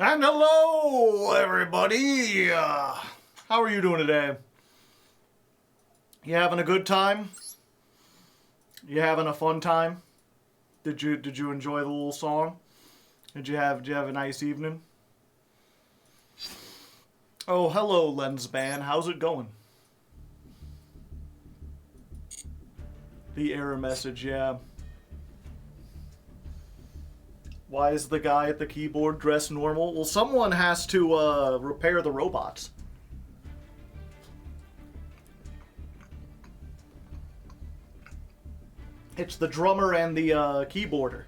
And hello, everybody! How are you doing today? You having a good time? You having a fun time? Did you enjoy the little song? Did you have a nice evening? Oh, hello, Lensman. How's it going? The error message, yeah. Why is the guy at the keyboard dressed normal? Well, someone has to repair the robots. It's the drummer and the keyboarder.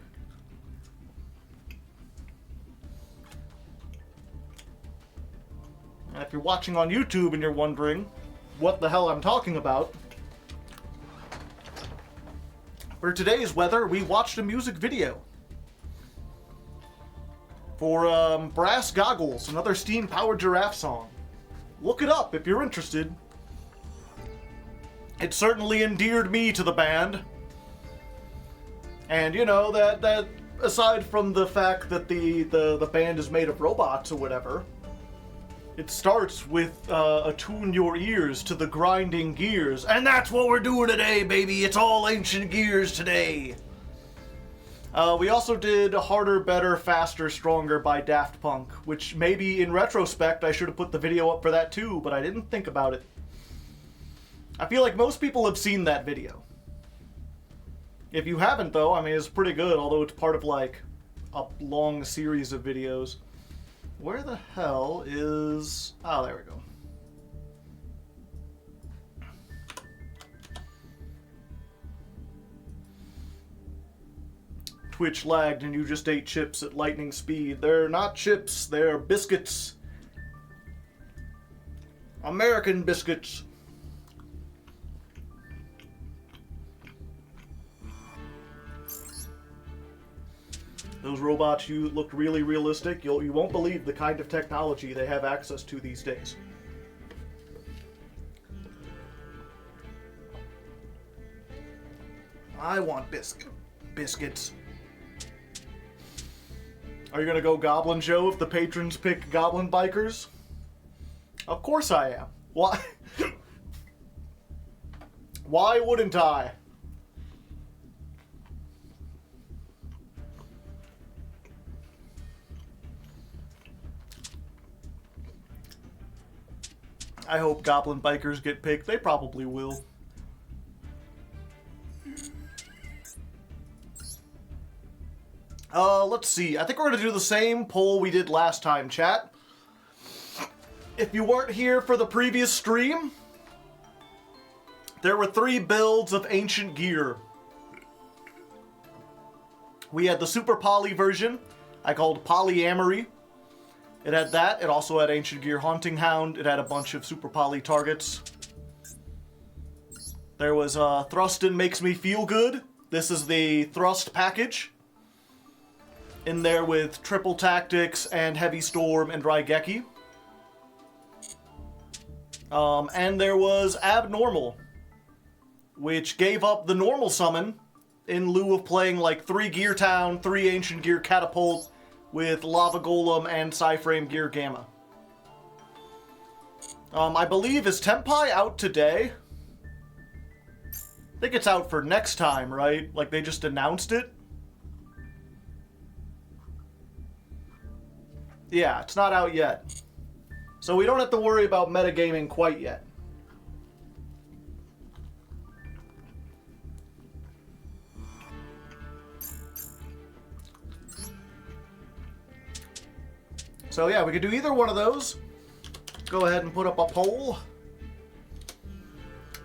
And if you're watching on YouTube and you're wondering what the hell I'm talking about, for today's weather, we watched a music video for Brass Goggles, another steam-powered giraffe song. Look it up if you're interested. It certainly endeared me to the band. And you know, that aside from the fact that the band is made of robots or whatever, it starts with attune your ears to the grinding gears. And that's what we're doing today, baby! It's all ancient gears today! We also did Harder, Better, Faster, Stronger by Daft Punk, which maybe in retrospect I should have put the video up for that too, but I didn't think about it. I feel like most people have seen that video. If you haven't though, I mean, it's pretty good, although it's part of like a long series of videos. Where the hell is... Oh, there we go. Twitch lagged and you just ate chips at lightning speed. They're not chips, they're biscuits. American biscuits. Those robots you looked really realistic. You won't believe the kind of technology they have access to these days. I want biscuits. Are you gonna go Goblin Joe if the patrons pick Goblin Bikers? Of course I am. Why? Why wouldn't I? I hope Goblin Bikers get picked. They probably will. Let's see. I think we're going to do the same poll we did last time, chat. If you weren't here for the previous stream, there were 3 builds of ancient gear. We had the Super Poly version, I called Polyamory. It had that. It also had Ancient Gear Haunting Hound. It had a bunch of Super Poly targets. There was Thrustin' Makes Me Feel Good. This is the Thrust package. In there with Triple Tactics and Heavy Storm and Raigeki. And there was Abnormal, which gave up the normal summon in lieu of playing like 3 Gear Town, 3 Ancient Gear Catapult with Lava Golem and Psyframe Gear Gamma. I believe, is Tenpai out today? I think it's out for next time, right? Like they just announced it? Yeah, it's not out yet. So we don't have to worry about metagaming quite yet. So yeah, we could do either one of those. Go ahead and put up a poll.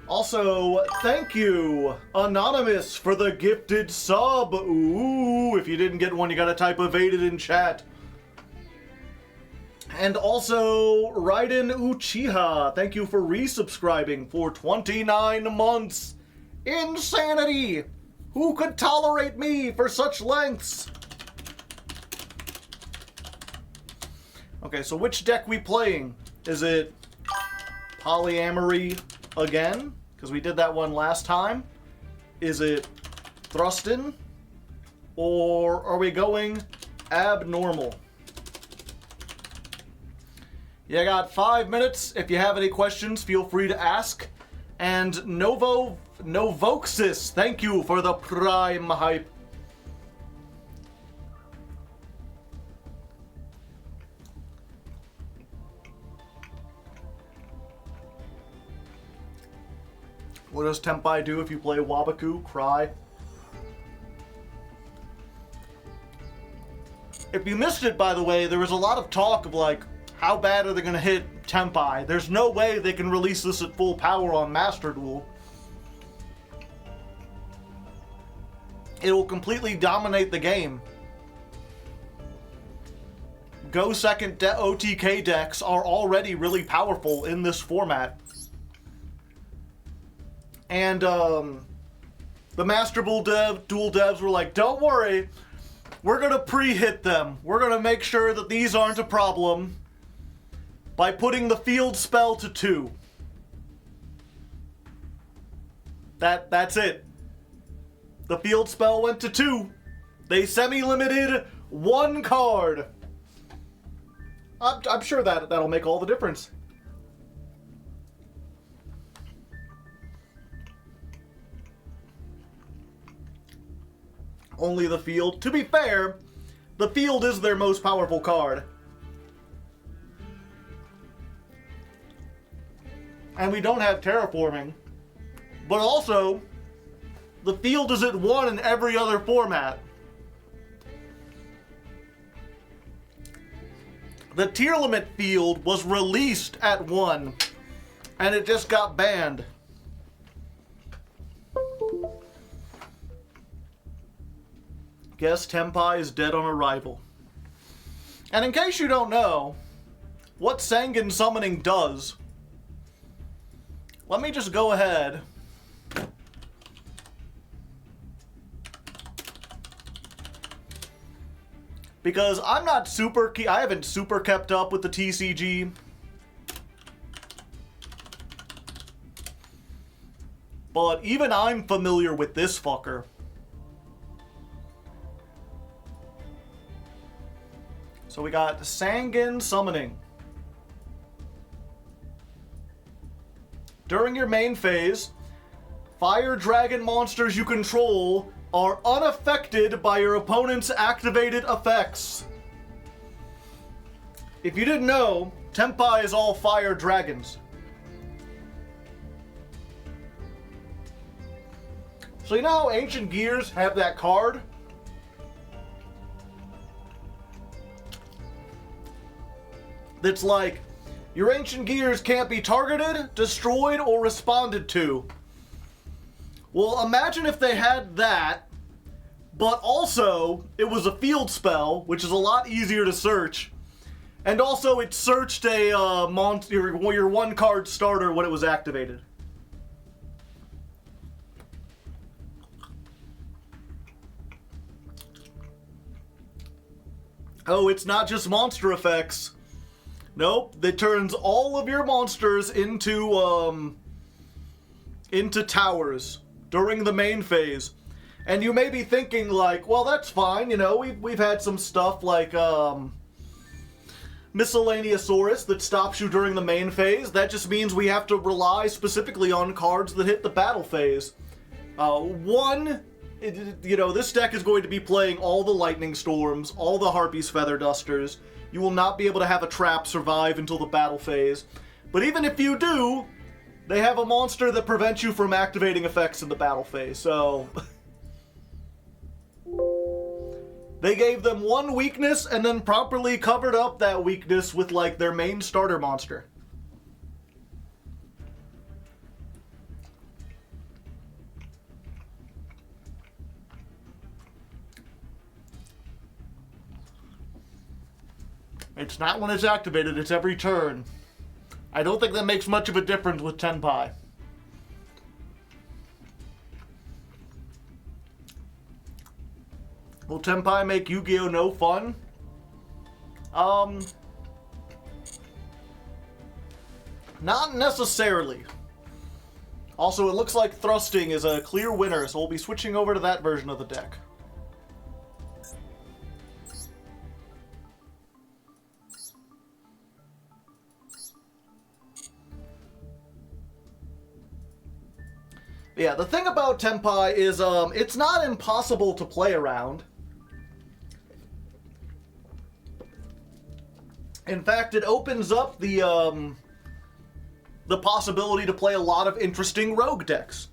Also, thank you, Anonymous, for the gifted sub. Ooh, if you didn't get one, you gotta type evaded in chat. And also, Raiden Uchiha, thank you for resubscribing for 29 months. Insanity! Who could tolerate me for such lengths? Okay, so which deck we playing? Is it Polyamory again? Because we did that one last time. Is it Thrustin? Or are we going Abnormal? You got 5 minutes. If you have any questions, feel free to ask. And Novoxis, thank you for the Prime hype. What does Tenpai do if you play Wabaku? Cry. If you missed it, by the way, there was a lot of talk of like, how bad are they going to hit Tenpai? There's no way they can release this at full power on Master Duel. It will completely dominate the game. Go second OTK decks are already really powerful in this format. And the Master Duel devs were like, don't worry, we're going to pre-hit them. We're going to make sure that these aren't a problem by putting the field spell to 2. That's it. The field spell went to 2. They semi-limited 1 card. I'm sure that'll make all the difference. Only the field. To be fair, the field is their most powerful card. And we don't have terraforming. But also, the field is at 1 in every other format. The tier limit field was released at 1, and it just got banned. Guess Tenpai is dead on arrival. And in case you don't know, what Sangan Summoning does, let me just go ahead because I'm not super I haven't super kept up with the TCG. But even I'm familiar with this fucker. So we got Sangan Summoning. During your main phase, fire dragon monsters you control are unaffected by your opponent's activated effects. If you didn't know, Tenpai is all fire dragons. So you know how Ancient Gears have that card? That's like, your Ancient Gears can't be targeted, destroyed, or responded to. Well, imagine if they had that, but also it was a field spell, which is a lot easier to search, and also it searched a your 1 card starter when it was activated. Oh, it's not just monster effects. Nope, that turns all of your monsters into towers during the main phase. And you may be thinking like, well, that's fine, you know, we've had some stuff like Miscellaneousaurus that stops you during the main phase. That just means we have to rely specifically on cards that hit the battle phase. This deck is going to be playing all the Lightning Storms, all the Harpy's Feather Dusters. You will not be able to have a trap survive until the battle phase. But even if you do, they have a monster that prevents you from activating effects in the battle phase, so... They gave them 1 weakness and then properly covered up that weakness with, like, their main starter monster. It's not when it's activated, it's every turn. I don't think that makes much of a difference with Tenpai. Will Tenpai make Yu-Gi-Oh! No fun? Not necessarily. Also, it looks like Thrusting is a clear winner, so we'll be switching over to that version of the deck. Yeah, the thing about Tenpai is, it's not impossible to play around. In fact, it opens up the possibility to play a lot of interesting rogue decks.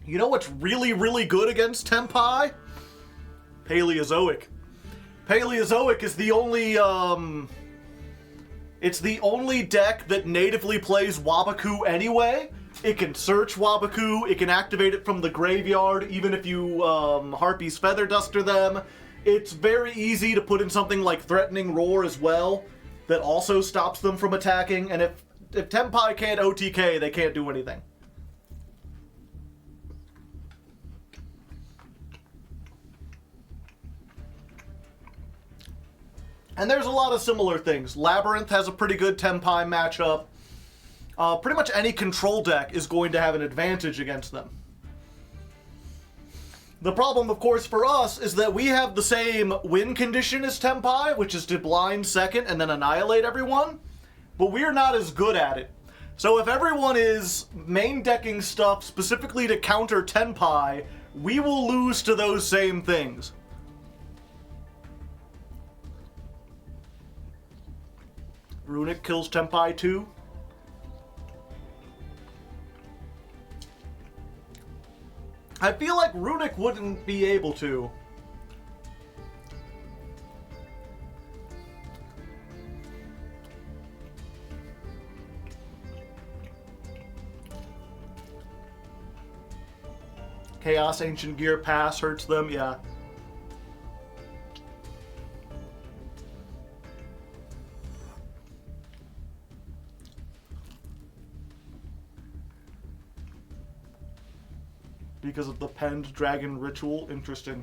You know what's really, really good against Tenpai? Paleozoic. Paleozoic is the only, it's the only deck that natively plays Wabaku anyway. It can search Wabaku, it can activate it from the graveyard, even if you, Harpy's Feather Duster them. It's very easy to put in something like Threatening Roar as well, that also stops them from attacking, and if Tenpai can't OTK, they can't do anything. And there's a lot of similar things. Labyrinth has a pretty good Tenpai matchup. Pretty much any control deck is going to have an advantage against them. The problem, of course, for us is that we have the same win condition as Tenpai, which is to blind second and then annihilate everyone, but we're not as good at it. So if everyone is main decking stuff specifically to counter Tenpai, we will lose to those same things. Runic kills Tenpai too. I feel like Runic wouldn't be able to. Chaos Ancient Gear Pass hurts them, yeah. Because of the Penned Dragon Ritual. Interesting.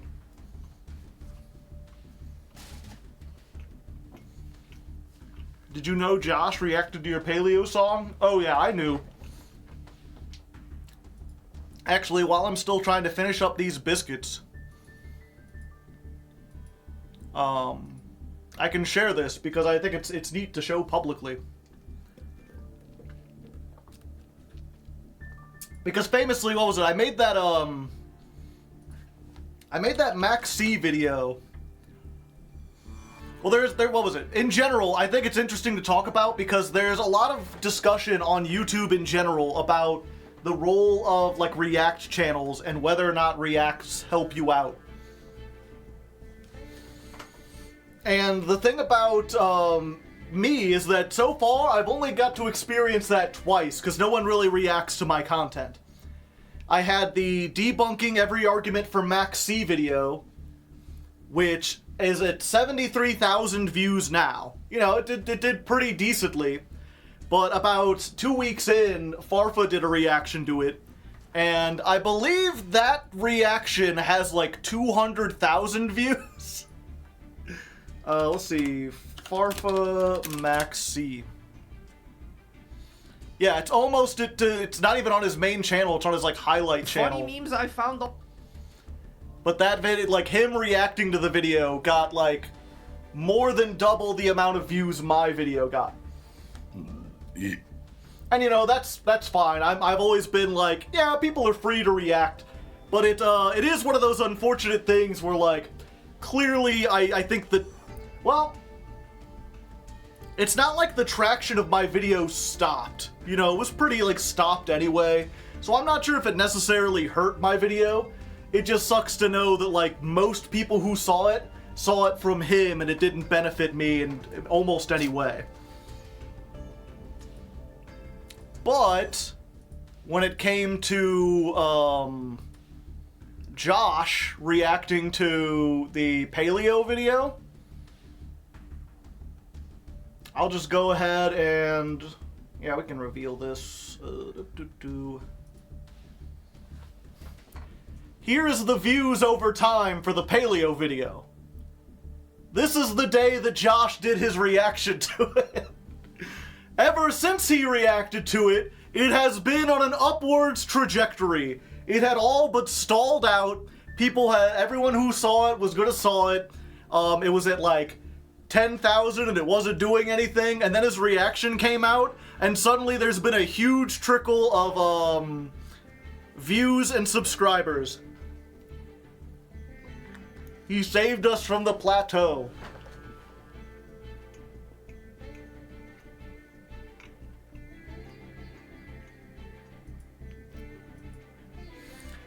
Did you know Josh reacted to your Paleo song? Oh yeah, I knew. Actually, while I'm still trying to finish up these biscuits, I can share this because I think it's neat to show publicly. Because famously, what was it? I made that Max C video. Well, what was it? In general, I think it's interesting to talk about because there's a lot of discussion on YouTube in general about the role of, like, React channels and whether or not Reacts help you out. And the thing about, me is that so far I've only got to experience that twice because no one really reacts to my content. I had the debunking every argument for Max C video, which is at 73,000 views now. You know, it did pretty decently, but about 2 weeks in, Farfa did a reaction to it, and I believe that reaction has like 200,000 views. Let's see. Farfa Max C. Yeah, it's almost it's not even on his main channel, it's on his like highlight channel. Funny memes I found. But that video, like him reacting to the video, got like more than double the amount of views my video got. And you know, that's fine. I've always been like, yeah, people are free to react, but it is one of those unfortunate things where like clearly I think that, well, it's not like the traction of my video stopped. You know, it was pretty, like, stopped anyway. So I'm not sure if it necessarily hurt my video. It just sucks to know that, like, most people who saw it from him and it didn't benefit me in almost any way. But when it came to, Josh reacting to the Paleo video, I'll just go ahead and, yeah, we can reveal this. Here is the views over time for the Paleo video. This is the day that Josh did his reaction to it. Ever since he reacted to it, it has been on an upwards trajectory. It had all but stalled out. Everyone who saw it was gonna saw it. It was at like 10,000 and it wasn't doing anything, and then his reaction came out, and suddenly there's been a huge trickle of views and subscribers. He saved us from the plateau.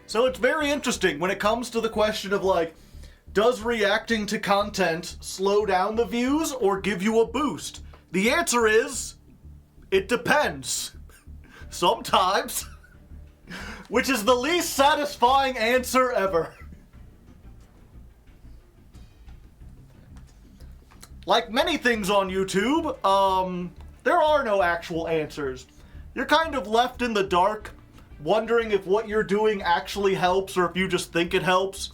So it's very interesting when it comes to the question of, like, does reacting to content slow down the views or give you a boost? The answer is, it depends. Sometimes. Which is the least satisfying answer ever. Like many things on YouTube, there are no actual answers. You're kind of left in the dark, wondering if what you're doing actually helps or if you just think it helps.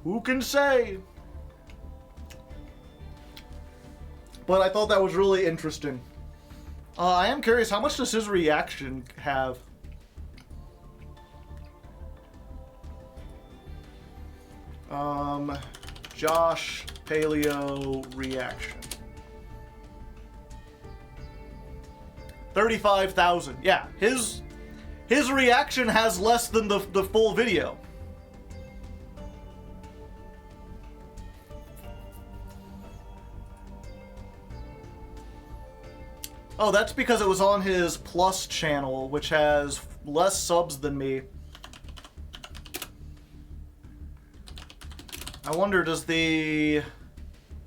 Who can say? But I thought that was really interesting. I am curious, how much does his reaction have? Josh Paleo reaction. 35,000. Yeah, his reaction has less than the full video. Oh, that's because it was on his Plus channel, which has less subs than me. I wonder, does the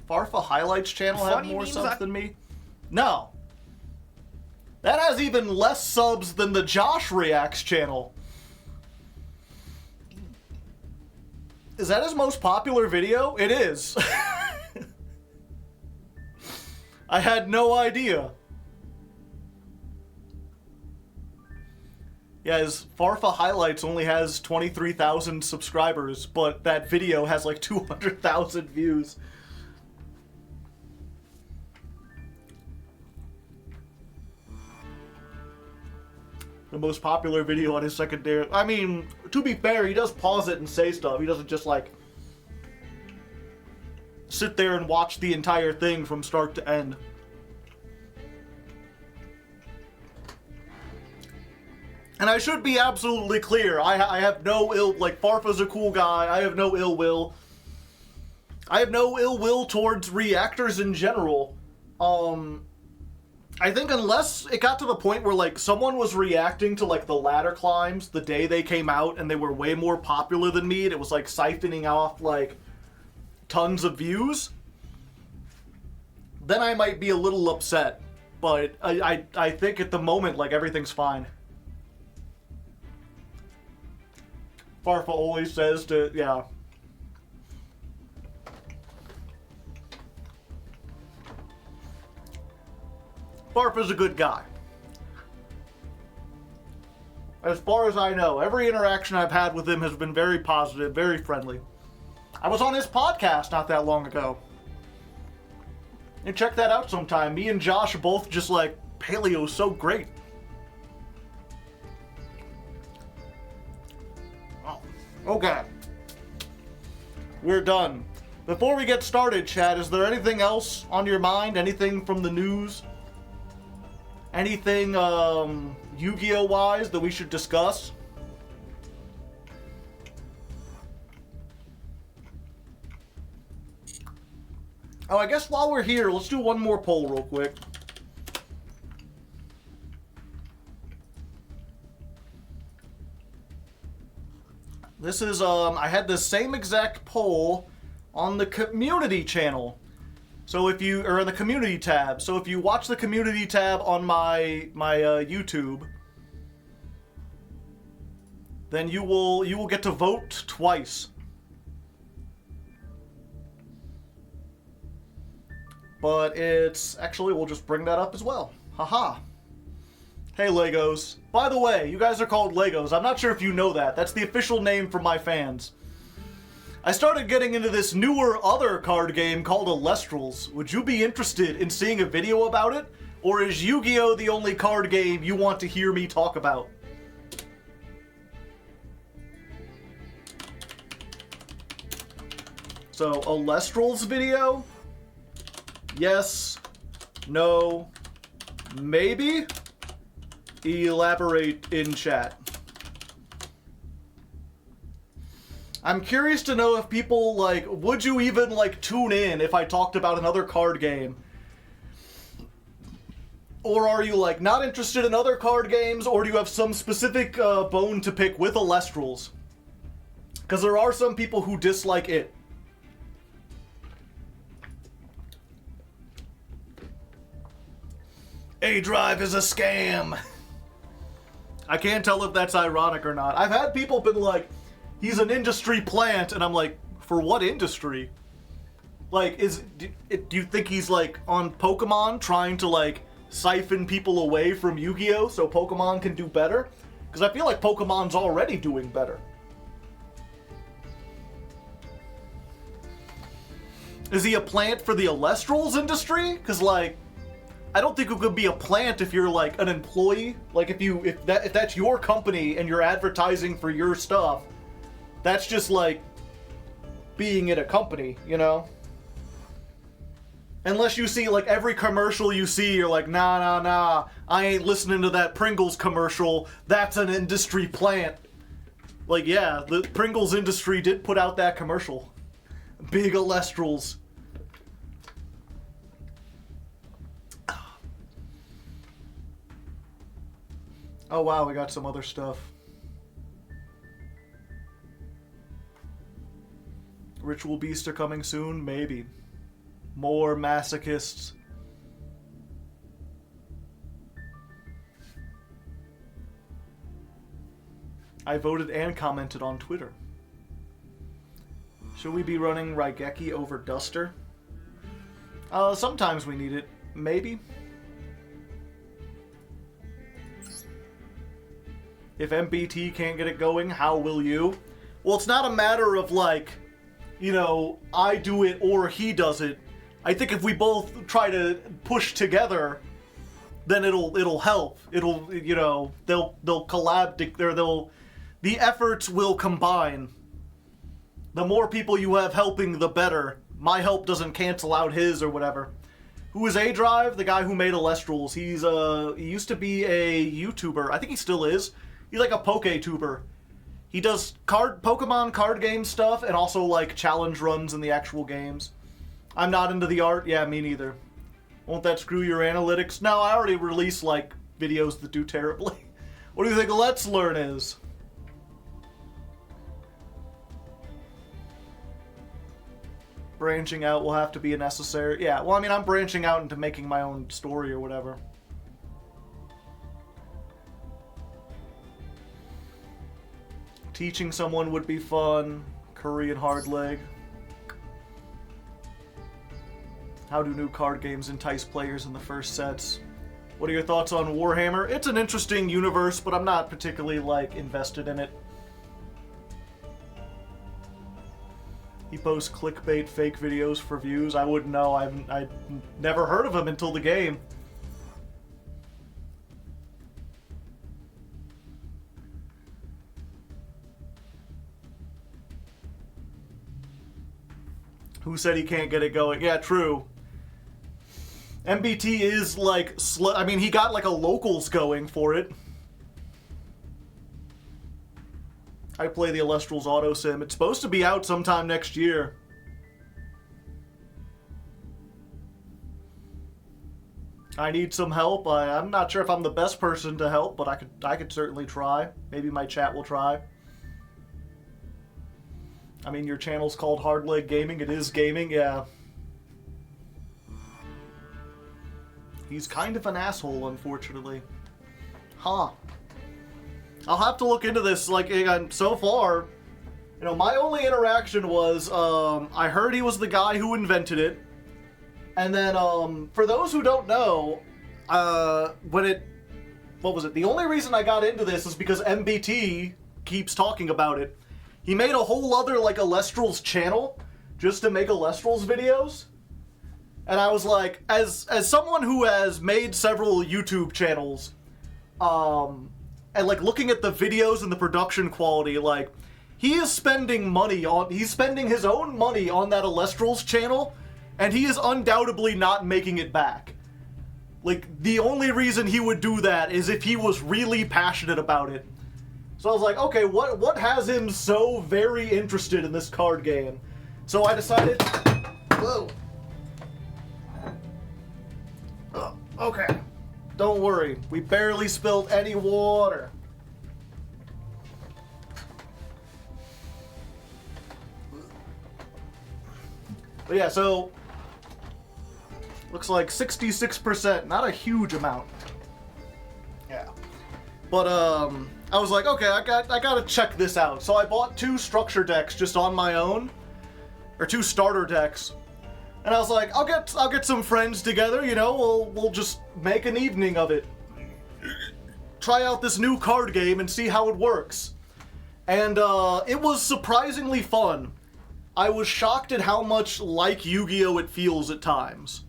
Farfa Highlights channel have more subs than me? No. That has even less subs than the Josh Reacts channel. Is that his most popular video? It is. I had no idea. Yeah, his Farfa Highlights only has 23,000 subscribers, but that video has like 200,000 views. The most popular video on his secondary... I mean, to be fair, he does pause it and say stuff. He doesn't just, like, sit there and watch the entire thing from start to end. And I should be absolutely clear, I have no ill... Like, Farfa's a cool guy, I have no ill will. I have no ill will towards reactors in general. I think unless it got to the point where, like, someone was reacting to, like, the ladder climbs the day they came out and they were way more popular than me and it was, like, siphoning off, like, tons of views, then I might be a little upset. But I think at the moment, like, everything's fine. Farfa always says to, yeah. Farfa's a good guy. As far as I know, every interaction I've had with him has been very positive, very friendly. I was on his podcast not that long ago. And check that out sometime. Me and Josh are both just like, Paleo's so great. Okay. We're done. Before we get started, chat, is there anything else on your mind? Anything from the news? Anything, Yu-Gi-Oh! Wise that we should discuss? Oh, I guess while we're here, let's do one more poll real quick. This is, I had the same exact poll on the community channel. So if you, or in the community tab. So if you watch the community tab on my YouTube, then you will get to vote twice. But it's, actually, we'll just bring that up as well. Haha. Hey, Legos. By the way, you guys are called Legos. I'm not sure if you know that. That's the official name for my fans. I started getting into this newer other card game called Alals. Would you be interested in seeing a video about it? Or is Yu-Gi-Oh! The only card game you want to hear me talk about? So, Alals video? Yes. No. Maybe? Elaborate in chat. I'm curious to know if people, like, would you even, like, tune in if I talked about another card game? Or are you, like, not interested in other card games, or do you have some specific bone to pick with Alestrals? Because there are some people who dislike it. A-Drive is a scam! I can't tell if that's ironic or not. I've had people been like, he's an industry plant, and I'm like, for what industry? Like, do you think he's, like, on Pokemon trying to, like, siphon people away from Yu-Gi-Oh! So Pokemon can do better? Because I feel like Pokemon's already doing better. Is he a plant for the Alestrals industry? Because, like, I don't think it could be a plant if you're, like, an employee. Like, if that's your company and you're advertising for your stuff, that's just, like, being in a company, you know? Unless you see, like, every commercial you see, you're like, nah, I ain't listening to that Pringles commercial. That's an industry plant. Like, yeah, the Pringles industry did put out that commercial. Big Alestrals. Oh wow, we got some other stuff. Ritual Beasts are coming soon? Maybe. More masochists. I voted and commented on Twitter. Should we be running Raigeki over Duster? Sometimes we need it. Maybe. If MBT can't get it going, how will you? Well, it's not a matter of, like, you know, I do it or he does it. I think if we both try to push together, then it'll help. It'll, you know, they'll collab, the efforts will combine. The more people you have helping, the better. My help doesn't cancel out his or whatever. Who is A-Drive? The guy who made Alestrals. He used to be a YouTuber. I think he still is. He's like a Poke-tuber. He does Pokemon card game stuff and also, like, challenge runs in the actual games. I'm not into the art. Yeah, me neither. Won't that screw your analytics? No, I already released, like, videos that do terribly. What do you think Let's Learn is? Branching out will have to be a necessary... Yeah, well, I mean, I'm branching out into making my own story or whatever. Teaching someone would be fun. Korean Hardleg. How do new card games entice players in the first sets? What are your thoughts on Warhammer? It's an interesting universe, but I'm not particularly, like, invested in it. He posts clickbait fake videos for views. I wouldn't know. I'd never heard of him until the game. Who said he can't get it going? Yeah, true. MBT is, like, I mean, he got, like, a locals going for it. I play the Alestrals Auto Sim. It's supposed to be out sometime next year. I need some help. I'm not sure if I'm the best person to help, but I could certainly try. Maybe my chat will try. I mean, your channel's called Hardleg Gaming. It is gaming, yeah. He's kind of an asshole, unfortunately. Huh. I'll have to look into this, like, so far, you know, my only interaction was, I heard he was the guy who invented it, and then, for those who don't know, what was it? The only reason I got into this is because MBT keeps talking about it. He made a whole other, like, Alestrals channel just to make Alestrals videos. And I was like, as someone who has made several YouTube channels, and, like, looking at the videos and the production quality, like, he's spending his own money on that Alestrals channel, and he is undoubtedly not making it back. Like, the only reason he would do that is if he was really passionate about it. So I was like, okay, what has him so very interested in this card game? So I decided... Whoa. Okay. Don't worry. We barely spilled any water. But yeah, so... Looks like 66%. Not a huge amount. Yeah. But, I was like, okay, I gotta check this out. So I bought 2 structure decks just on my own. Or 2 starter decks. And I was like, I'll get some friends together, you know, we'll just make an evening of it. Try out this new card game and see how it works. And it was surprisingly fun. I was shocked at how much like Yu-Gi-Oh! It feels at times.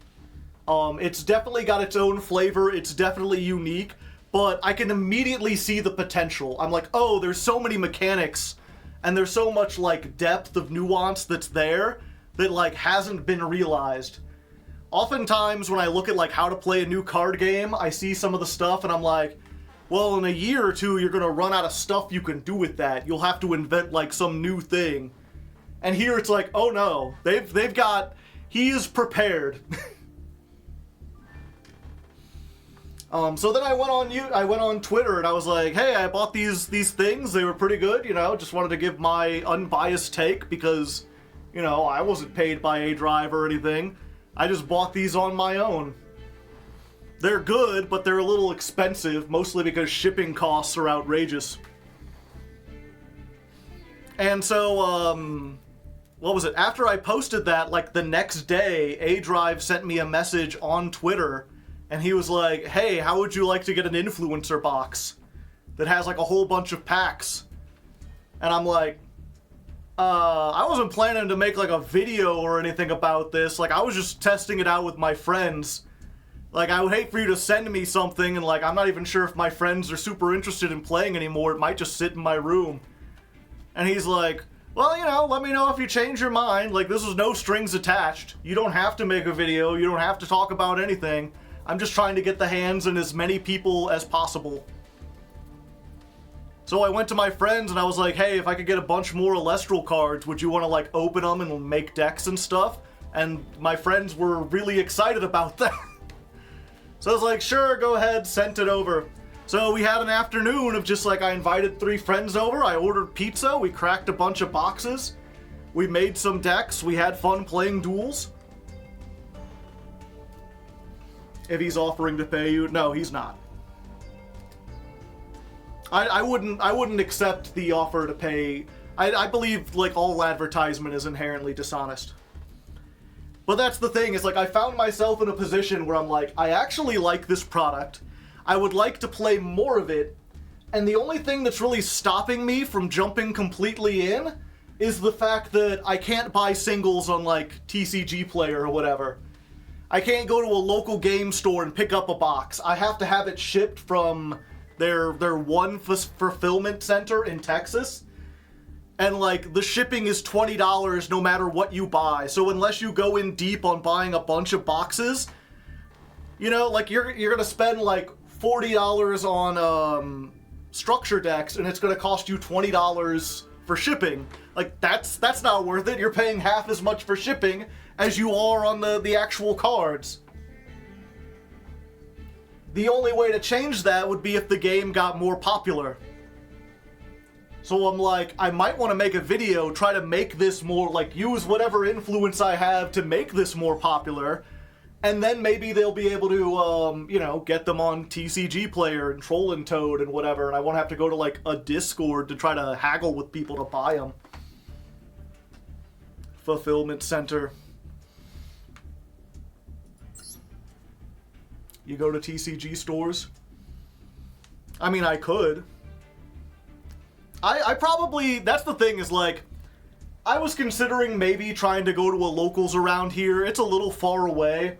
It's definitely got its own flavor, it's definitely unique, but I can immediately see the potential. I'm like, oh, there's so many mechanics, and there's so much, like, depth of nuance that's there that, like, hasn't been realized. Oftentimes, when I look at, like, how to play a new card game, I see some of the stuff, and I'm like, well, in a year or two, you're gonna run out of stuff you can do with that. You'll have to invent, like, some new thing. And here it's like, oh no, they've got, he is prepared. So then I went on Twitter and I was like, hey, I bought these things, they were pretty good, you know, just wanted to give my unbiased take because, you know, I wasn't paid by A-Drive or anything. I just bought these on my own. They're good, but they're a little expensive, mostly because shipping costs are outrageous. And so, what was it? After I posted that, like, the next day, A-Drive sent me a message on Twitter, and he was like, hey, how would you like to get an influencer box that has, like, a whole bunch of packs? And I'm like, I wasn't planning to make, like, a video or anything about this. Like, I was just testing it out with my friends. Like, I would hate for you to send me something, and, like, I'm not even sure if my friends are super interested in playing anymore. It might just sit in my room. And he's like, well, you know, let me know if you change your mind. Like, this was no strings attached. You don't have to make a video. You don't have to talk about anything. I'm just trying to get the hands in as many people as possible. So I went to my friends and I was like, hey, if I could get a bunch more Alestral cards, would you want to, like, open them and make decks and stuff? And my friends were really excited about that. So I was like, sure, go ahead, sent it over. So we had an afternoon of just, like, I invited 3 friends over, I ordered pizza, we cracked a bunch of boxes, we made some decks, we had fun playing duels. If he's offering to pay you, no, he's not. I wouldn't accept the offer to pay. I believe, like, all advertisement is inherently dishonest. But that's the thing, is, like, I found myself in a position where I'm like, I actually like this product. I would like to play more of it, and the only thing that's really stopping me from jumping completely in is the fact that I can't buy singles on, like, TCG Player or whatever. I can't go to a local game store and pick up a box. I have to have it shipped from their one fulfillment center in Texas. And, like, the shipping is $20 no matter what you buy. So unless you go in deep on buying a bunch of boxes, you know, like, you're gonna spend, like, $40 on structure decks, and it's gonna cost you $20 for shipping. Like, that's not worth it. You're paying half as much for shipping as you are on the actual cards. The only way to change that would be if the game got more popular. So I'm like, I might want to make a video, try to make this more, like, use whatever influence I have to make this more popular, and then maybe they'll be able to, you know, get them on TCG Player and Troll and Toad and whatever, and I won't have to go to, like, a Discord to try to haggle with people to buy them. Fulfillment Center. You go to TCG stores? I mean, I could. I probably, that's the thing, is, like, I was considering maybe trying to go to a locals around here. It's a little far away.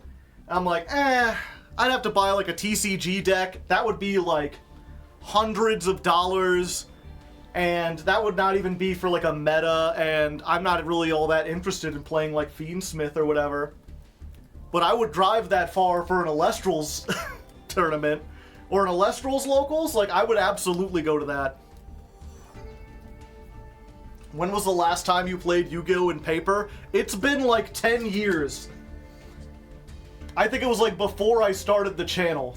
I'm like, I'd have to buy, like, a TCG deck. That would be, like, hundreds of dollars, and that would not even be for, like, a meta, and I'm not really all that interested in playing, like, Fiendsmith or whatever. but I would drive that far for an Elestrals tournament or an Elestrals locals. Like, I would absolutely go to that. When was the last time you played Yu-Gi-Oh! In paper? It's been like 10 years. I think it was like before I started the channel.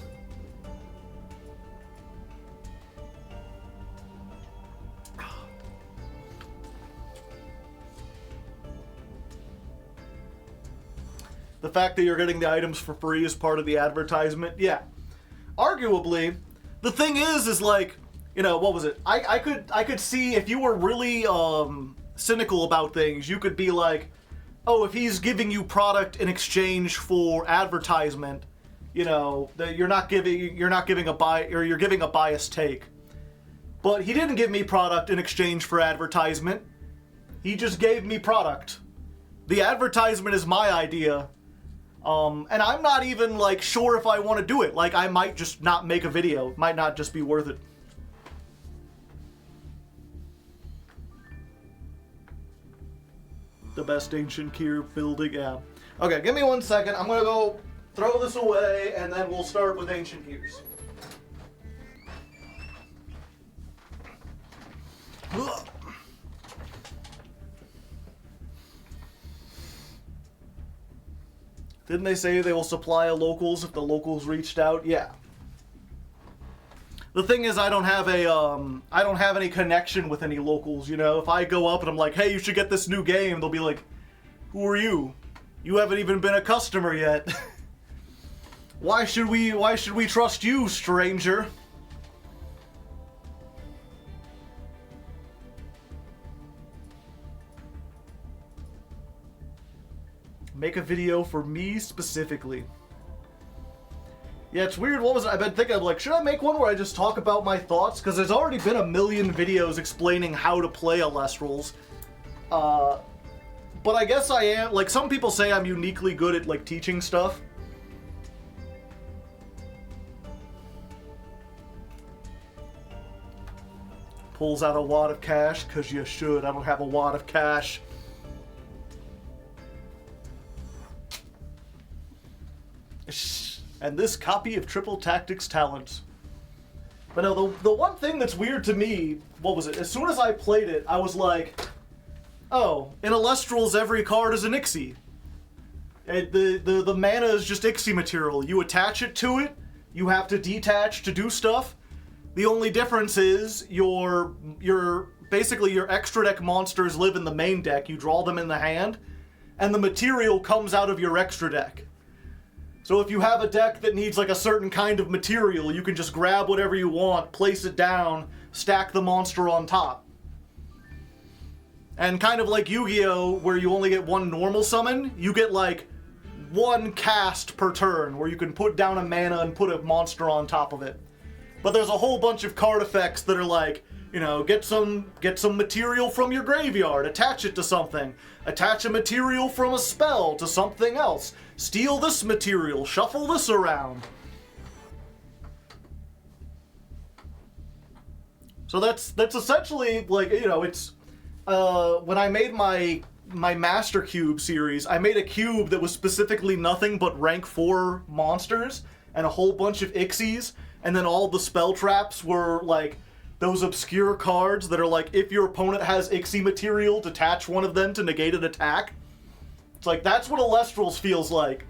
The fact that you're getting the items for free is part of the advertisement, yeah. Arguably, the thing is like, you know, what was it? I could see if you were really cynical about things, you could be like, oh, if he's giving you product in exchange for advertisement, you know, that you're giving a biased take. But he didn't give me product in exchange for advertisement. He just gave me product. The advertisement is my idea. And I'm not even, like, sure if I want to do it. Like, I might just not make a video. It might not just be worth it. The best ancient gear building, yeah. Okay, give me 1 second. I'm gonna go throw this away, and then we'll start with ancient gears. Ugh. Didn't they say they will supply locals if the locals reached out? Yeah. The thing is, I don't have any connection with any locals, you know? If I go up and I'm like, hey, you should get this new game, they'll be like, who are you? You haven't even been a customer yet. Why should we trust you, stranger? Make a video for me specifically. Yeah, it's weird. What was it? I've been thinking, like, should I make one where I just talk about my thoughts? Because there's already been a million videos explaining how to play Elestrals. But I guess I am, like, some people say I'm uniquely good at, like, teaching stuff. Pulls out a wad of cash, because you should. I don't have a wad of cash. And this copy of Triple Tactics Talent. But no, the one thing that's weird to me, what was it? As soon as I played it, I was like, oh, in Elestrals every card is an Ixie. The mana is just Ixie material. You attach it to it, you have to detach to do stuff. The only difference is basically your extra deck monsters live in the main deck, you draw them in the hand, and the material comes out of your extra deck. So if you have a deck that needs like a certain kind of material, you can just grab whatever you want, place it down, stack the monster on top. And kind of like Yu-Gi-Oh, where you only get one normal summon, you get like one cast per turn, where you can put down a mana and put a monster on top of it. But there's a whole bunch of card effects that are like, you know, get some material from your graveyard, attach it to something, attach a material from a spell to something else, steal this material, shuffle this around. So that's essentially, like, you know, it's, when I made my Master Cube series, I made a cube that was specifically nothing but rank 4 monsters and a whole bunch of Ixies, and then all the spell traps were, like, those obscure cards that are like, if your opponent has Ixie material, detach one of them to negate an attack. It's like, that's what Elestrals feels like.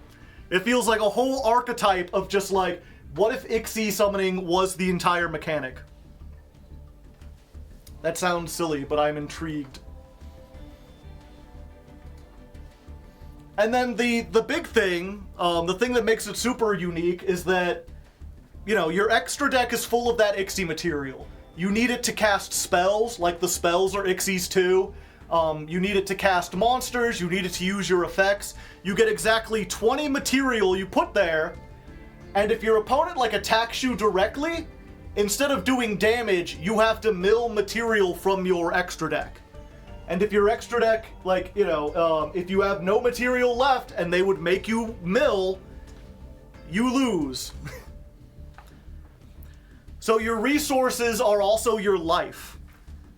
It feels like a whole archetype of just like, what if Ixie summoning was the entire mechanic? That sounds silly, but I'm intrigued. And then the big thing, the thing that makes it super unique is that, you know, your extra deck is full of that Ixie material. You need it to cast spells, like the spells are Ixies too. You need it to cast monsters, you need it to use your effects. You get exactly 20 material you put there, and if your opponent, like, attacks you directly, instead of doing damage, you have to mill material from your extra deck. And if your extra deck, like, you know, if you have no material left and they would make you mill, you lose. So your resources are also your life.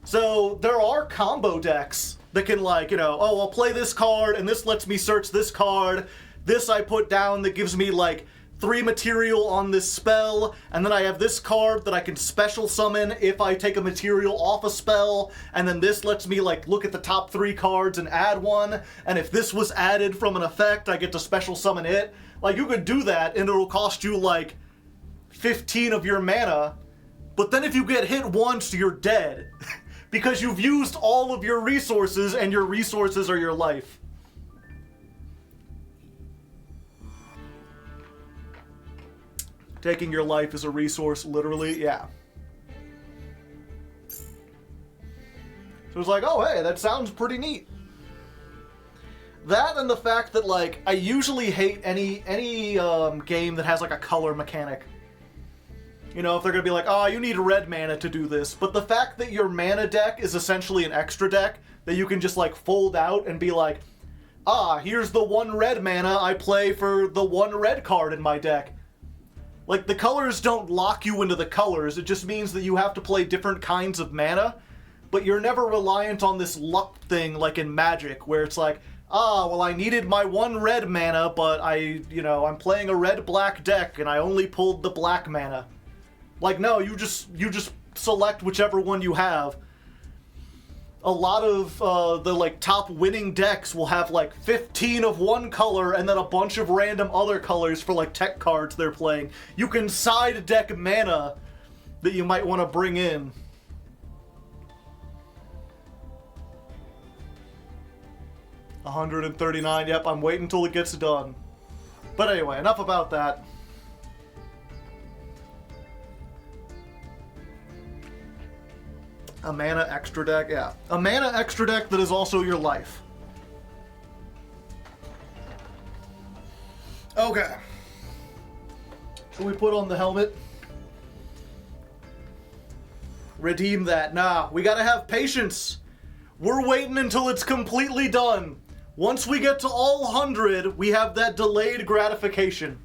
So there are combo decks that can, like, you know, oh, I'll play this card and this lets me search this card this I put down that gives me like 3 material on this spell, and then I have this card that I can special summon if I take a material off a spell, and then this lets me like look at the top 3 cards and add one, and if this was added from an effect, I get to special summon it. Like, you could do that, and it'll cost you like 15 of your mana, but then if you get hit once, you're dead. Because you've used all of your resources, and your resources are your life. Taking your life is a resource, literally, yeah. So it's like, oh, hey, that sounds pretty neat. That and the fact that, like, I usually hate any game that has, like, a color mechanic. You know, if they're gonna be like, oh, you need red mana to do this. But the fact that your mana deck is essentially an extra deck that you can just, like, fold out and be like, ah, here's the 1 red mana I play for the 1 red card in my deck. Like, the colors don't lock you into the colors, it just means that you have to play different kinds of mana, but you're never reliant on this luck thing like in Magic, where it's like, ah, well, I needed my 1 red mana, but I'm playing a red-black deck, and I only pulled the black mana. Like, no, you just select whichever one you have. A lot of the, like, top winning decks will have, like, 15 of one color and then a bunch of random other colors for, like, tech cards they're playing. You can side deck mana that you might want to bring in. $139, yep, I'm waiting until it gets done. But anyway, enough about that. A mana extra deck, yeah. A mana extra deck that is also your life. Okay. Should we put on the helmet? Redeem that. Nah, we gotta have patience. We're waiting until it's completely done. Once we get to all 100, we have that delayed gratification.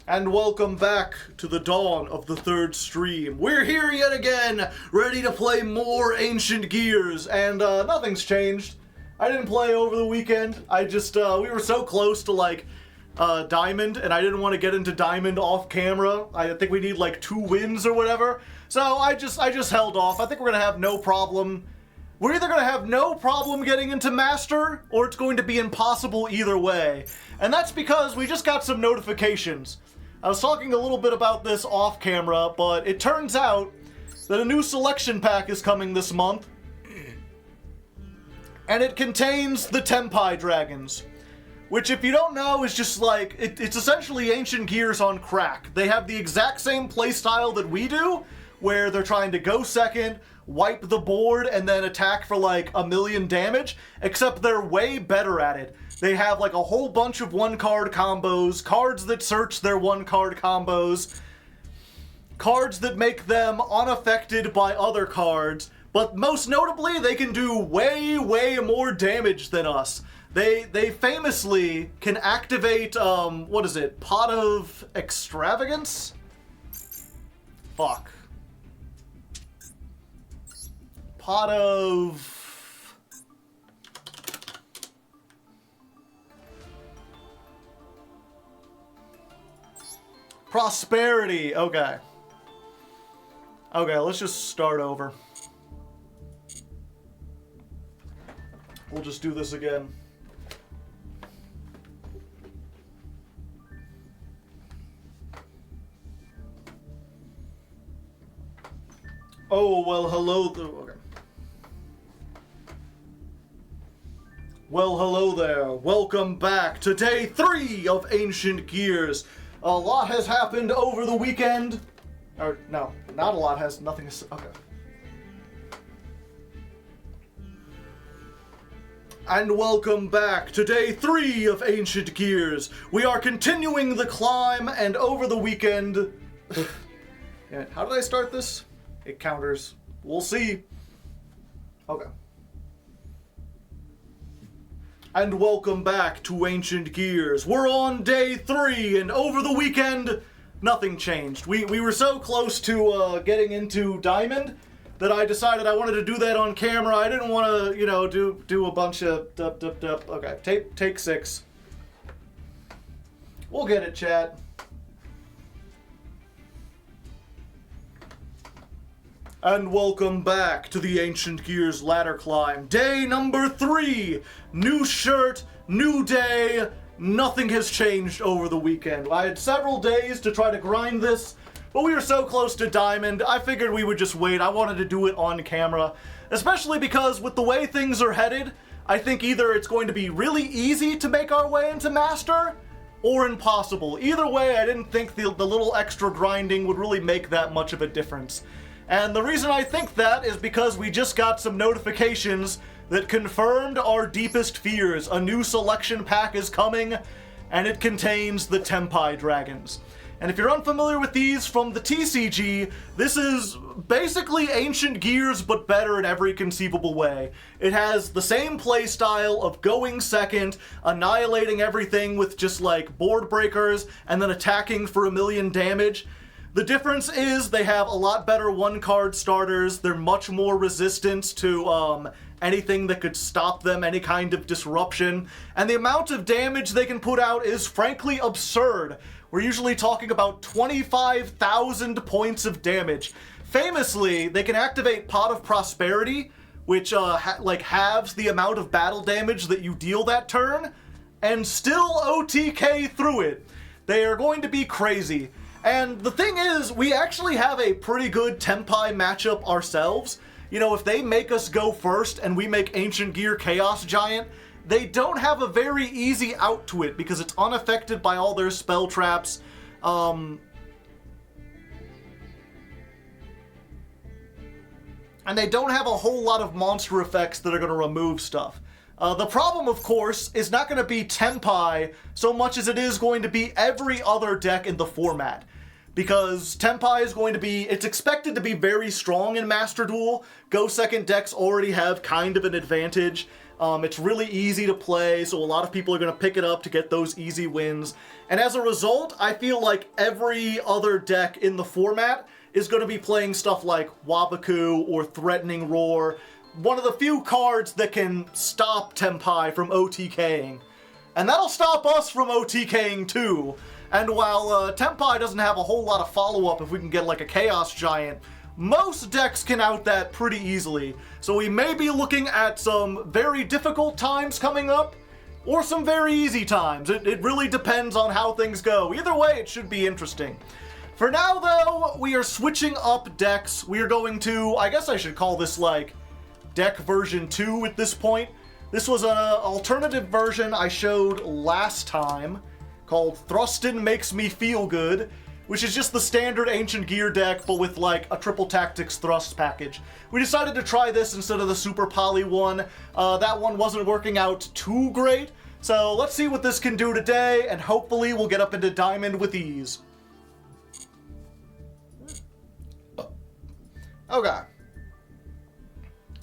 And welcome back to the dawn of the 3rd stream. We're here yet again, ready to play more Ancient Gears, and nothing's changed. I didn't play over the weekend. I just, we were so close to, like, Diamond, and I didn't want to get into Diamond off camera. I think we need, like, 2 wins or whatever. So I just held off. I think we're gonna have no problem. We're either gonna have no problem getting into Master, or it's going to be impossible either way. And that's because we just got some notifications. I was talking a little bit about this off camera, but it turns out that a new selection pack is coming this month. And it contains the Tenpai dragons. Which, if you don't know, is just like, it's essentially Ancient Gears on crack. They have the exact same playstyle that we do, where they're trying to go second, wipe the board, and then attack for like 1,000,000 damage, except they're way better at it. They have like a whole bunch of 1-card combos, cards that search their 1-card combos, cards that make them unaffected by other cards, but most notably, they can do way, way more damage than us. They famously can activate, what is it, Pot of Extravagance? Fuck. Pot of... Prosperity, okay. Okay, let's just start over. We'll just do this again. Oh, well, hello. Okay. Well, hello there. Welcome back to day 3 of Ancient Gears. A lot has happened over the weekend. Or, no, not a lot has. Nothing is. Okay. And welcome back to day 3 of Ancient Gears. We are continuing the climb, and over the weekend... How did I start this? It counters. We'll see. Okay. And welcome back to Ancient Gears. We're on day 3, and over the weekend, nothing changed. We were so close to getting into Diamond that I decided I wanted to do that on camera. I didn't want to, you know, do a bunch of Okay, take 6. We'll get it, chat. And welcome back to the Ancient Gears ladder climb. Day number 3. New shirt, new day. Nothing has changed over the weekend. I had several days to try to grind this, but we were so close to Diamond, I figured we would just wait. I wanted to do it on camera, especially because with the way things are headed, I think either it's going to be really easy to make our way into Master, or impossible. Either way, I didn't think the little extra grinding would really make that much of a difference. And the reason I think that is because we just got some notifications that confirmed our deepest fears. A new selection pack is coming, and it contains the Tenpai dragons. And if you're unfamiliar with these from the TCG, this is basically Ancient Gears, but better in every conceivable way. It has the same playstyle of going second, annihilating everything with just like board breakers, and then attacking for 1,000,000 damage. The difference is they have a lot better one-card starters. They're much more resistant to anything that could stop them, any kind of disruption. And the amount of damage they can put out is frankly absurd. We're usually talking about 25,000 points of damage. Famously, they can activate Pot of Prosperity, which halves the amount of battle damage that you deal that turn, and still OTK through it. They are going to be crazy. And the thing is, we actually have a pretty good Tenpai matchup ourselves. You know, if they make us go first and we make Ancient Gear Chaos Giant, they don't have a very easy out to it because it's unaffected by all their spell traps. And they don't have a whole lot of monster effects that are going to remove stuff. The problem, of course, is not going to be Tenpai so much as it is going to be every other deck in the format. Because Tenpai is going to be, it's expected to be very strong in Master Duel. Go second decks already have kind of an advantage. It's really easy to play, so a lot of people are going to pick it up to get those easy wins. And as a result, I feel like every other deck in the format is going to be playing stuff like Wabaku or Threatening Roar, one of the few cards that can stop Tenpai from OTKing. And that'll stop us from OTKing too. And while Tenpai doesn't have a whole lot of follow-up if we can get like a Chaos Giant, most decks can out that pretty easily. So we may be looking at some very difficult times coming up, or some very easy times. It really depends on how things go. Either way, it should be interesting. For now, though, we are switching up decks. We are going to, I guess I should call this like deck version 2 at this point. This was an alternative version I showed last time, called Thrustin Makes Me Feel Good, which is just the standard Ancient Gear deck, but with like a Triple Tactics Thrust package. We decided to try this instead of the Super Poly one. That one wasn't working out too great, so let's see what this can do today, and hopefully we'll get up into Diamond with ease. Okay.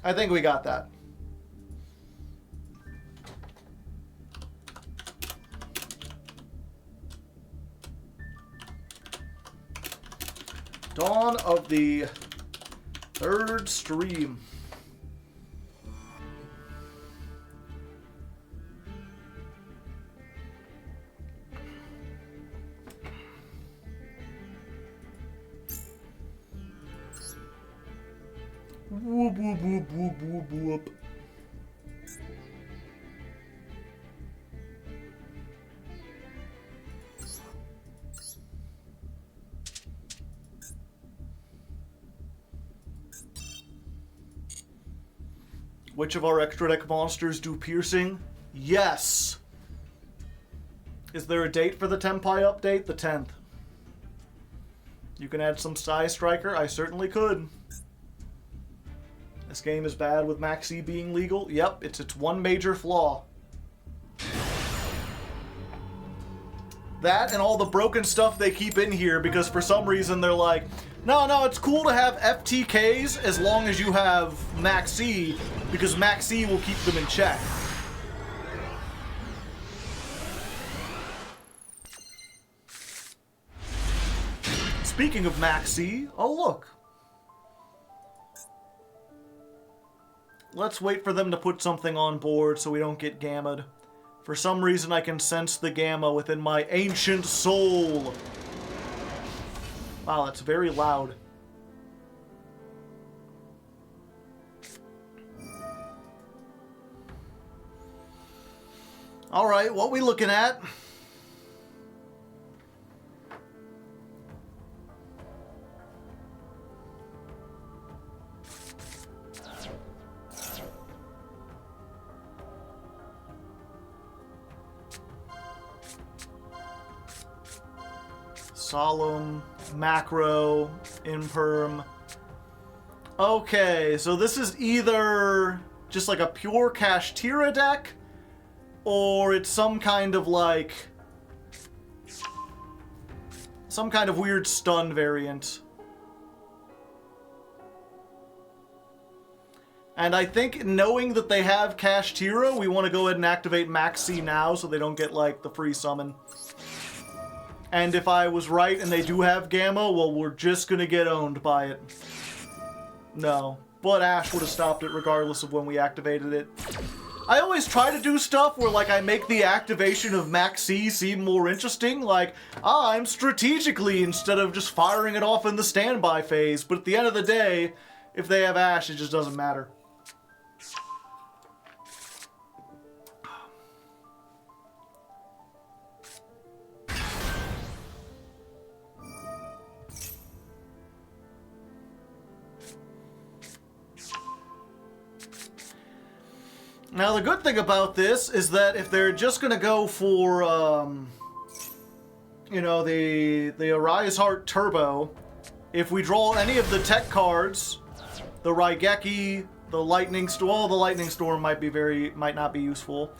I think we got that. Dawn of the third stream. Whoop, whoop, whoop, whoop, whoop, whoop. Which of our extra deck monsters do piercing? Yes! Is there a date for the Tenpai update? The 10th. You can add some Psy Striker? I certainly could. This game is bad with Maxi being legal? Yep, it's its one major flaw. That and all the broken stuff they keep in here because for some reason they're like, no, it's cool to have FTKs as long as you have Maxi, because Maxi will keep them in check. Speaking of Maxi, oh look. Let's wait for them to put something on board so we don't get gammaed. For some reason, I can sense the gamma within my ancient soul. Wow, that's very loud. Alright, what we looking at? Solemn, macro, imperm. Okay, so this is either just like a pure Kashtira deck, or it's some kind of like... some kind of weird stun variant. And I think knowing that they have Kashtira, we want to go ahead and activate Maxi now so they don't get like the free summon. And if I was right and they do have Gamma, well, we're just gonna get owned by it. No. But Ash would have stopped it regardless of when we activated it. I always try to do stuff where, like, I make the activation of Maxi seem more interesting. Like, I'm strategically instead of just firing it off in the standby phase. But at the end of the day, if they have Ash, it just doesn't matter. Now, the good thing about this is that if they're just going to go for, you know, the Arise Heart Turbo, if we draw any of the tech cards, the Raigeki, the Lightning Storm, well, the Lightning Storm might not be useful,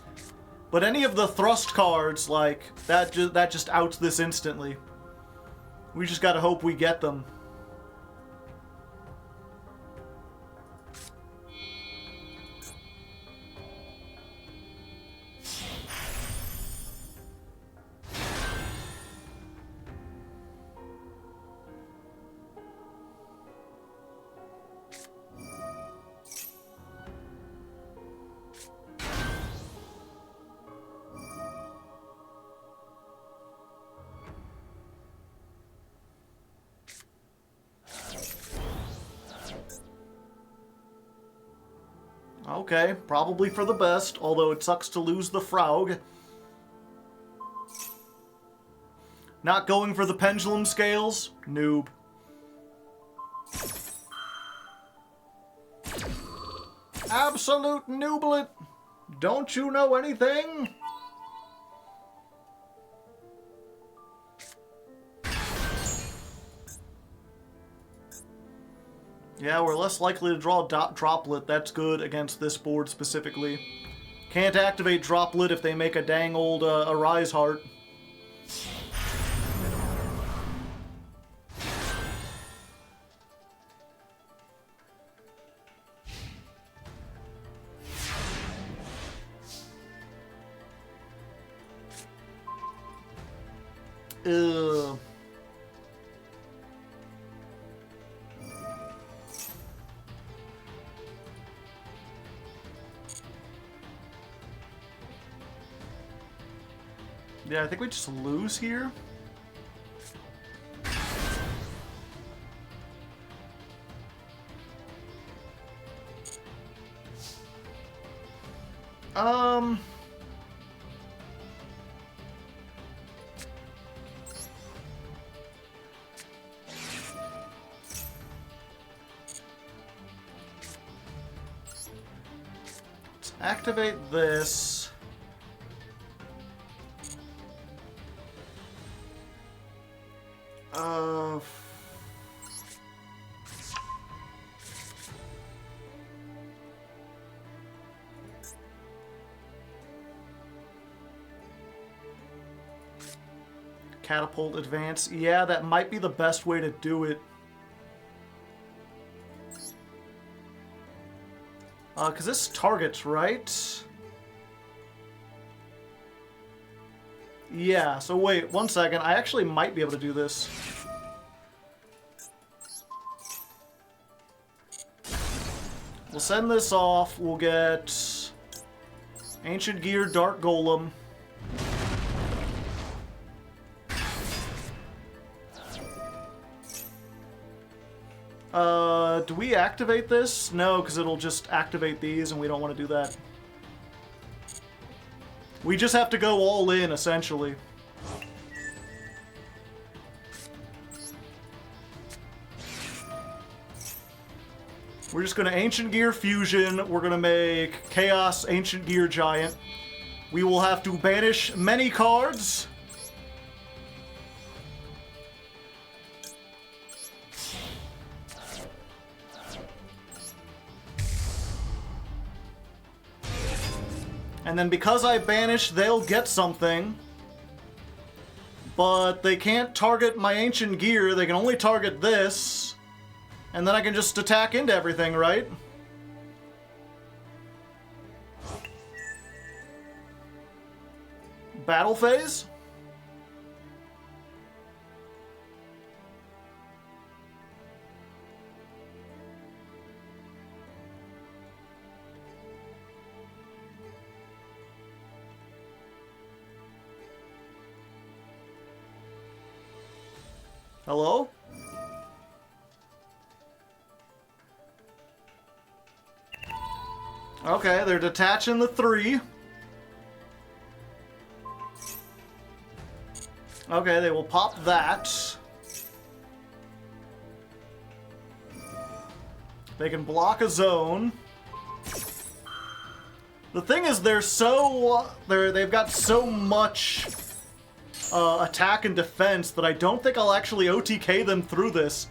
but any of the thrust cards, like, that just outs this instantly. We just gotta hope we get them. Okay, probably for the best, although it sucks to lose the Frog. Not going for the pendulum scales? Noob. Absolute nooblet! Don't you know anything? Yeah, we're less likely to draw Droplet. That's good against this board specifically. Can't activate Droplet if they make a dang old Arise Heart. Ugh. Yeah, I think we just lose here. Let's activate this. Catapult advance. Yeah, that might be the best way to do it. Because this targets, right? Yeah, so wait, 1 second. I actually might be able to do this. We'll send this off. We'll get Ancient Gear, Dark Golem. Do we activate this? No, because it'll just activate these, and we don't want to do that. We just have to go all in, essentially. We're just going to Ancient Gear Fusion. We're going to make Chaos Ancient Gear Giant. We will have to banish many cards. And then because I banish, they'll get something. But they can't target my Ancient Gear. They can only target this. And then I can just attack into everything, right? Battle phase? Hello? Okay, they're detaching the 3. Okay, they will pop that. They can block a zone. The thing is, they've got so much attack and defense that I don't think I'll actually OTK them through this.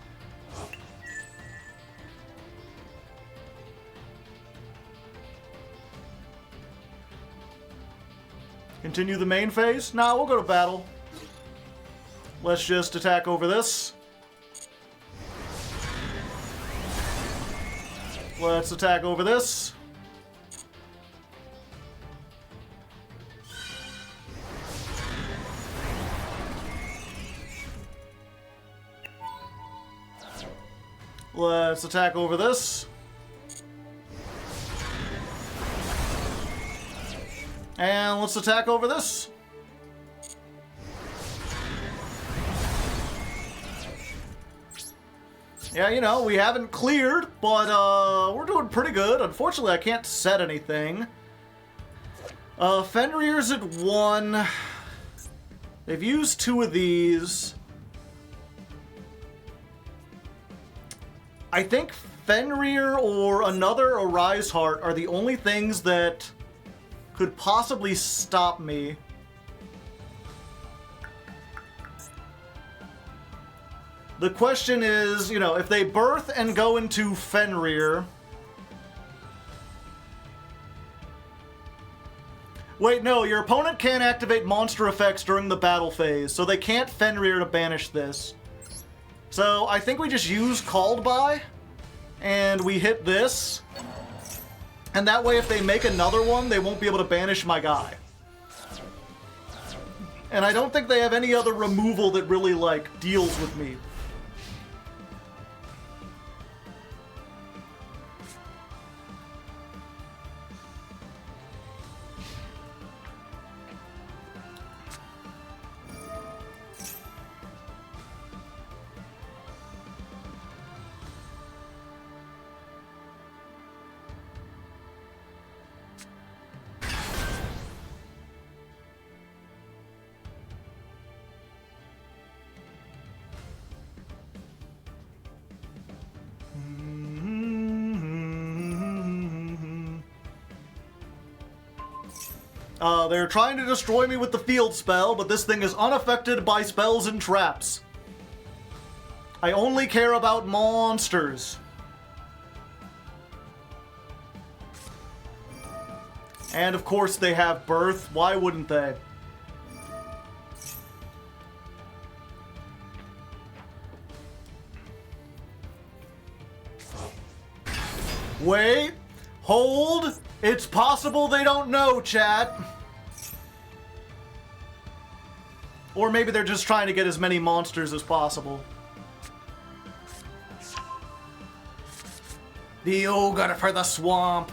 Continue the main phase? Nah, we'll go to battle. Let's just attack over this. Let's attack over this. Let's attack over this. And let's attack over this. Yeah, you know, we haven't cleared, but we're doing pretty good. Unfortunately, I can't set anything. Fenrir's at 1. They've used 2 of these. I think Fenrir or another Arise Heart are the only things that could possibly stop me. The question is, you know, if they birth and go into Fenrir... Wait, no, your opponent can't activate monster effects during the battle phase, so they can't Fenrir to banish this. So I think we just use Called By, and we hit this. And that way, if they make another one, they won't be able to banish my guy. And I don't think they have any other removal that really, like, deals with me. They're trying to destroy me with the field spell, but this thing is unaffected by spells and traps. I only care about monsters. And of course they have birth. Why wouldn't they? Wait. Hold. It's possible they don't know, chat. Or maybe they're just trying to get as many monsters as possible. The ogre for the swamp.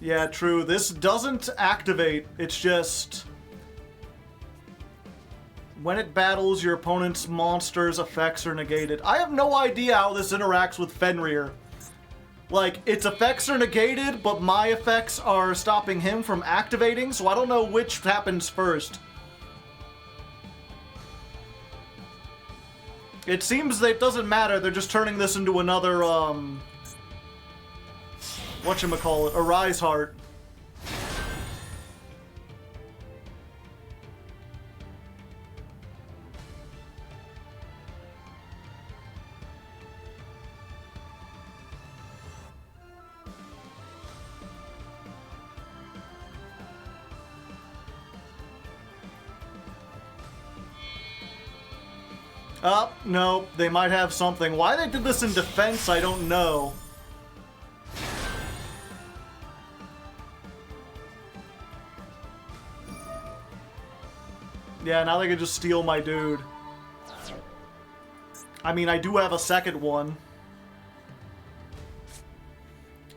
Yeah, true. This doesn't activate. It's just... when it battles, your opponent's monster's effects are negated. I have no idea how this interacts with Fenrir. Like, its effects are negated, but my effects are stopping him from activating, so I don't know which happens first. It seems that it doesn't matter. They're just turning this into another, whatchamacallit, a Rise Heart. Oh, no, they might have something. Why they did this in defense, I don't know. Yeah, now they can just steal my dude. I mean, I do have a second one.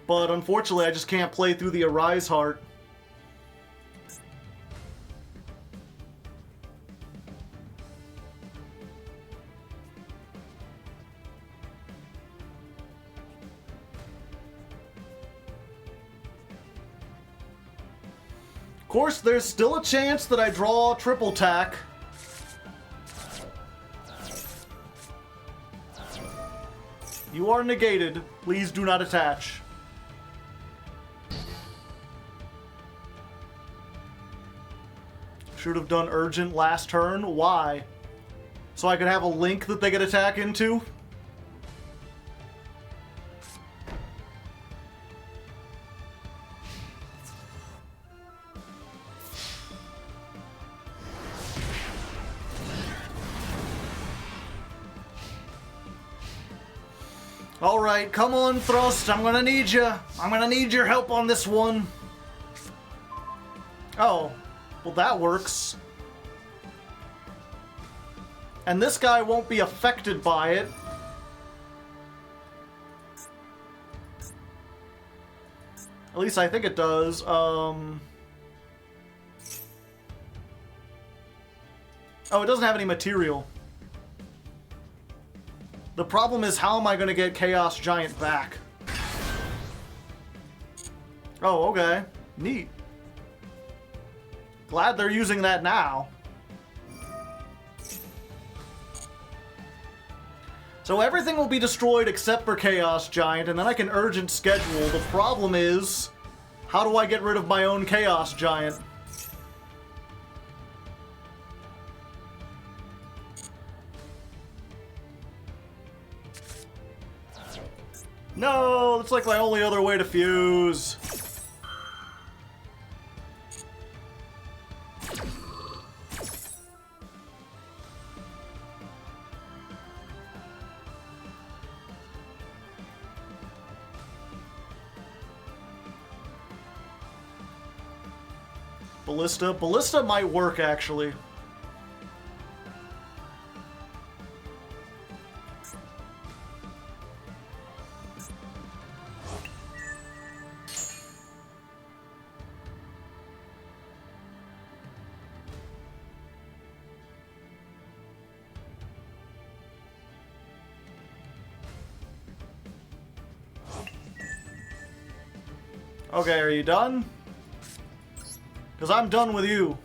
But unfortunately, I just can't play through the Arise Heart. Of course, there's still a chance that I draw a triple tack. You are negated. Please do not attach. Should have done urgent last turn. Why? So I could have a link that they could attack into? Alright, come on, Thrust. I'm gonna need you. I'm gonna need your help on this one. Oh, well that works. And this guy won't be affected by it. At least I think it does. Oh, it doesn't have any material. The problem is, how am I going to get Chaos Giant back? Oh, okay. Neat. Glad they're using that now. So everything will be destroyed except for Chaos Giant, and then I can urgent schedule. The problem is, how do I get rid of my own Chaos Giant? No, it's like my only other way to fuse. Ballista? Ballista might work, actually. Okay, are you done? Because I'm done with you.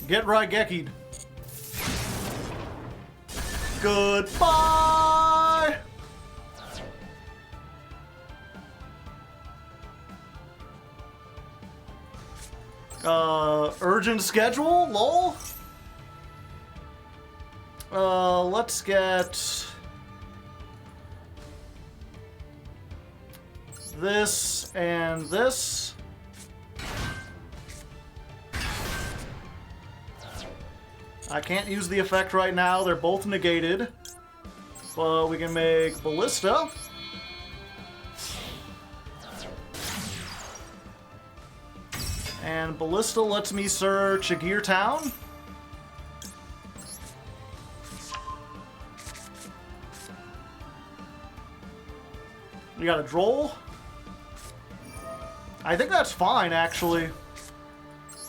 Get Raigeki'd. Goodbye! Urgent schedule? Lol? Let's get... this and this. I can't use the effect right now. They're both negated. But we can make Ballista. And Ballista lets me search a Gear Town. We got a Droll. I think that's fine, actually.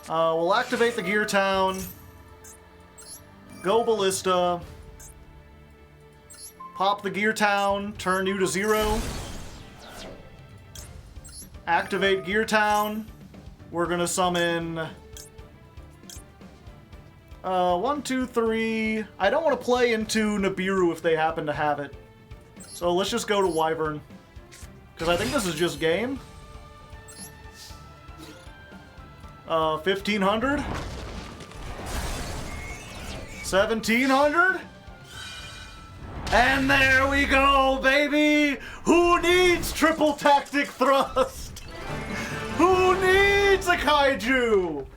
We'll activate the Gear Town. Go Ballista. Pop the Gear Town. Turn you to 0. Activate Gear Town. We're gonna summon... 1, 2, 3... I don't want to play into Nibiru if they happen to have it. So let's just go to Wyvern. Because I think this is just game. 1,500? 1,700? And there we go, baby! Who needs triple tactic thrust? Who needs a kaiju?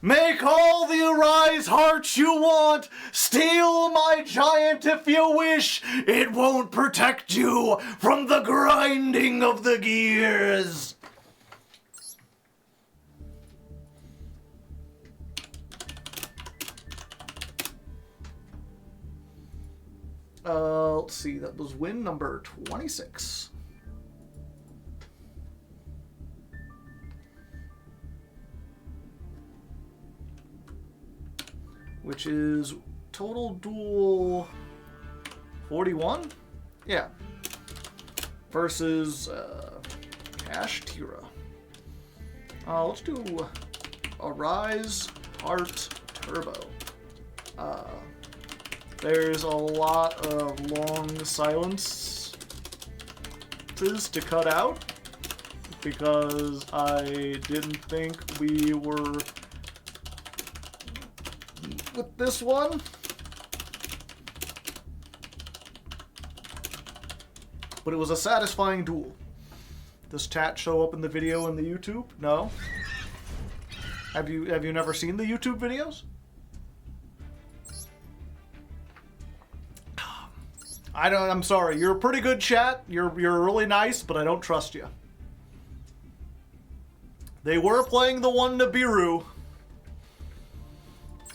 Make all the Arise hearts you want! Steal my giant if you wish! It won't protect you from the grinding of the gears! Let's see, that was win number 26. Which is total duel 41? Yeah. Versus Cash Tira. Let's do Arise Heart Turbo. There's a lot of long silences to cut out because I didn't think we were with this one. But it was a satisfying duel. Does chat show up in the video in the YouTube? No. Have you never seen the YouTube videos? I'm sorry. You're a pretty good chat. You're really nice, but I don't trust you. They were playing the one Nibiru.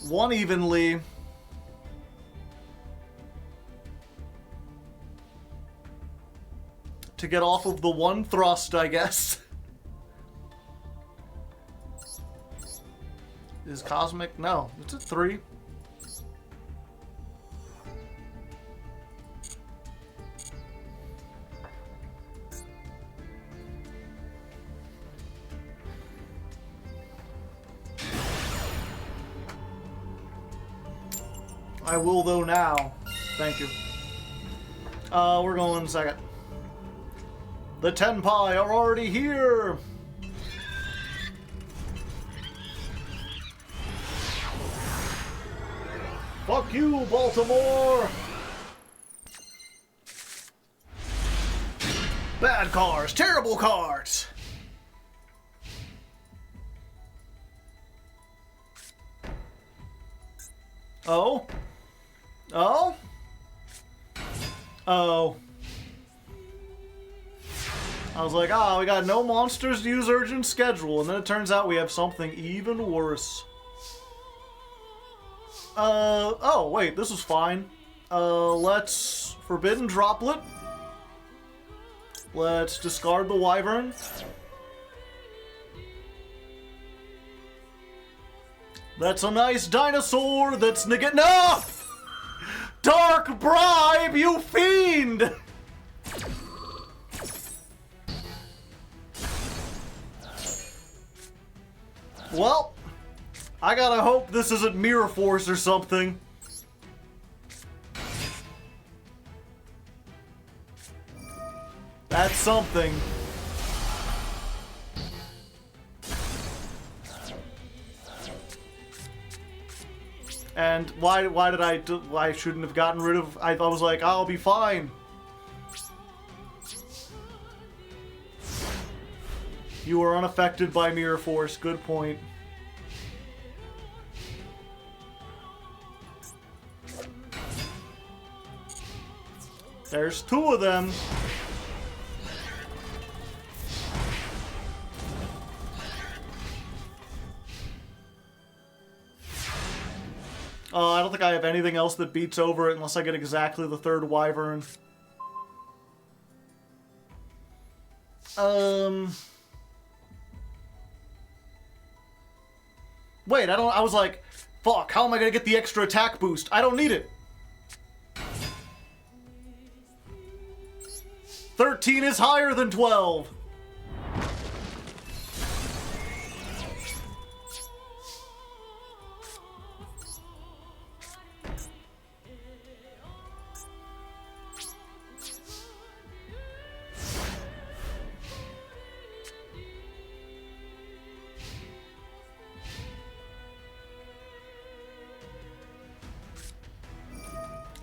One evenly. To get off of the one thrust, I guess. Is Cosmic? No. It's a 3. I will though now. Thank you. We're going second. The Tenpai are already here! Fuck you, Baltimore! Bad cars, terrible cars! Oh? Oh? Oh. I was like, we got no monsters to use urgent schedule, and then it turns out we have something even worse. Oh, wait, this is fine. Let's Forbidden Droplet. Let's discard the Wyvern. That's a nice dinosaur that's No! Dark Bribe, you fiend! Well, I gotta hope this isn't Mirror Force or something. That's something. And why did I shouldn't have gotten rid of... I was like, I'll be fine. You are unaffected by Mirror Force. Good point. There's two of them. I don't think I have anything else that beats over it unless I get exactly the third wyvern. Wait, I was like, fuck, how am I gonna get the extra attack boost? I don't need it. 13 is higher than 12.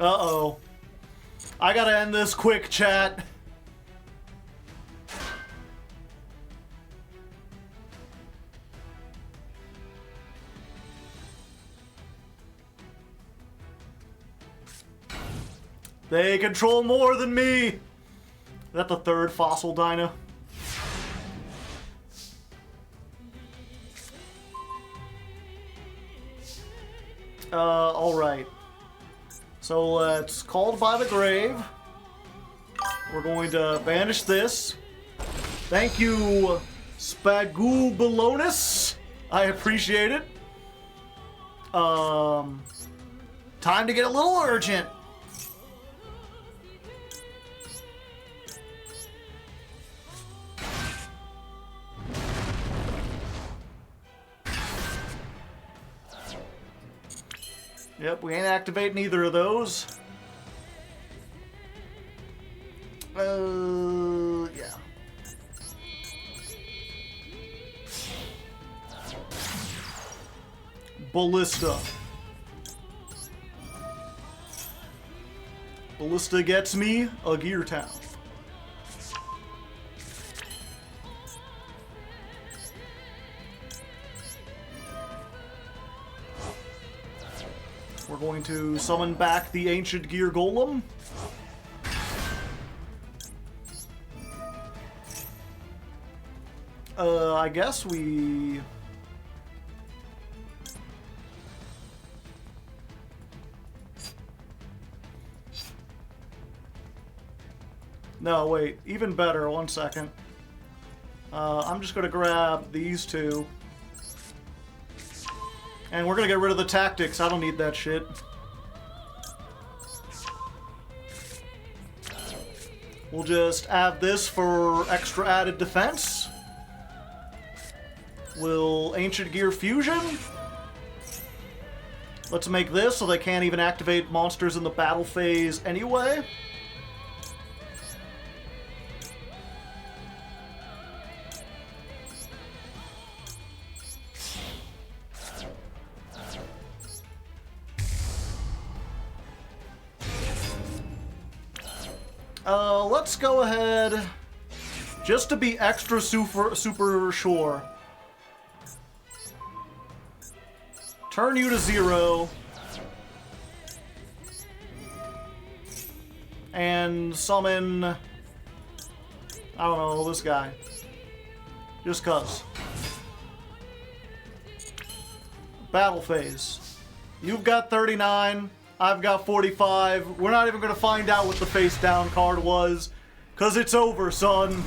Uh-oh. I gotta end this quick, chat. They control more than me! Is that the third fossil dino? Alright. So let's Called by the Grave. We're going to banish this. Thank you, Spagubalonus. I appreciate it. Time to get a little urgent. Yep, we ain't activating either of those. Yeah. Ballista. Ballista gets me a Gear Town. We're going to summon back the Ancient Gear Golem. I guess we... No, wait. Even better. 1 second. I'm just going to grab these two. And we're going to get rid of the tactics. I don't need that shit. We'll just add this for extra added defense. We'll Ancient Gear Fusion. Let's make this so they can't even activate monsters in the battle phase anyway. Let's go ahead, just to be extra super sure. Turn you to 0. And summon, I don't know, this guy. Just cuz. Battle phase. You've got 39. I've got 45. We're not even going to find out what the face down card was, because it's over, son.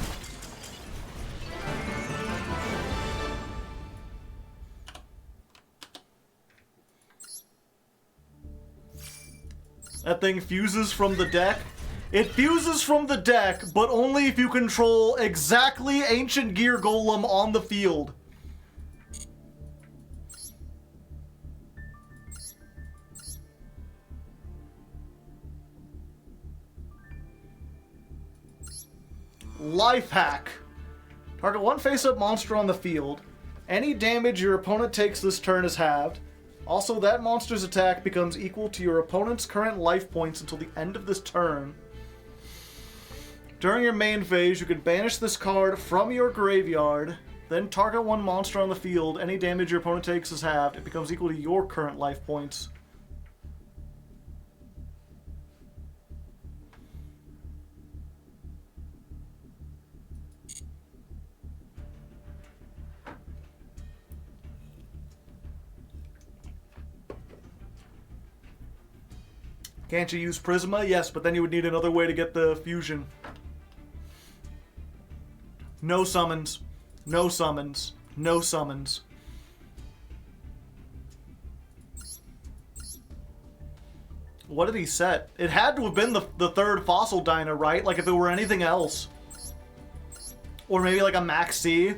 That thing fuses from the deck. It fuses from the deck, but only if you control exactly Ancient Gear Golem on the field. Life hack. Target one face-up monster on the field. Any damage your opponent takes this turn is halved. Also, that monster's attack becomes equal to your opponent's current life points until the end of this turn. During your main phase, you can banish this card from your graveyard. Then target one monster on the field. Any damage your opponent takes is halved. It becomes equal to your current life points. Can't you use Prisma? Yes, but then you would need another way to get the fusion. No summons. No summons. No summons. What did he set? It had to have been the third Fossil Diner, right? Like if it were anything else. Or maybe like a Max C.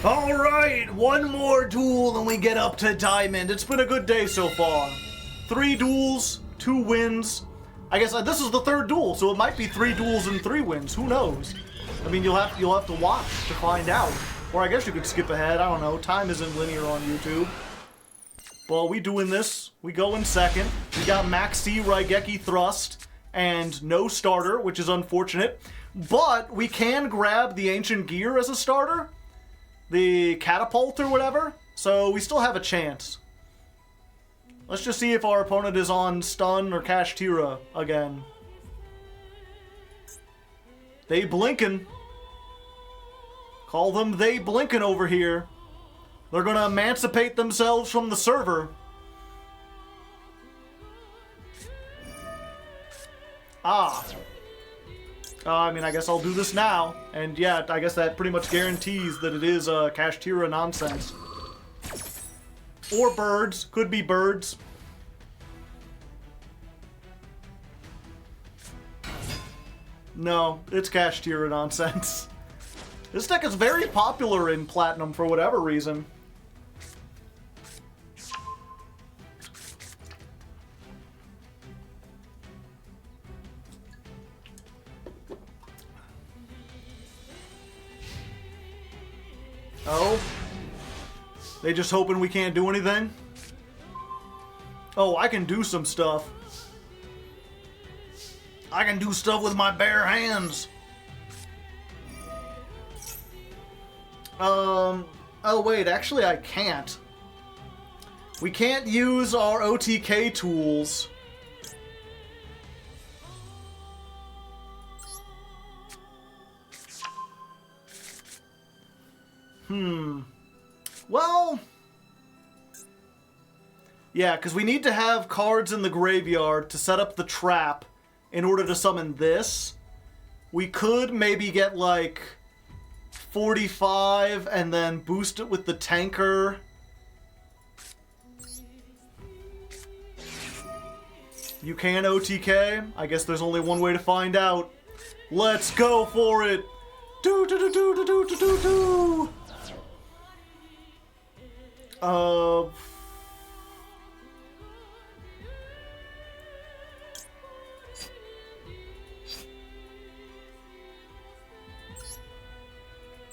Alright, one more duel and we get up to Diamond. It's been a good day so far. 3 duels, 2 wins. I guess this is the 3rd duel, so it might be 3 duels and 3 wins. Who knows? I mean, you'll have to watch to find out. Or I guess you could skip ahead. I don't know. Time isn't linear on YouTube. Well, we doing this. We go in second. We got Max C Raigeki Thrust and no starter, which is unfortunate. But we can grab the Ancient Gear as a starter. The catapult or whatever, so we still have a chance. Let's just see if our opponent is on stun or Kashtira again. They blinking. Call them they blinking over here. They're gonna emancipate themselves from the server. I mean, I guess I'll do this now. And yeah, I guess that pretty much guarantees that it is Kashtira nonsense. Or birds. Could be birds. No, it's Kashtira nonsense. This deck is very popular in Platinum for whatever reason. Oh? They just hoping we can't do anything? Oh, I can do some stuff. I can do stuff with my bare hands. Oh wait, actually I can't. We can't use our OTK tools. Well... yeah, because we need to have cards in the graveyard to set up the trap in order to summon this. We could maybe get, like, 45 and then boost it with the tanker. You can OTK? I guess there's only one way to find out. Let's go for it! Do-do-do-do-do-do-do-do-do!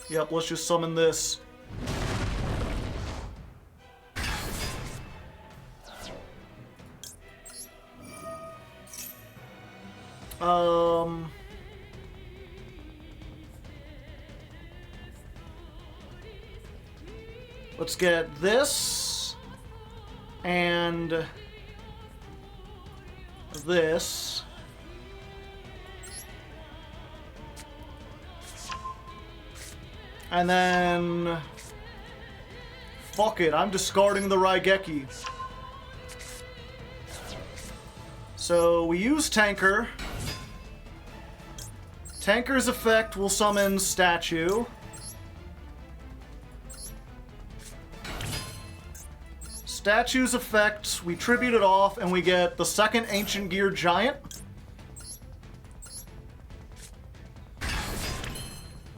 Yep, let's just summon this. Let's get this and this. And then... fuck it, I'm discarding the Raigeki. So we use Tanker. Tanker's effect will summon Statue. Statue's effect, we tribute it off, and we get the second Ancient Gear Giant.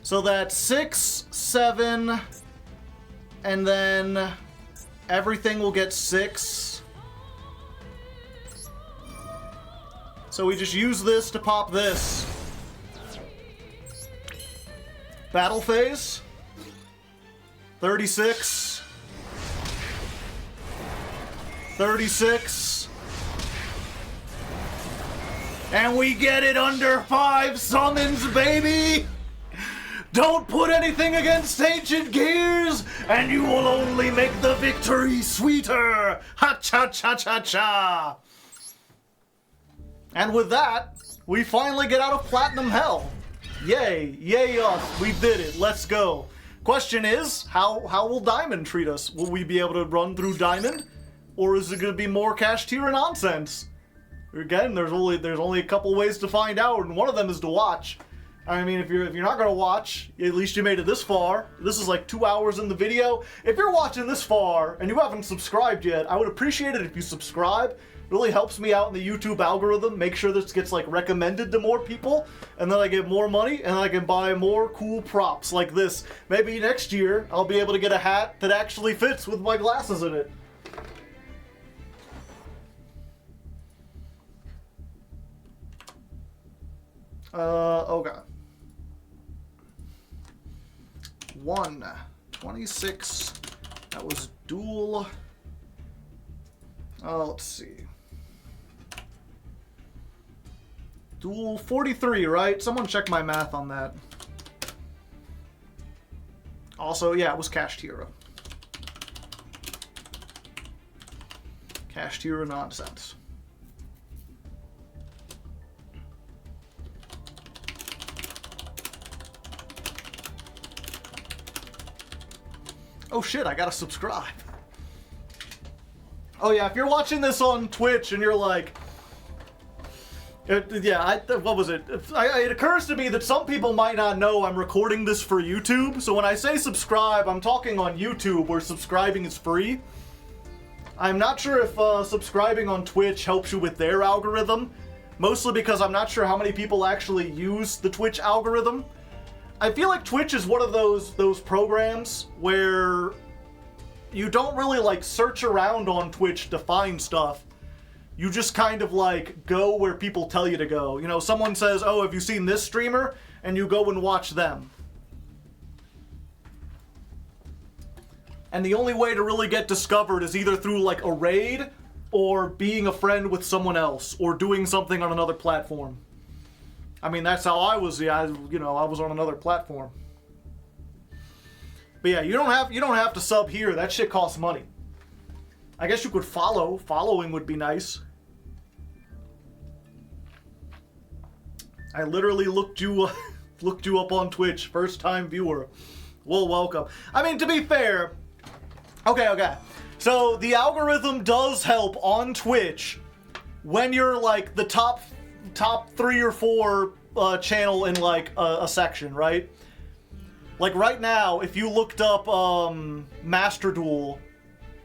So that's 6, 7, and then everything will get 6. So we just use this to pop this. Battle phase. 36. 36. And we get it under 5 summons, baby! Don't put anything against ancient gears, and you will only make the victory sweeter! Ha-cha-cha-cha-cha! And with that, we finally get out of Platinum Hell. Yay, yay us, we did it, let's go. Question is, how will Diamond treat us? Will we be able to run through Diamond? Or is it gonna be more cash tier nonsense? Again, there's only a couple ways to find out, and one of them is to watch. I mean, if you're not gonna watch, at least you made it this far. This is like 2 hours in the video. If you're watching this far and you haven't subscribed yet, I would appreciate it if you subscribe. It really helps me out in the YouTube algorithm. Make sure this gets like recommended to more people, and then I get more money, and I can buy more cool props like this. Maybe next year I'll be able to get a hat that actually fits with my glasses in it. Okay. 126. That was duel. Let's see. Duel 43, right? Someone check my math on that. Also, yeah, it was Cash Hero. Cash Hero nonsense. Oh shit, I gotta subscribe. Oh yeah, if you're watching this on Twitch and you're like... what was it? It occurs to me that some people might not know I'm recording this for YouTube, so when I say subscribe, I'm talking on YouTube where subscribing is free. I'm not sure if subscribing on Twitch helps you with their algorithm, mostly because I'm not sure how many people actually use the Twitch algorithm. I feel like Twitch is one of those programs where you don't really like search around on Twitch to find stuff. You just kind of like go where people tell you to go. You know, someone says, oh, have you seen this streamer? And you go and watch them. And the only way to really get discovered is either through like a raid or being a friend with someone else or doing something on another platform. I mean, that's how I was. Yeah, I was on another platform. But yeah, you don't have to sub here. That shit costs money. I guess you could follow. Following would be nice. I literally looked you up on Twitch. First time viewer. Well, welcome. I mean, to be fair. Okay. So the algorithm does help on Twitch when you're like the top 3 or 4 channel in like a section, right? Like right now, if you looked up Master Duel,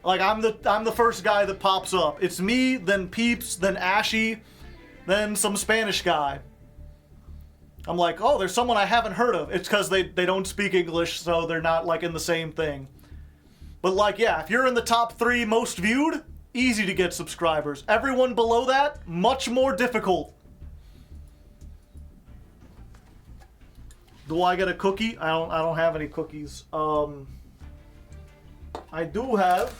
like I'm the first guy that pops up. It's me, then Peeps, then Ashy, then some Spanish guy. I'm like, oh, there's someone I haven't heard of. It's because they don't speak English, so they're not like in the same thing. But like, yeah, if you're in the top 3 most viewed, easy to get subscribers. Everyone below that, much more difficult. Do I get a cookie? I don't have any cookies. I do have,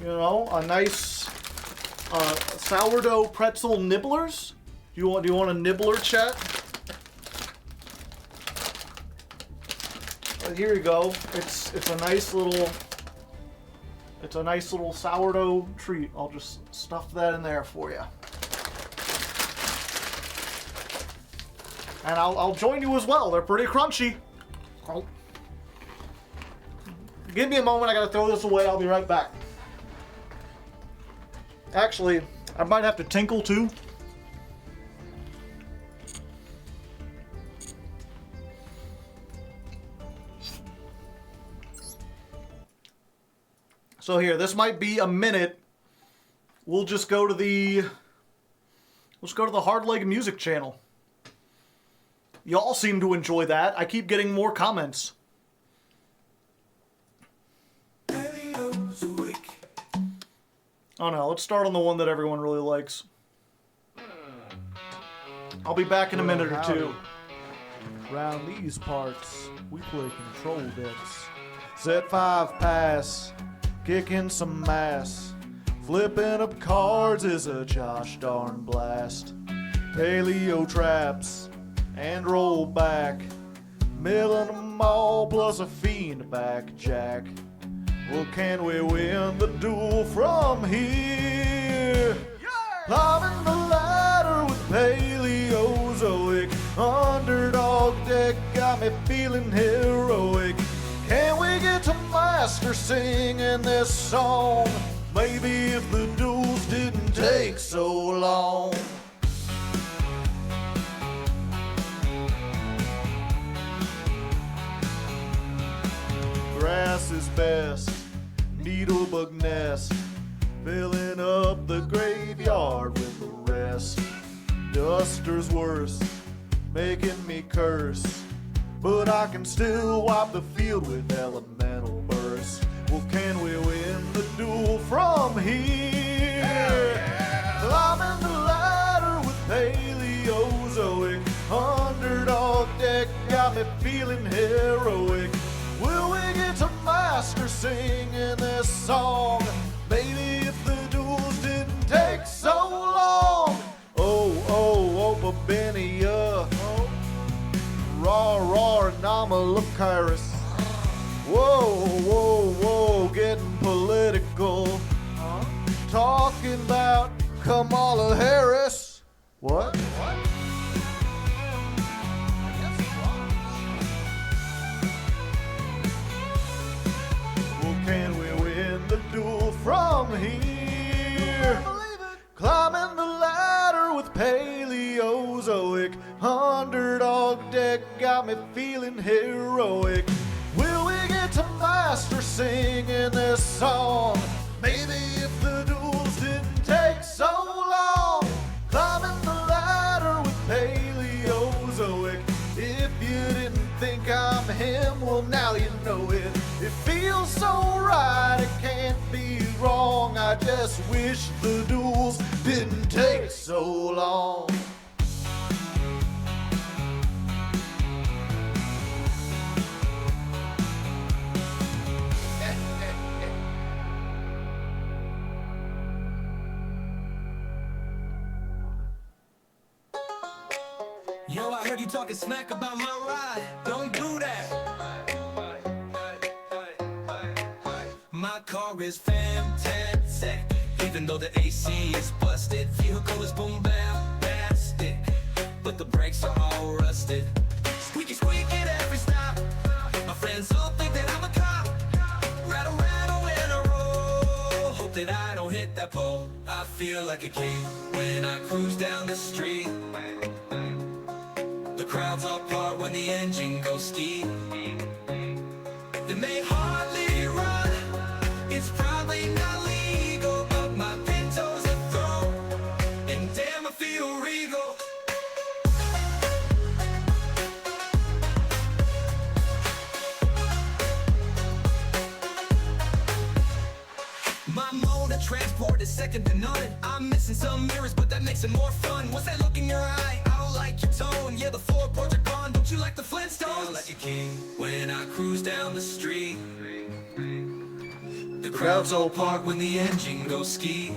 a nice sourdough pretzel nibblers. Do you want a nibbler, chat? Here you go. It's a nice little sourdough treat. I'll just stuff that in there for you. And I'll join you as well. They're pretty crunchy. Oh. Give me a moment. I gotta throw this away. I'll be right back. Actually, I might have to tinkle too. So here, this might be a minute. We'll just go to the Hardleg music channel. Y'all seem to enjoy that. I keep getting more comments. Oh no, let's start on the one that everyone really likes. I'll be back in a minute or two. Round these parts, we play control decks. Z5 pass, kicking some ass. Flipping up cards is a gosh darn blast. paleo traps, and roll back, milling them all plus a fiend back jack. Well, can we win the duel from here? Climbing the ladder with Paleozoic, underdog deck got me feeling heroic. Can we get to master singing this song? Maybe if the duels didn't take so long. Grass is best, needlebug nest, filling up the graveyard with the rest. Duster's worse, making me curse, but I can still wipe the field with elemental burst. Well, can we win the duel from here? Climbing the ladder with Paleozoic, underdog deck got me feeling heroic. Will we get to master singing this song? Maybe if the duels didn't take so long. Oh, Babenia. Raw, Namalakairis. Whoa, getting political. Talking about Kamala Harris. What? Well, can we win the duel from here? Climbing the ladder with Paleozoic, underdog deck got me feeling heroic. Will we get to master singing this song? Maybe if the duels didn't take so long. Climbing the ladder with Paleozoic. If you didn't think I'm him, well now you know it. It feels so right, it can't be wrong. I just wish the duels didn't take so long. Yo, I heard you talking smack about my ride. Don't do that. My car is fantastic, even though the AC is busted. Vehicle is bombastic, but the brakes are all rusted. Squeaky squeak at every stop. My friends all think that I'm a cop. Rattle in a row. Hope that I don't hit that pole. I feel like a king when I cruise down the street. The crowds all part when the engine goes steep. They may hardly run, it's probably not legal, but my Pinto's a throw, and damn I feel regal. My mode of transport is second to none. I'm missing some mirrors, but that makes it more fun. What's that look in your eye? I don't like your tone. Yeah, the floorboards are gone. Don't you like the Flintstones? Feel like a king when I cruise down the street. The crowds all part when the engine goes ski.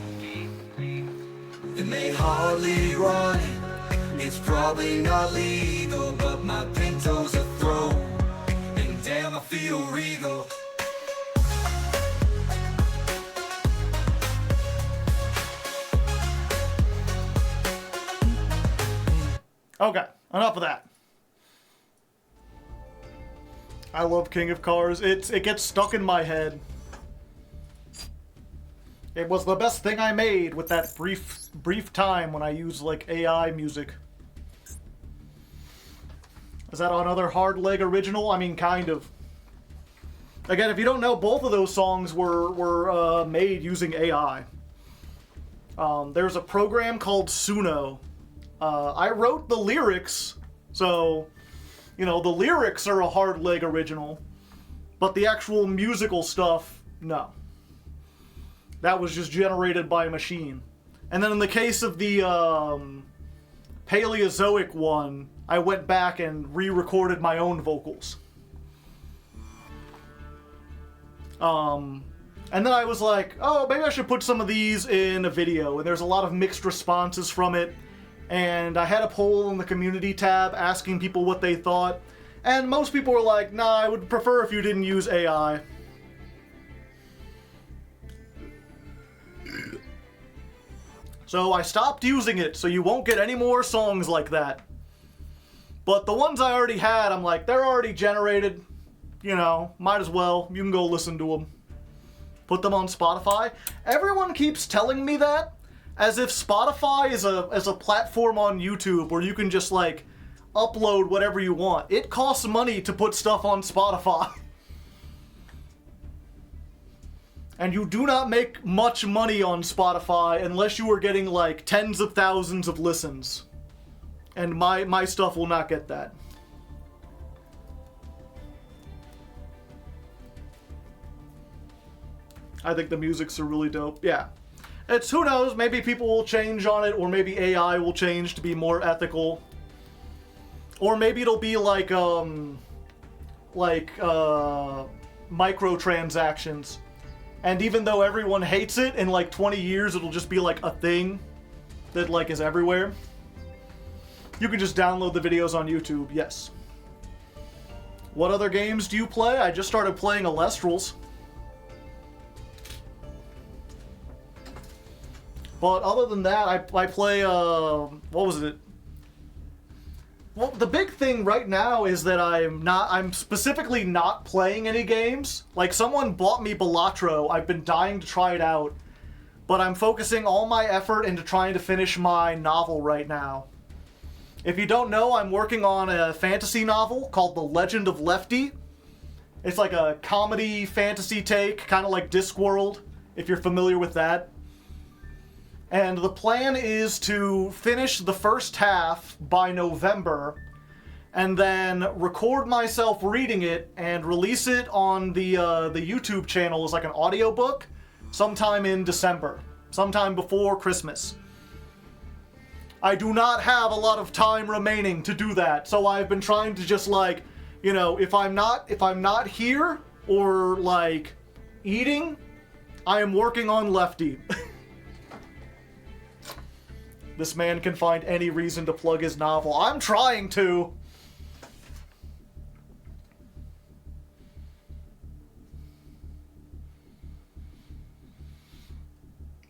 It may hardly run, it's probably not legal, but my Pinto's a throw, and damn I feel regal. Okay, enough of that. I love King of Cars. It gets stuck in my head. It was the best thing I made with that brief time when I used like AI music. Is that another Hardleg original? I mean, kind of. Again, if you don't know, both of those songs were made using AI. There's a program called Suno. I wrote the lyrics, so, you know, the lyrics are a Hardleg original, but the actual musical stuff, no. That was just generated by a machine. And then in the case of the Paleozoic one, I went back and re-recorded my own vocals. And then I was like, oh, maybe I should put some of these in a video, and there's a lot of mixed responses from it. And I had a poll in the community tab asking people what they thought, and most people were like, nah, I would prefer if you didn't use AI. So I stopped using it, so you won't get any more songs like that. But the ones I already had, I'm like, they're already generated. You know, might as well. You can go listen to them. Put them on Spotify. Everyone keeps telling me that, as if Spotify is a platform on YouTube where you can just, like, upload whatever you want. It costs money to put stuff on Spotify. And you do not make much money on Spotify unless you are getting, like, tens of thousands of listens. And my stuff will not get that. I think the music's are really dope. Yeah. It's, who knows, maybe people will change on it, or maybe AI will change to be more ethical. Or maybe it'll be like microtransactions. And even though everyone hates it, in like 20 years it'll just be like a thing that like is everywhere. You can just download the videos on YouTube, yes. What other games do you play? I just started playing Alals. But other than that, I play, what was it? Well, the big thing right now is that I'm specifically not playing any games. Like, someone bought me Balatro. I've been dying to try it out. But I'm focusing all my effort into trying to finish my novel right now. If you don't know, I'm working on a fantasy novel called The Legend of Lefty. It's like a comedy fantasy take, kind of like Discworld, if you're familiar with that. And the plan is to finish the first half by November, and then record myself reading it and release it on the YouTube channel as like an audiobook sometime in December, sometime before Christmas. I do not have a lot of time remaining to do that, so I've been trying to just, like, you know, if I'm not here or like eating, I am working on Lefty. This man can find any reason to plug his novel. I'm trying to.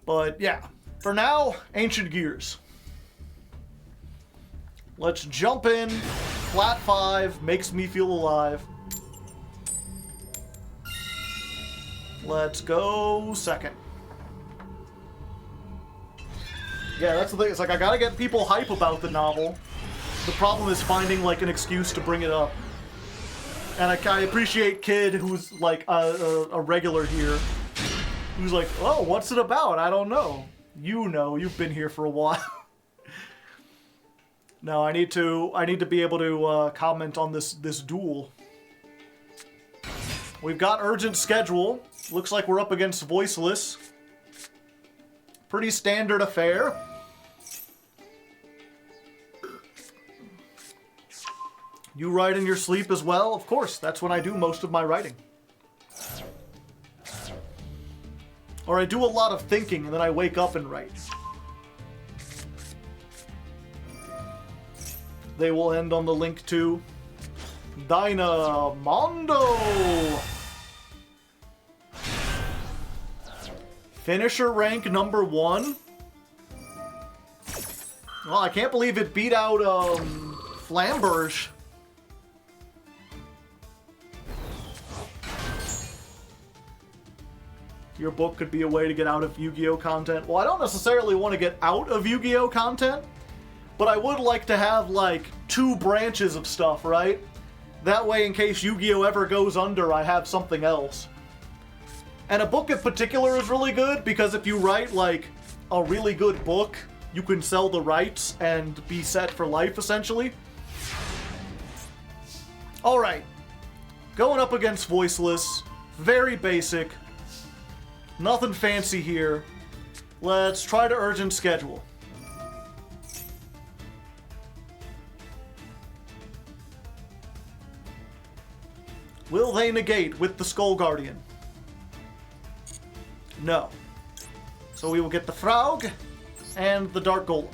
But yeah, for now, Ancient Gears. Let's jump in. Flat 5 makes me feel alive. Let's go second. Yeah, that's the thing. It's like, I gotta get people hype about the novel. The problem is finding, like, an excuse to bring it up. And I appreciate Kid, who's, like, a regular here, who's like, oh, what's it about? I don't know. You know, you've been here for a while. No, I need to be able to comment on this duel. We've got urgent schedule. Looks like we're up against Voiceless. Pretty standard affair. You write in your sleep as well? Of course, that's when I do most of my writing. Or I do a lot of thinking and then I wake up and write. They will end on the link to Dynamondo. Finisher rank number 1. Well, I can't believe it beat out Flamberge. Your book could be a way to get out of Yu-Gi-Oh content. Well, I don't necessarily want to get out of Yu-Gi-Oh content, but I would like to have, like, 2 branches of stuff, right? That way, in case Yu-Gi-Oh ever goes under, I have something else. And a book in particular is really good, because if you write, like, a really good book, you can sell the rights and be set for life, essentially. Alright. Going up against Voiceless. Very basic. Nothing fancy here. Let's try to urgent schedule. Will they negate with the Skull Guardian? No. So we will get the Frog and the Dark Golem.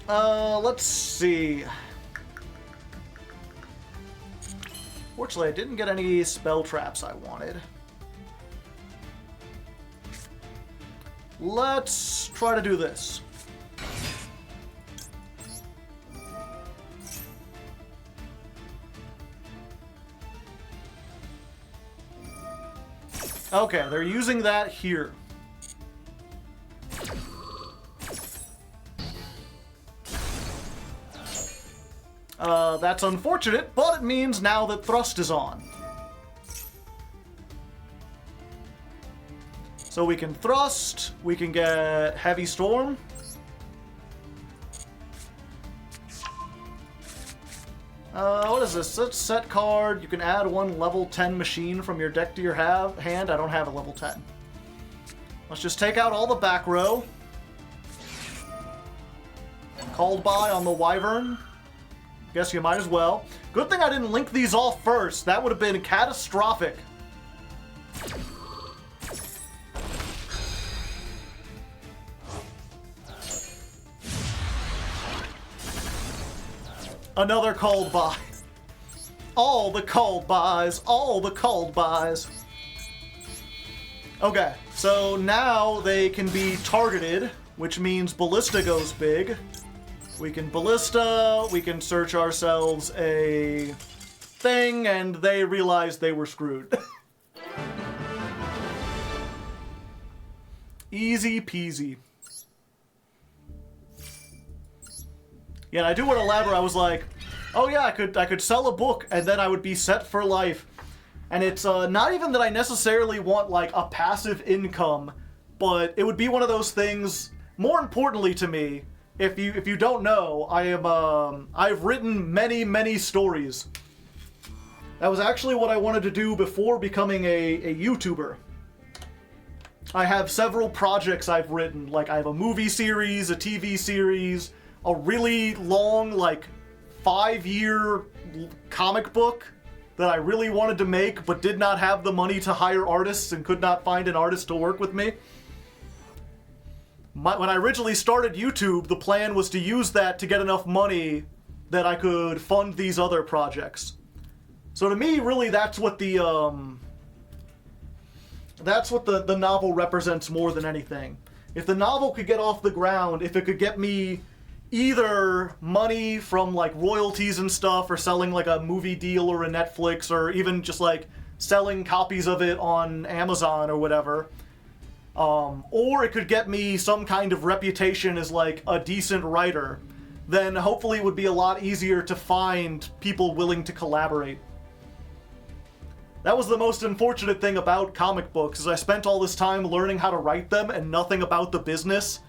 Let's see. Fortunately, I didn't get any spell traps I wanted. Let's try to do this. Okay, they're using that here. That's unfortunate, but it means now that thrust is on. So we can thrust, we can get heavy storm. What is this? Set card. You can add one level 10 machine from your deck to your hand. I don't have a level 10. Let's just take out all the back row. Called by on the Wyvern. Guess you might as well. Good thing I didn't link these off first. That would have been catastrophic. Another called by. All the called bys. All the called bys. Okay, so now they can be targeted, which means Ballista goes big. We can Ballista, we can search ourselves a thing, and they realized they were screwed. Easy peasy. Yeah, and I do want to elaborate. I was like, oh yeah, I could sell a book, and then I would be set for life. And it's not even that I necessarily want like a passive income, but it would be one of those things. More importantly to me, if you don't know, I've written many stories. That was actually what I wanted to do before becoming a YouTuber. I have several projects I've written. Like I have a movie series, a TV series, a really long, like 5-year comic book that I really wanted to make but did not have the money to hire artists and could not find an artist to work with me. When I originally started YouTube, the plan was to use that to get enough money that I could fund these other projects. So to me, really, that's what the novel represents more than anything. If the novel could get off the ground, if it could get me either money from like royalties and stuff, or selling like a movie deal or a Netflix, or even just like selling copies of it on Amazon or whatever, or it could get me some kind of reputation as like a decent writer, then hopefully it would be a lot easier to find people willing to collaborate. That was the most unfortunate thing about comic books, is I spent all this time learning how to write them and nothing about the business.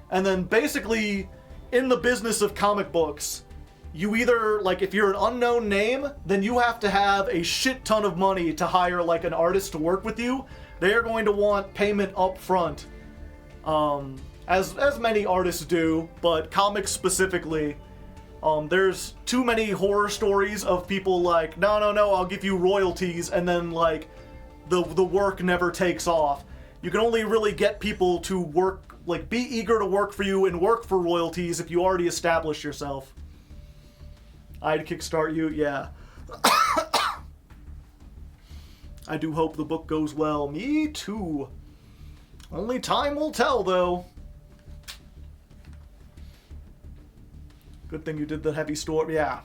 And then basically, in the business of comic books, you either, like, if you're an unknown name, then you have to have a shit ton of money to hire, like, an artist to work with you. They are going to want payment up front, as many artists do, but comics specifically. There's too many horror stories of people like, no, I'll give you royalties, and then, like, the work never takes off. You can only really get people to work, like, be eager to work for you and work for royalties if you already establish yourself. I'd kickstart you, yeah. I do hope the book goes well. Me too. Only time will tell, though. Good thing you did the heavy storm, yeah.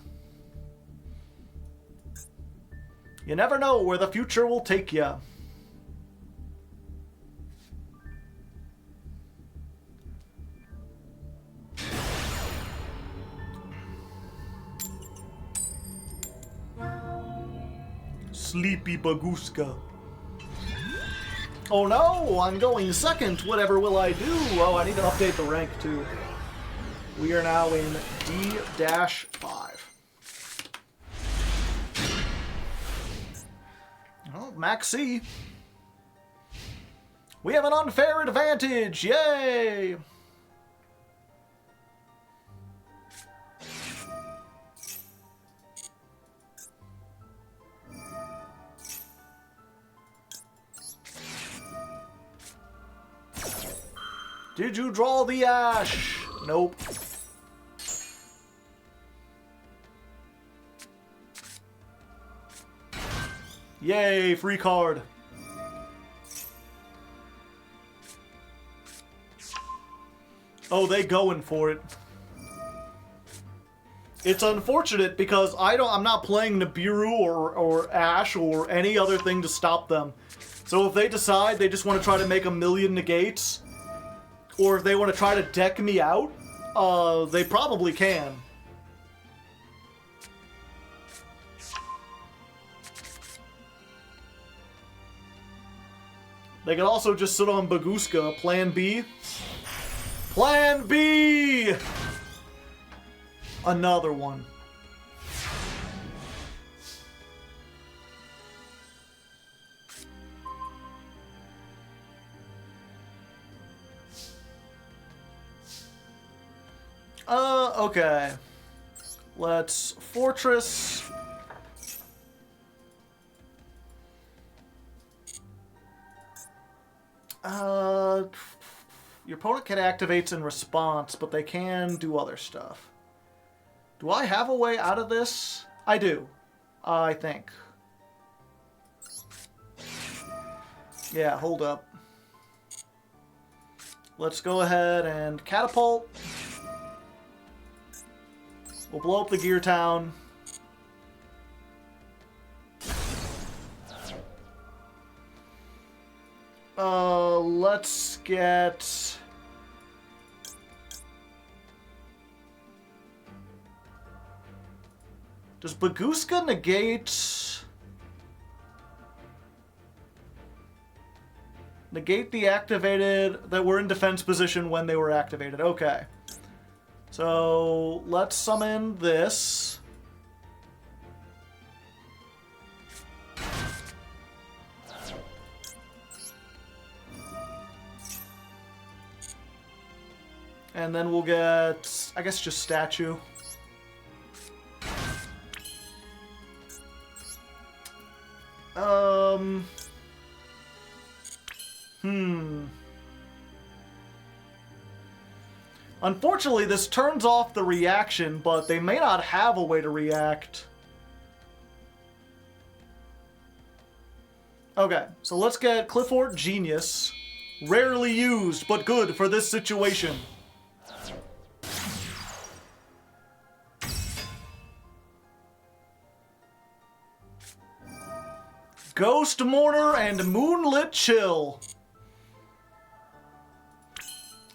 You never know where the future will take you. Sleepy Baguska. Oh no, I'm going second. Whatever will I do? Oh, I need to update the rank too. We are now in D-5. Oh, Max C. We have an unfair advantage. Yay! Did you draw the ash? Nope. Yay, free card. Oh, they going for it. It's unfortunate because I'm not playing Nibiru or Ash or any other thing to stop them. So if they decide they just want to try to make a million negates, or if they want to try to deck me out, they probably can. They can also just sit on Baguska. Plan B. Plan B! Another one. Okay. Let's Fortress. Your opponent can activate in response, but they can do other stuff. Do I have a way out of this? I do. I think. Yeah, hold up. Let's go ahead and catapult. We'll blow up the Gear Town. Let's get... Does Baguska negate the activated that were in defense position when they were activated? Okay. So let's summon this. And then we'll get, I guess, just statue. Unfortunately, this turns off the reaction, but they may not have a way to react. Okay, so let's get Clifford Genius. Rarely used, but good for this situation. Ghost Mourner and Moonlit Chill.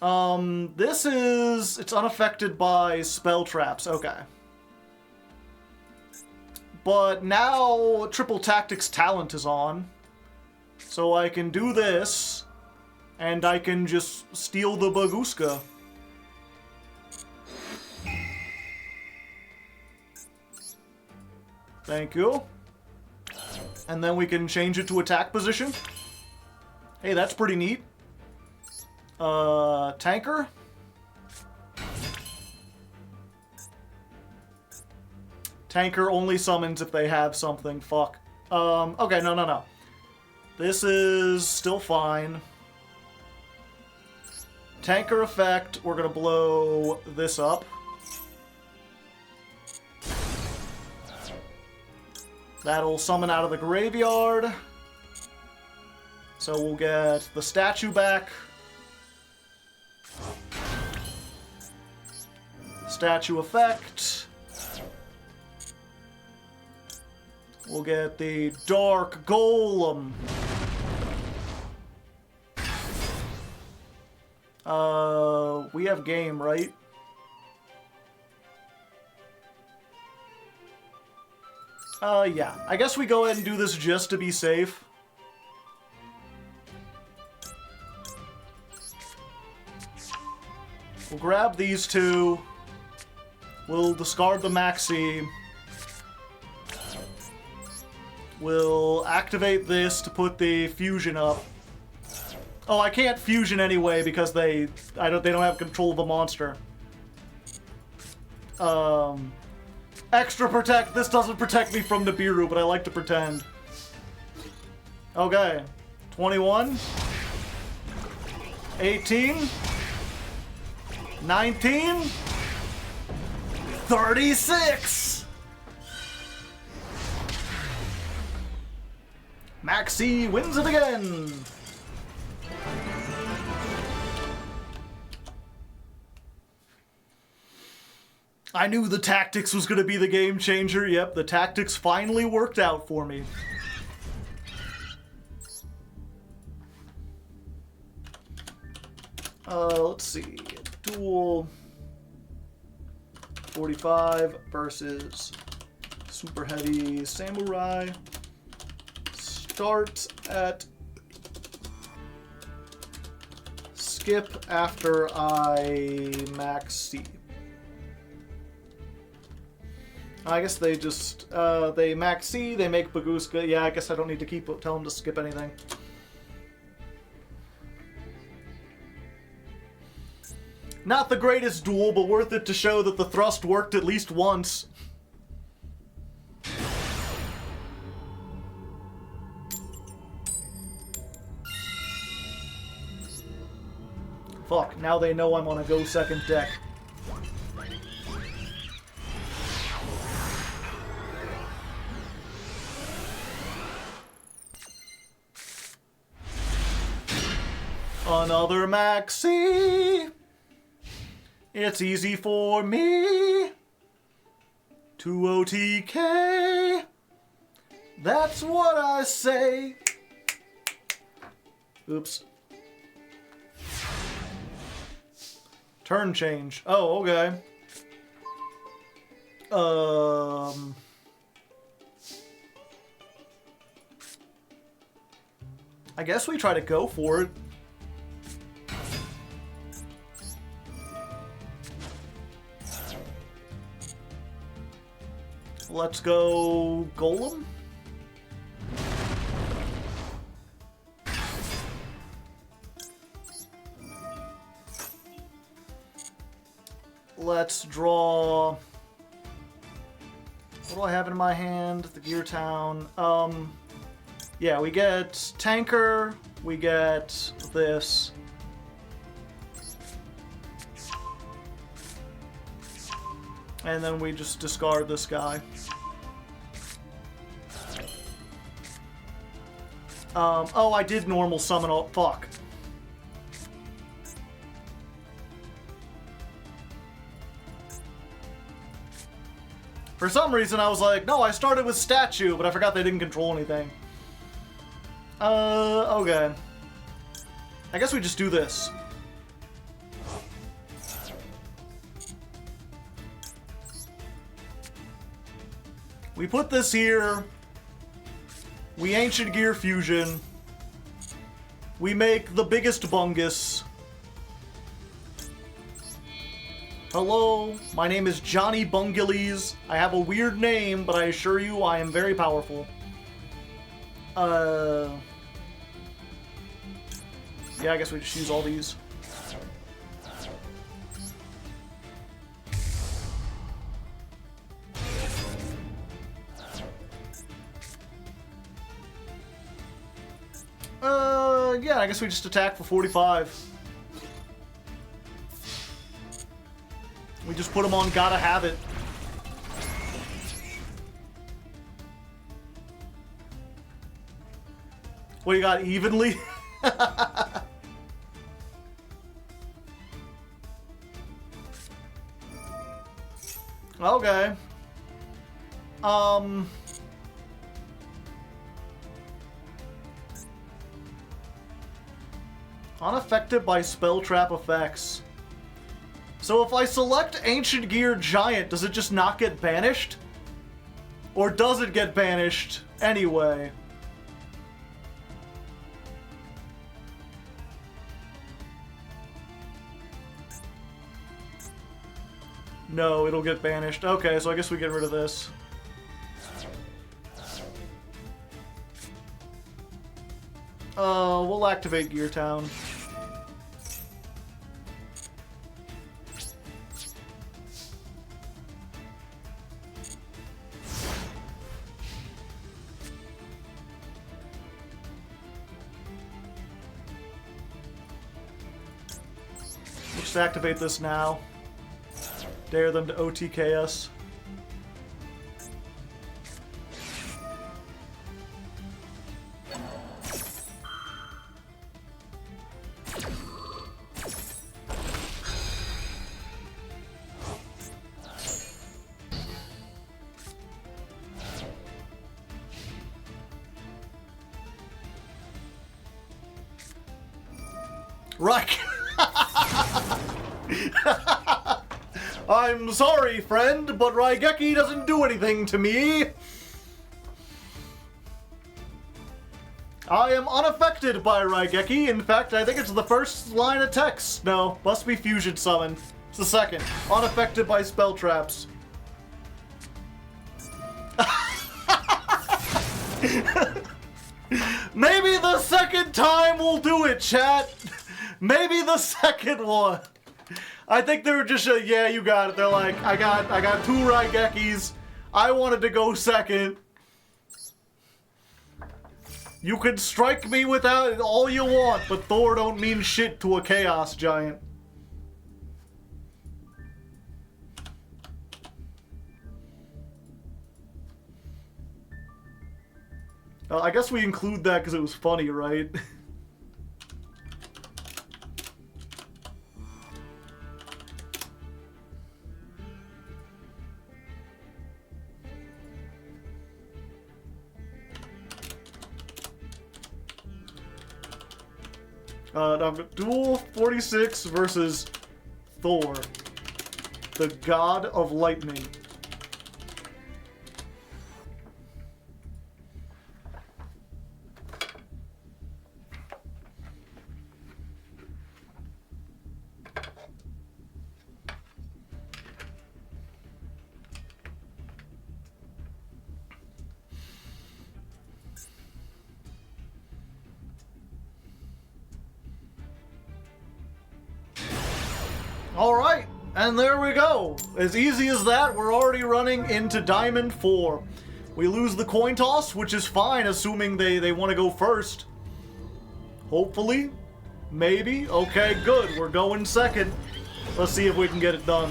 It's unaffected by spell traps. Okay. But now Triple Tactics Talent is on. So I can do this, and I can just steal the Baguska. Thank you. And then we can change it to attack position. Hey, that's pretty neat. Tanker. Tanker only summons if they have something. Fuck. Okay, no. This is still fine. Tanker effect, we're gonna blow this up. That'll summon out of the graveyard. So we'll get the statue back. Statue effect. We'll get the Dark Golem. We have game, right? Yeah. I guess we go ahead and do this just to be safe. We'll grab these two. We'll discard the Maxi. We'll activate this to put the fusion up. Oh, I can't fusion anyway because they don't have control of a monster. Extra protect. This doesn't protect me from Nibiru, but I like to pretend. Okay. 21. 18. 19. 36. Maxi wins it again! I knew the tactics was going to be the game changer. Yep, the tactics finally worked out for me. Let's see. Duel 45 versus Super Heavy Samurai. Start at skip after I max C. I guess they just, they max C, they make Baguska. Yeah, I guess I don't need to tell them to skip anything. Not the greatest duel, but worth it to show that the thrust worked at least once. Fuck, now they know I'm on a go second deck. Another maxi. It's easy for me to OTK. That's what I say. Oops. Turn change. Oh, okay. I guess we try to go for it. Let's go Golem. Let's draw... What do I have in my hand? The Gear Town. Yeah, we get Tanker, we get this. And then we just discard this guy. Oh, I did normal summon all... Fuck. For some reason, I was like, no, I started with Statue, but I forgot they didn't control anything. Okay. I guess we just do this. We put this here. We Ancient Gear Fusion. We make the biggest bungus. Hello, my name is Johnny Bungiles. I have a weird name, but I assure you I am very powerful. Yeah, I guess we just use all these. Yeah, I guess we just attack for 45. We just put them on Gotta Have It. What, you got evenly? Okay. Unaffected by spell trap effects. So if I select Ancient Gear Giant, does it just not get banished? Or does it get banished anyway? No, it'll get banished. Okay, so I guess we get rid of this. We'll activate Gear Town. We'll just activate this now. Dare them to OTK us. Right. I'm sorry, friend, but Raigeki doesn't do anything to me. I am unaffected by Raigeki. In fact, I think it's the first line of text. No, must be Fusion Summon. It's the second. Unaffected by spell traps. Maybe the second time will do it, chat. Maybe the second one. I think they were just yeah, you got it. They're like, I got 2 Raigekis. I wanted to go second. You can strike me without all you want, but Thor don't mean shit to a Chaos Giant. I guess we include that because it was funny, right? Duel 46 versus Thor, the God of Lightning. Alright, and there we go. As easy as that, we're already running into Diamond 4. We lose the coin toss, which is fine, assuming they want to go first. Hopefully. Maybe. Okay, good. We're going second. Let's see if we can get it done.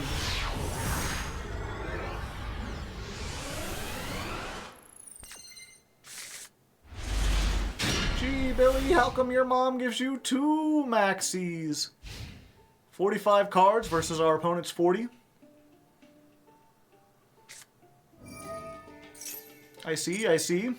Gee, Billy, how come your mom gives you 2 maxis? 45 cards versus our opponent's 40. I see, I see.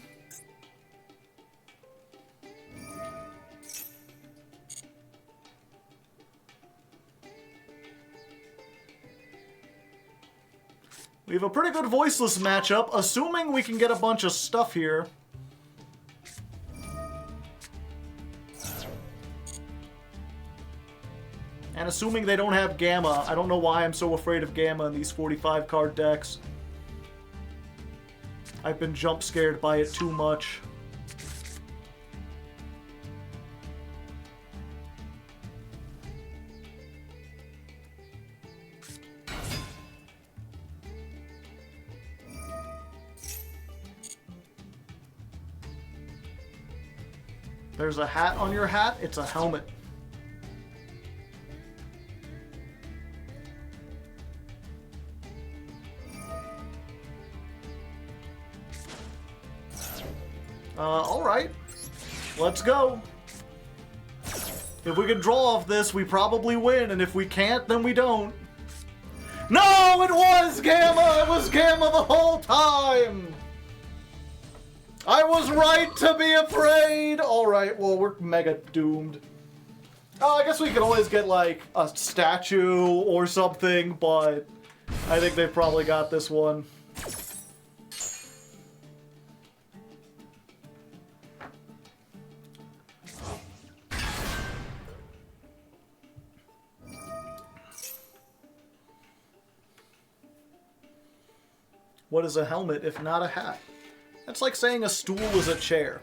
We have a pretty good voiceless matchup, assuming we can get a bunch of stuff here. And assuming they don't have Gamma. I don't know why I'm so afraid of Gamma in these 45 card decks. I've been jump scared by it too much. There's a hat on your hat. It's a helmet. Alright. Let's go. If we can draw off this, we probably win, and if we can't, then we don't. No, it was Gamma! It was Gamma the whole time! I was right to be afraid! Alright, well, we're mega doomed. I guess we could always get, like, a statue or something, but I think they probably got this one. What is a helmet if not a hat? That's like saying a stool is a chair.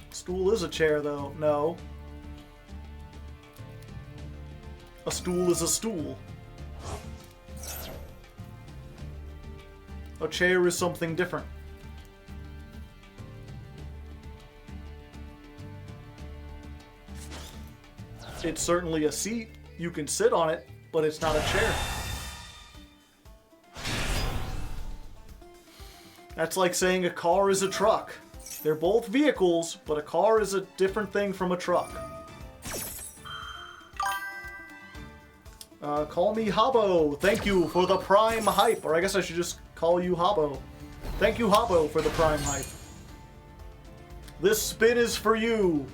Stool is a chair, though. No. A stool is a stool. A chair is something different. It's certainly a seat. You can sit on it, but it's not a chair. That's like saying a car is a truck. They're both vehicles, but a car is a different thing from a truck. Call me Habbo. Thank you for the prime hype. Or I guess I should just call you Habbo. Thank you, Habbo, for the prime hype. This spin is for you.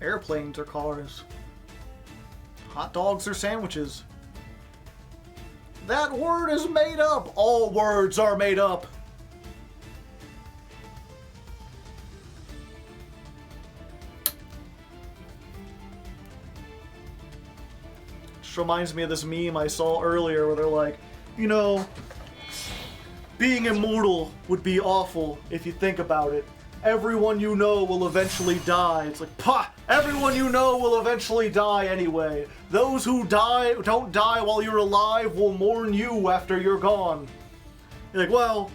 Airplanes or cars. Hot dogs or sandwiches. That word is made up. All words are made up. Just reminds me of this meme I saw earlier where they're like, you know, being immortal would be awful if you think about it. Everyone you know will eventually die. It's like, pah! Everyone you know will eventually die anyway. Those who don't die while you're alive will mourn you after you're gone. You're like, well,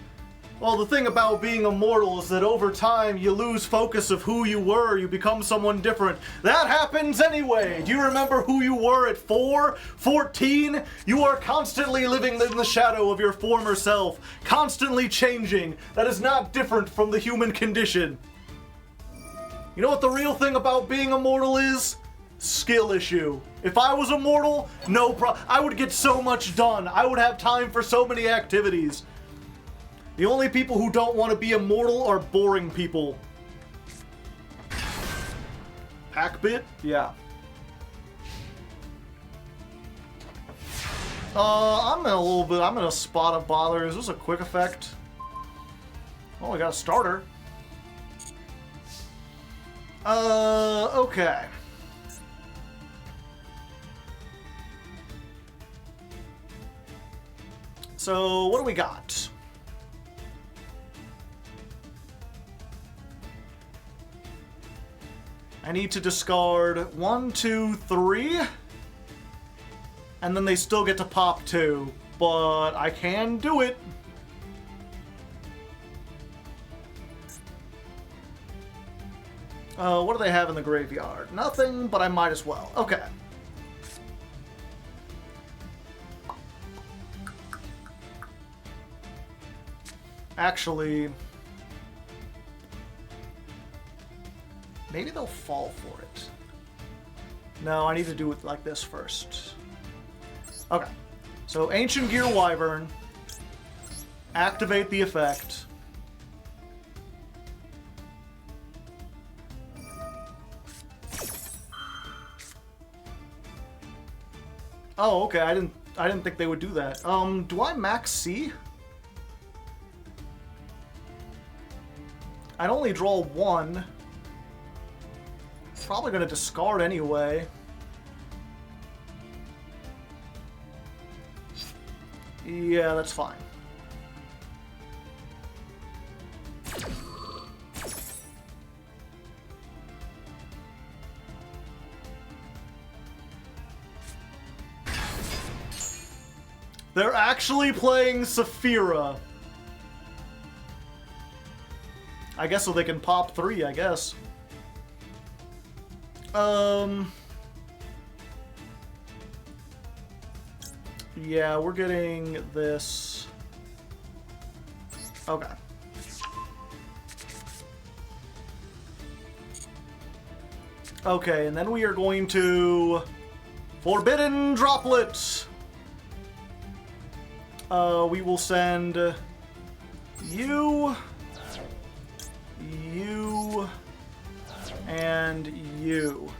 the thing about being immortal is that over time you lose focus of who you were. You become someone different. That happens anyway. Do you remember who you were at 14? You are constantly living in the shadow of your former self, constantly changing. That is not different from the human condition. You know what the real thing about being immortal is? Skill issue. If I was immortal, I would get so much done. I would have time for so many activities. The only people who don't want to be immortal are boring people. Pack bit? Yeah. I'm in a spot of bother. Is this a quick effect? Oh, we got a starter. Okay. So, what do we got? I need to discard 1, 2, 3. And then they still get to pop 2. But I can do it. What do they have in the graveyard? Nothing, but I might as well. Okay. Actually, maybe they'll fall for it. No, I need to do it like this first. Okay. So, Ancient Gear Wyvern. Activate the effect. Oh, okay. I didn't think they would do that. Do I max C? I'd only draw 1. Probably gonna discard anyway. Yeah, that's fine. They're actually playing Saphira. I guess so they can pop 3, I guess. Yeah, we're getting this. Okay. Okay, and then we are going to Forbidden Droplet. We will send you, and you.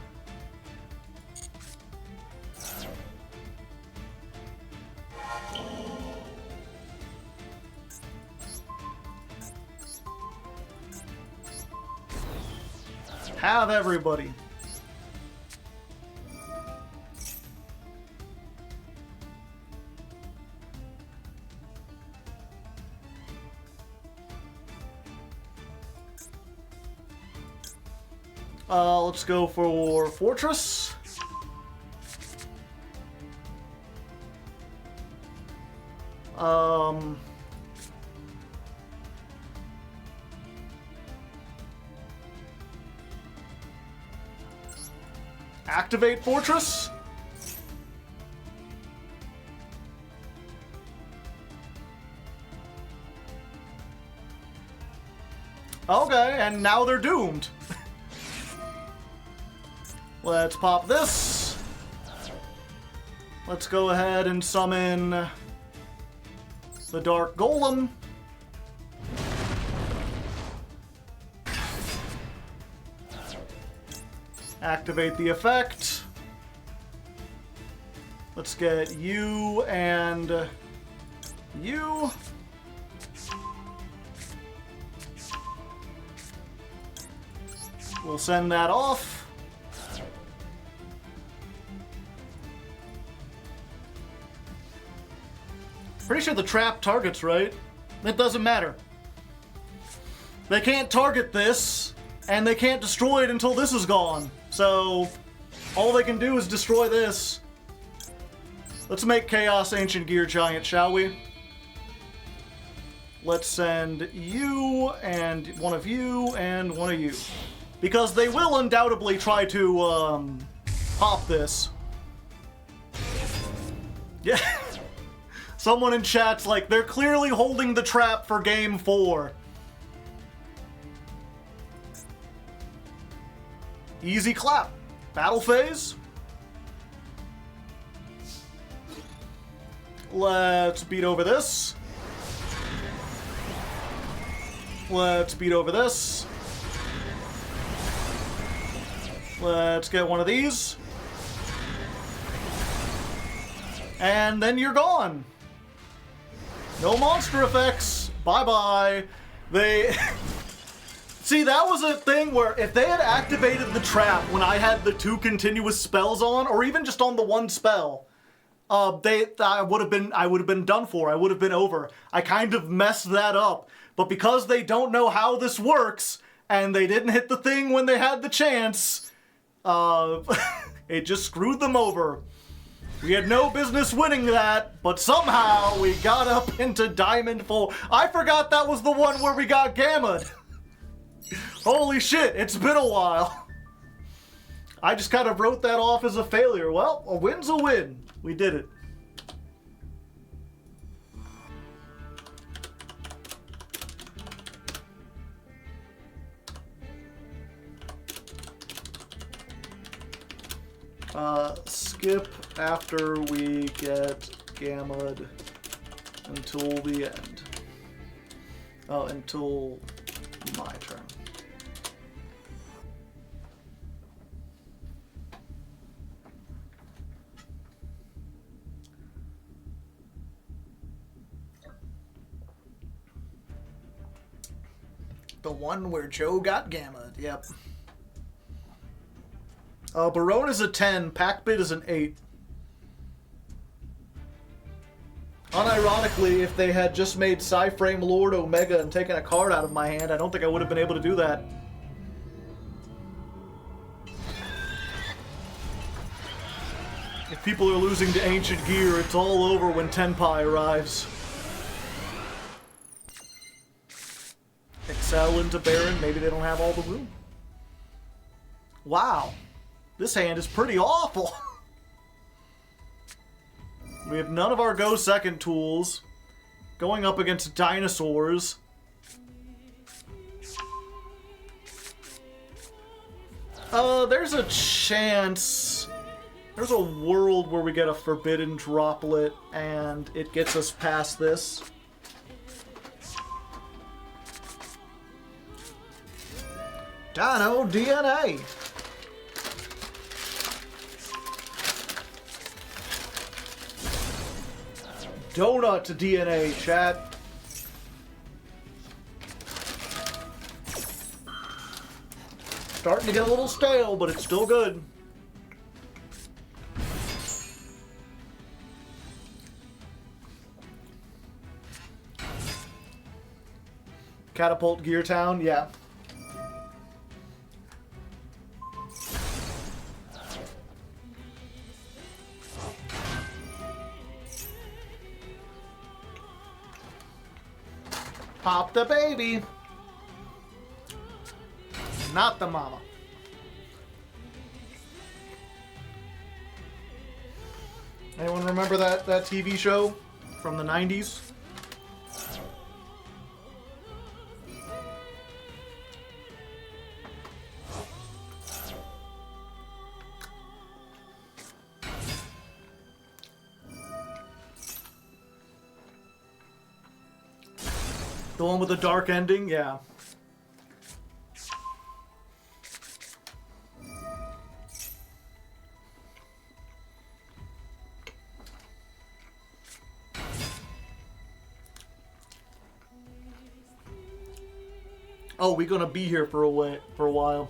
Have everybody. Let's go for Fortress. Activate Fortress. Okay, and now they're doomed. Let's pop this. Let's go ahead and summon the Dark Golem. Activate the effect. Let's get you and you. We'll send that off. Pretty sure the trap targets, right? It doesn't matter. They can't target this, and they can't destroy it until this is gone. So, all they can do is destroy this. Let's make Chaos Ancient Gear Giant, shall we? Let's send you, and one of you, and one of you. Because they will undoubtedly try to, pop this. Yeah. Someone in chat's like, they're clearly holding the trap for game 4. Easy clap. Battle phase. Let's beat over this. Let's beat over this. Let's get one of these. And then you're gone. No monster effects. Bye-bye. They... See, that was a thing where if they had activated the trap when I had the 2 continuous spells on, or even just on the 1 spell, I would have been done for. I would have been over. I kind of messed that up. But because they don't know how this works, and they didn't hit the thing when they had the chance, it just screwed them over. We had no business winning that, but somehow we got up into Diamond 4. I forgot that was the one where we got gammaed. Holy shit, it's been a while. I just kind of wrote that off as a failure. Well, a win's a win. We did it. Skip after we get gammaed until the end. Oh, until my turn. The one where Joe got gammaed, yep. Barone is a 10, Packbit is an 8. Unironically, if they had just made Psyframe Lord Omega and taken a card out of my hand, I don't think I would have been able to do that. If people are losing to Ancient Gear, it's all over when Tenpai arrives. Excel into Baron, maybe they don't have all the room. Wow. This hand is pretty awful. We have none of our go second tools. Going up against dinosaurs. There's a chance. There's a world where we get a forbidden droplet and it gets us past this. Dino DNA. Donut to DNA, chat. Starting to get a little stale, but it's still good. Catapult Gear Town, yeah. Pop the baby. Not the mama. Anyone remember that TV show from the 90s? The one with the dark ending? Yeah. Oh, we're gonna be here for a while.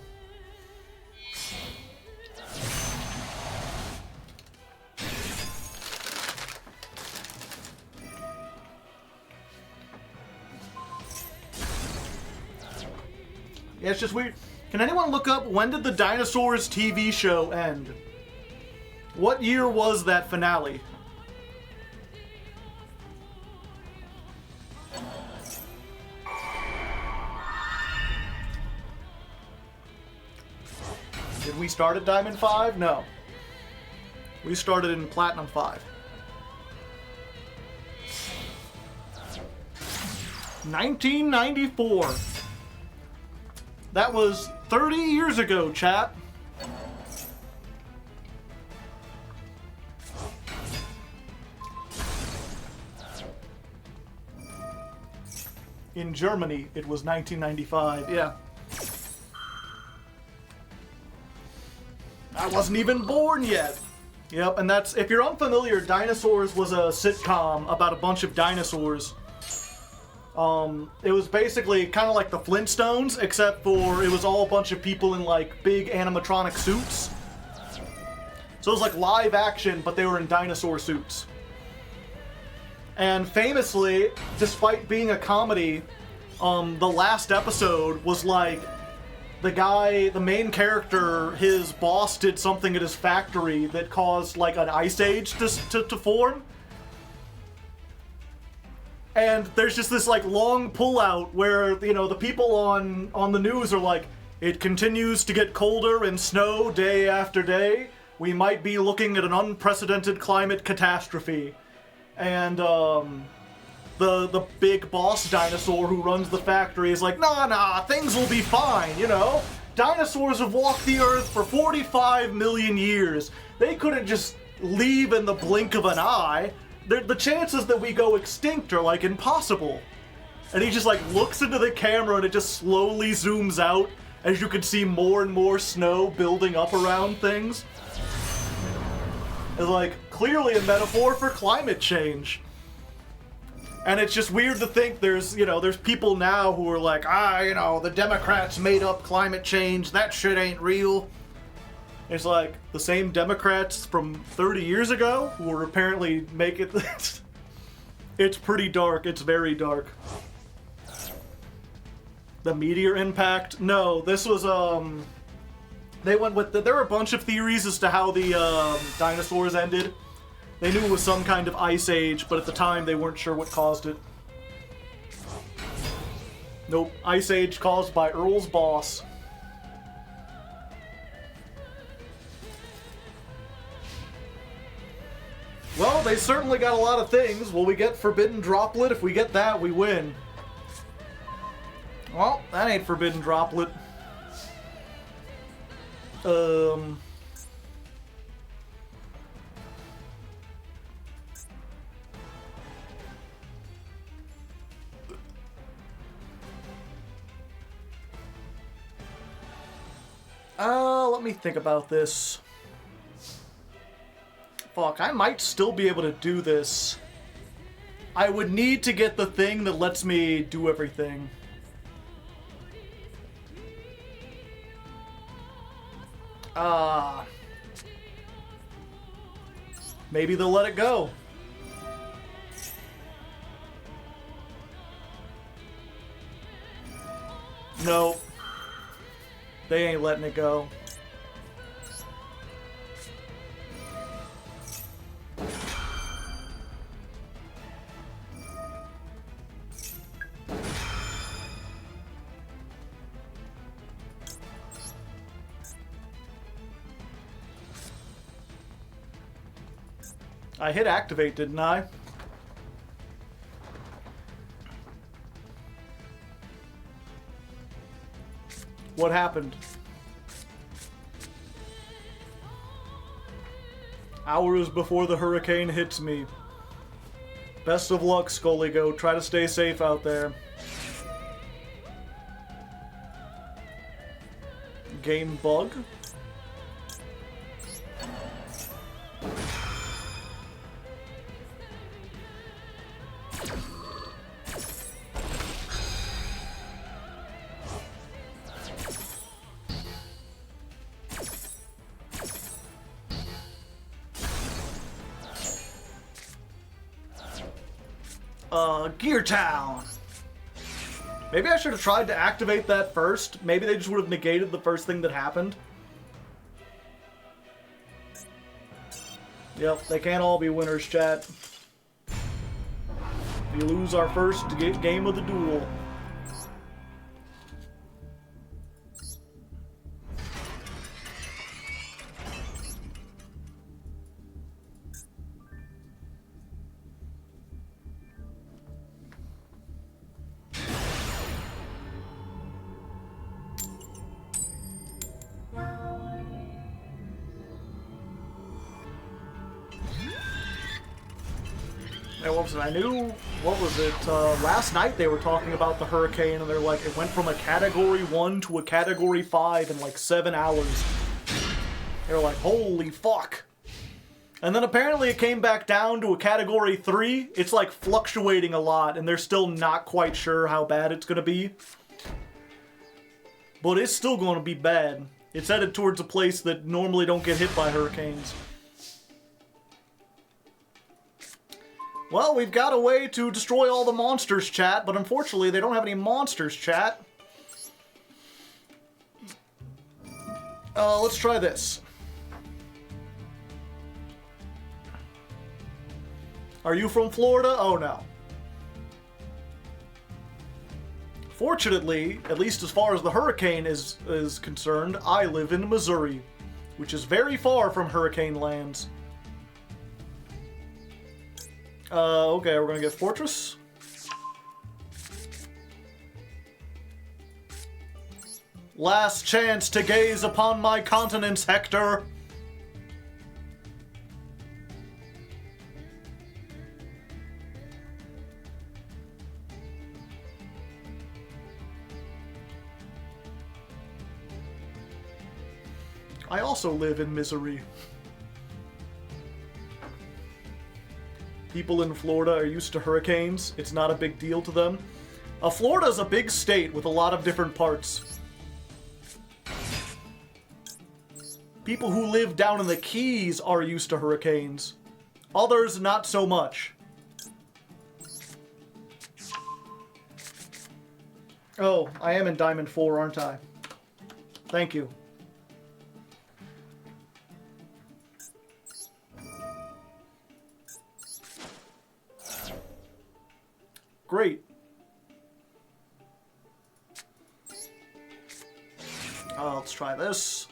Yeah, it's just weird. Can anyone look up when did the Dinosaurs TV show end? What year was that finale? Did we start at Diamond 5? No. We started in Platinum 5. 1994. That was 30 years ago, chat. In Germany, it was 1995. Yeah. I wasn't even born yet. Yep, and that's, if you're unfamiliar, Dinosaurs was a sitcom about a bunch of dinosaurs. It was basically kind of like the Flintstones, except for it was all a bunch of people in like big animatronic suits. So it was like live action, but they were in dinosaur suits. And famously, despite being a comedy, the last episode was like the main character, his boss did something at his factory that caused like an ice age to form. And there's just this like long pullout where, you know, the people on the news are like, it continues to get colder and snow day after day. We might be looking at an unprecedented climate catastrophe. And the big boss dinosaur who runs the factory is like, nah, things will be fine, you know? Dinosaurs have walked the earth for 45 million years. They couldn't just leave in the blink of an eye. The chances that we go extinct are like impossible. And he just like looks into the camera and it just slowly zooms out as you can see more and more snow building up around things. It's like clearly a metaphor for climate change. And it's just weird to think there's people now who are like, the Democrats made up climate change, that shit ain't real. It's like the same Democrats from 30 years ago who were apparently making this. It's pretty dark. It's very dark. The meteor impact? No, this was, they went with, there were a bunch of theories as to how the dinosaurs ended. They knew it was some kind of ice age, but at the time they weren't sure what caused it. Nope, ice age caused by Earl's boss. Well, they certainly got a lot of things. Will we get Forbidden Droplet? If we get that, we win. Well, that ain't Forbidden Droplet. Let me think about this. Fuck, I might still be able to do this. I would need to get the thing that lets me do everything. Maybe they'll let it go. Nope. They ain't letting it go. I hit activate, didn't I? What happened? Hours before the hurricane hits me. Best of luck, Scullygo. Try to stay safe out there. Game bug? Gear Town! Maybe I should have tried to activate that first. Maybe they just would have negated the first thing that happened. Yep, they can't all be winners, chat. We lose our first game of the duel. I knew, what was it, last night they were talking about the hurricane, and they're like, it went from a Category 1 to a Category 5 in like 7 hours. They were like, holy fuck. And then apparently it came back down to a Category 3. It's like fluctuating a lot, and they're still not quite sure how bad it's gonna be. But it's still gonna be bad. It's headed towards a place that normally don't get hit by hurricanes. Well, we've got a way to destroy all the monsters, chat, but unfortunately they don't have any monsters, chat. Let's try this. Are you from Florida? Oh, no. Fortunately, at least as far as the hurricane is concerned, I live in Missouri, which is very far from hurricane lands. Okay, we're gonna get Fortress. Last chance to gaze upon my continents, Hector. I also live in misery. People in Florida are used to hurricanes. It's not a big deal to them. Florida's a big state with a lot of different parts. People who live down in the Keys are used to hurricanes. Others, not so much. Oh, I am in Diamond 4, aren't I? Thank you. Great. Let's try this.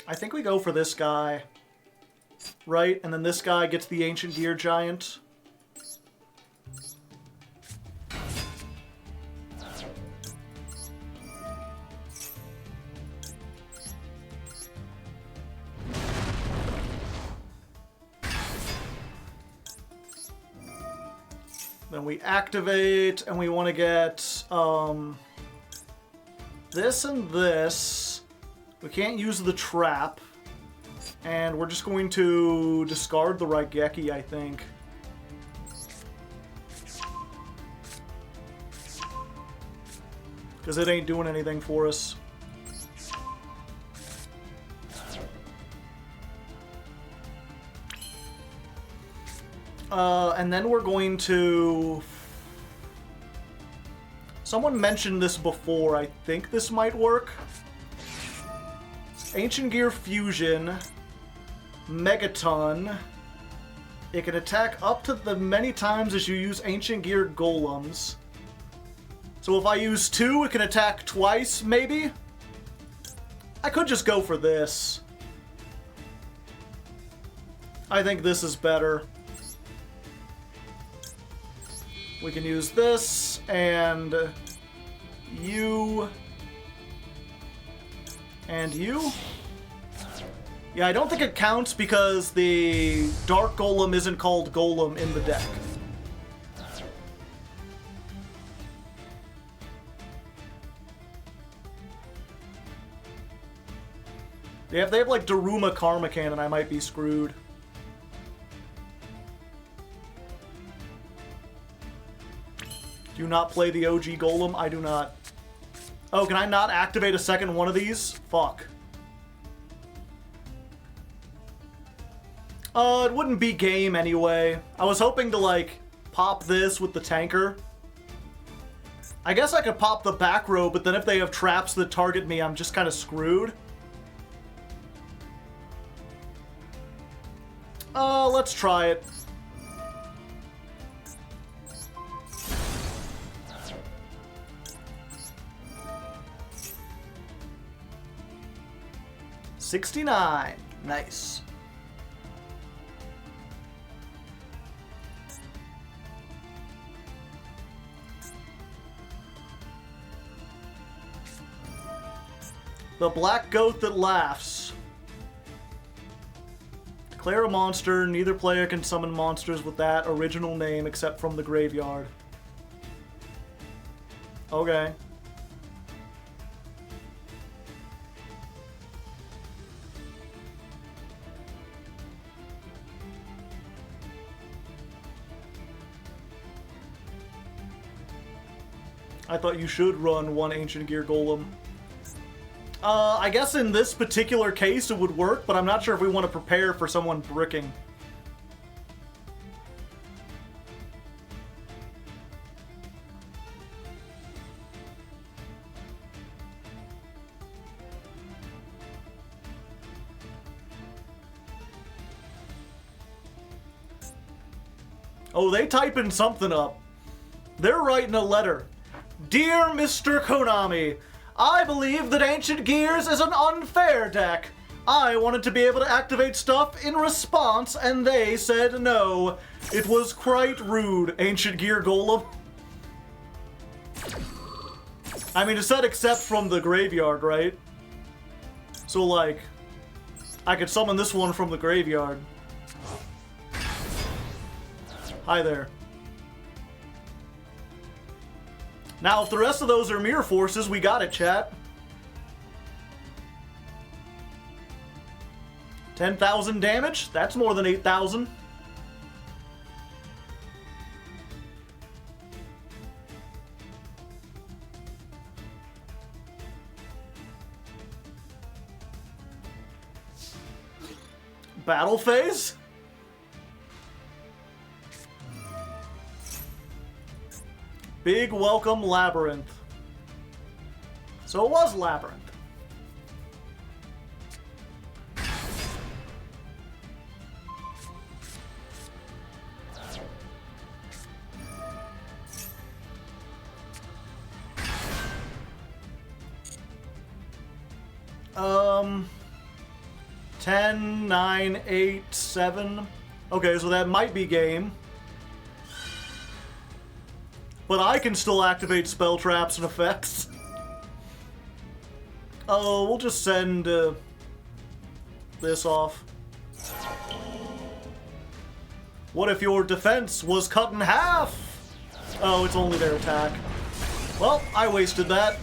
I think we go for this guy. Right? And then this guy gets the Ancient Gear Giant. Then we activate, and we want to get this and this. We can't use the trap. And we're just going to discard the Raigeki, I think. Because it ain't doing anything for us. And then we're going to... Someone mentioned this before. I think this might work. Ancient Gear Fusion. Megaton. It can attack up to the many times as you use Ancient Gear Golems. So if I use 2, it can attack twice, maybe? I could just go for this. I think this is better. We can use this, and you, and you. Yeah, I don't think it counts because the Dark Golem isn't called Golem in the deck. If they have like Daruma Karma Cannon, I might be screwed. Do you not play the OG Golem? I do not. Oh, can I not activate a second one of these? Fuck. It wouldn't be game anyway. I was hoping to, like, pop this with the tanker. I guess I could pop the back row, but then if they have traps that target me, I'm just kind of screwed. Let's try it. $69. Nice. The black goat that laughs. Declare a monster. Neither player can summon monsters with that original name except from the graveyard. Okay. I thought you should run one Ancient Gear Golem. I guess in this particular case it would work, but I'm not sure if we want to prepare for someone bricking. Oh, they typing something up. They're writing a letter. Dear Mr. Konami, I believe that Ancient Gears is an unfair deck. I wanted to be able to activate stuff in response, and they said no. It was quite rude, Ancient Gear Golem. I mean, it said except from the graveyard, right? So, like, I could summon this one from the graveyard. Hi there. Now, if the rest of those are mirror forces, we got it, chat. 10,000 damage? That's more than 8,000. Battle phase? Big welcome Labyrinth. So it was Labyrinth. Um, 10, 9, 8, 7. Okay, so that might be game. But I can still activate spell traps and effects. Oh, we'll just send this off. What if your defense was cut in half? Oh, it's only their attack. Well, I wasted that.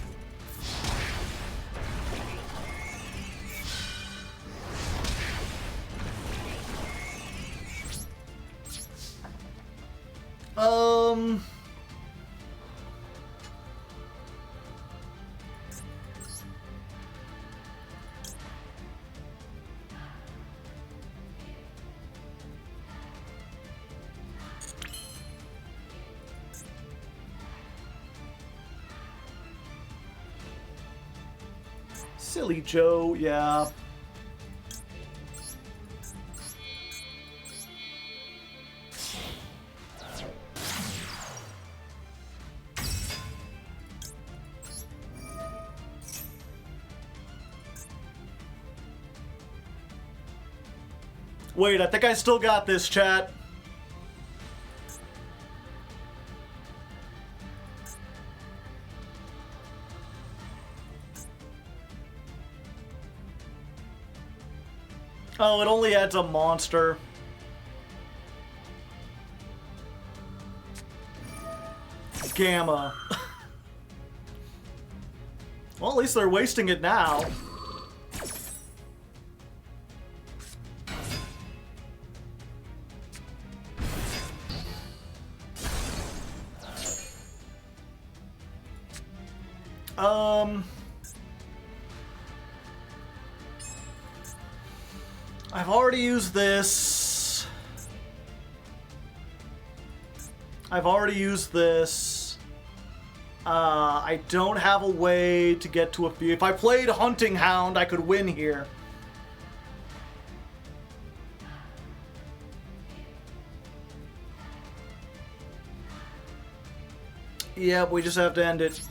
Silly Joe, yeah. Wait, I think I still got this, chat. Oh, it only adds a monster. Gamma. Well, at least they're wasting it now. I've already used this. I don't have a way to get to a few. If I played Hunting Hound, I could win here. Yep, we just have to end it.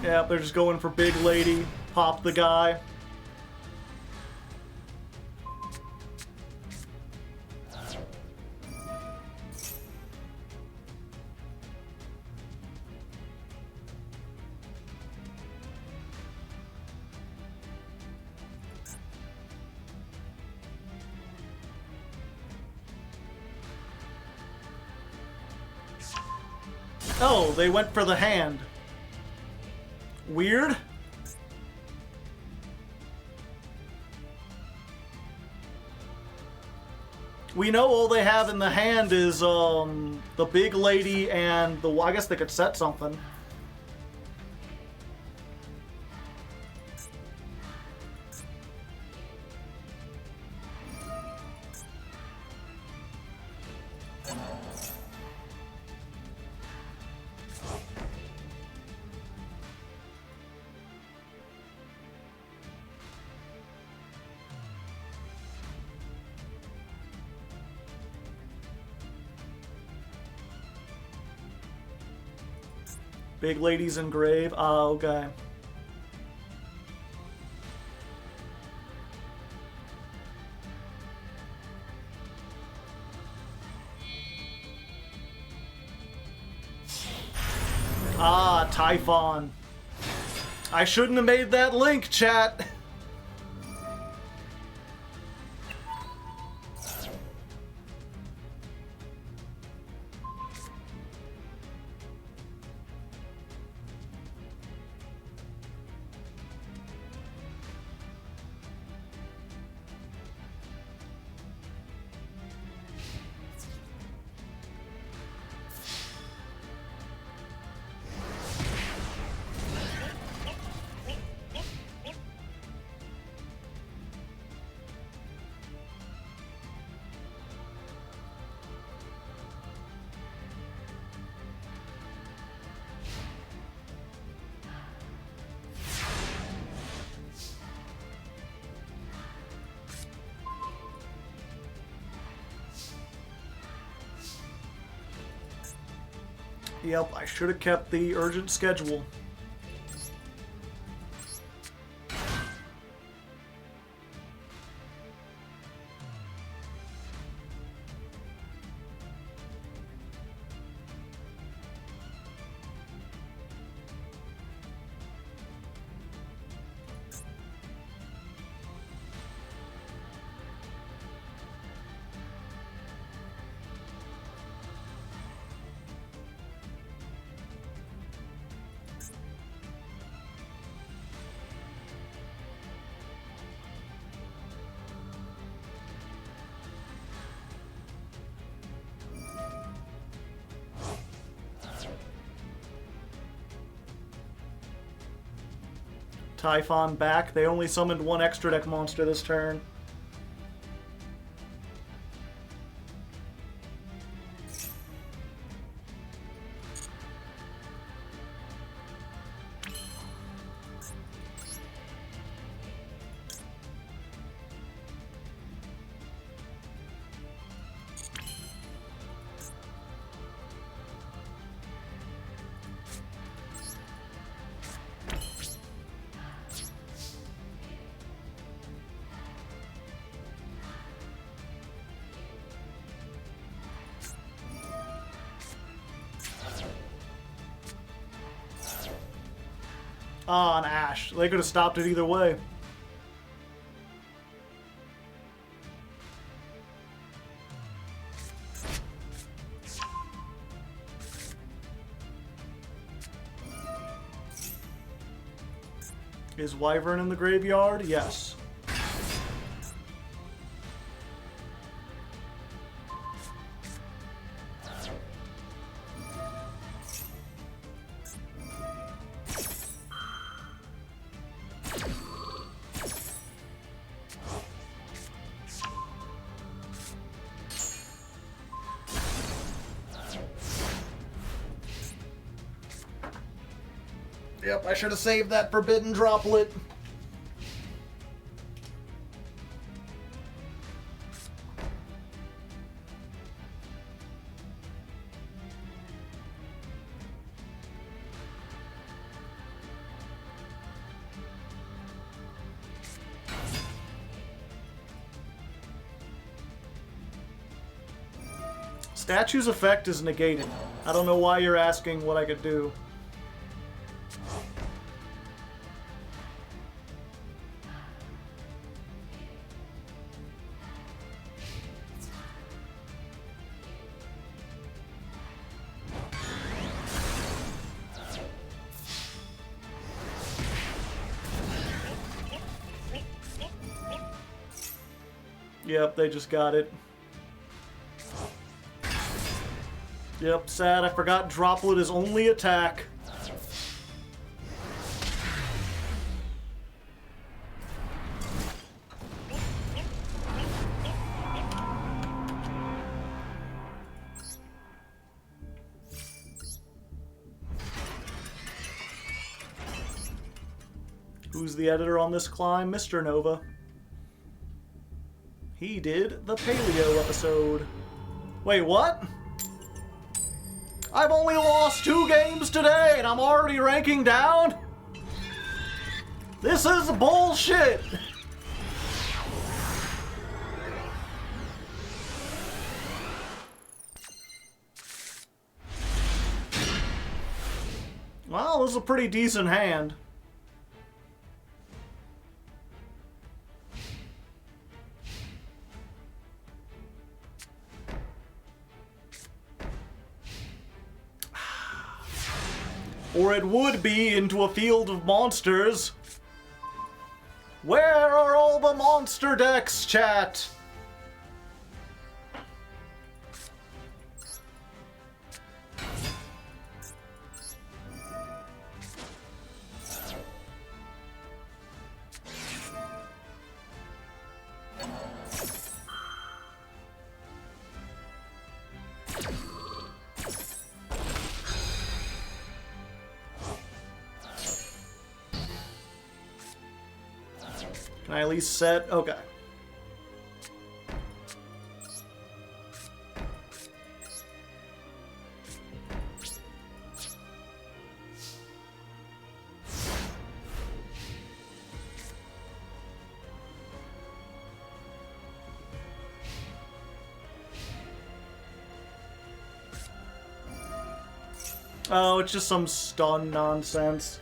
Yeah, they're just going for big lady, pop the guy. Oh, they went for the hand. Weird. We know all they have in the hand is the big lady and the. I guess they could set something. Big lady's engrave. Oh, okay. Ah, Typhon. I shouldn't have made that link, chat. Yep, I should have kept the urgent schedule. Typhon back. They only summoned one extra deck monster this turn. Ah, an Ash. They could have stopped it either way. Is Wyvern in the graveyard? Yes. Yep, I should have saved that forbidden droplet. Statue's effect is negated. I don't know why you're asking what I could do. Yep, they just got it. Yep, sad. I forgot Droplet is only attack. Who's the editor on this climb? Mr. Nova. He did the Paleo episode. Wait, what? I've only lost 2 games today and I'm already ranking down? This is bullshit! Well, this is a pretty decent hand. Or it would be into a field of monsters. Where are all the monster decks, chat? Can I at least set? Okay. Oh, it's just some stun nonsense.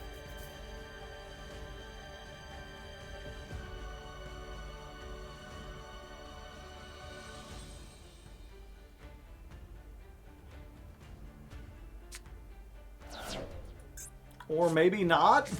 Or maybe not?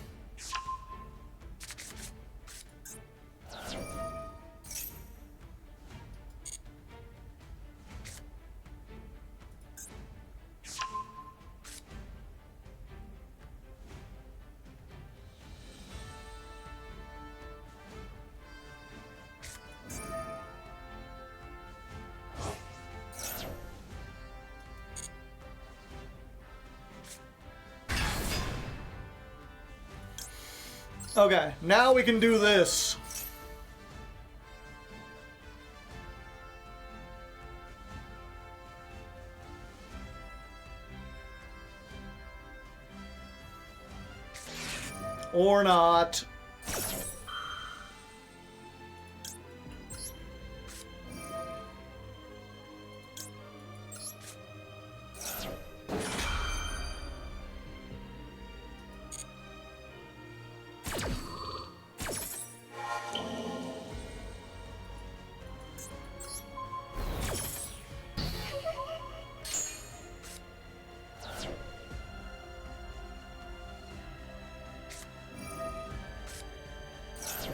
Okay, now we can do this. Or not.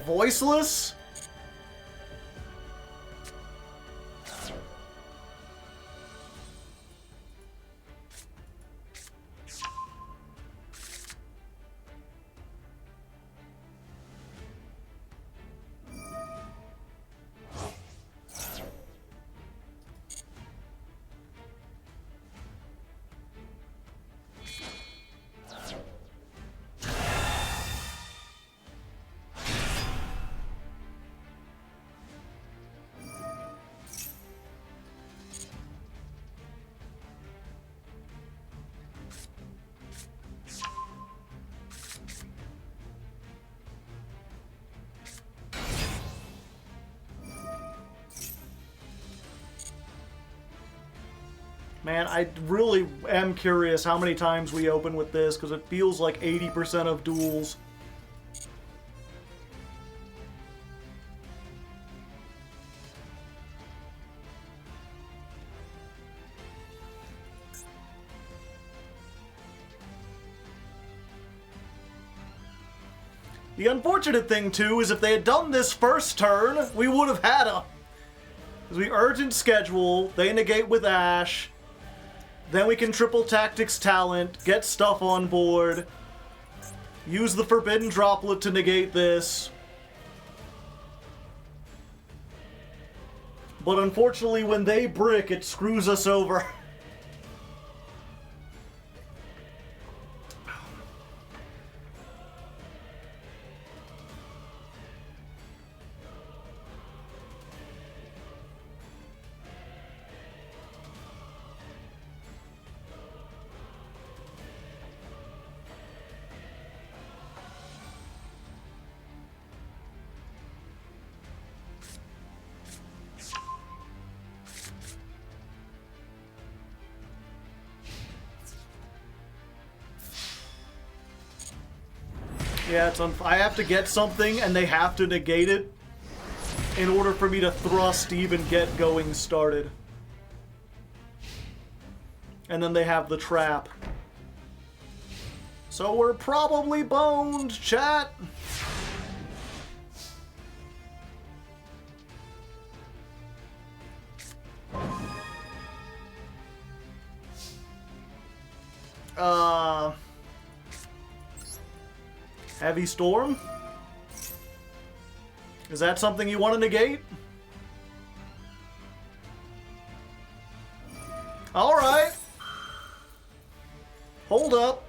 Voiceless? Man, I really am curious how many times we open with this, because it feels like 80% of duels. The unfortunate thing, too, is if they had done this first turn, we would have had a... Because we urgent schedule, they negate with Ash, then we can triple tactics talent, get stuff on board, use the forbidden droplet to negate this. But unfortunately, when they brick, it screws us over. Yeah, it's I have to get something, and they have to negate it in order for me to thrust to even get going started. And then they have the trap. So we're probably boned, chat. Heavy Storm? Is that something you want to negate? Alright. Hold up.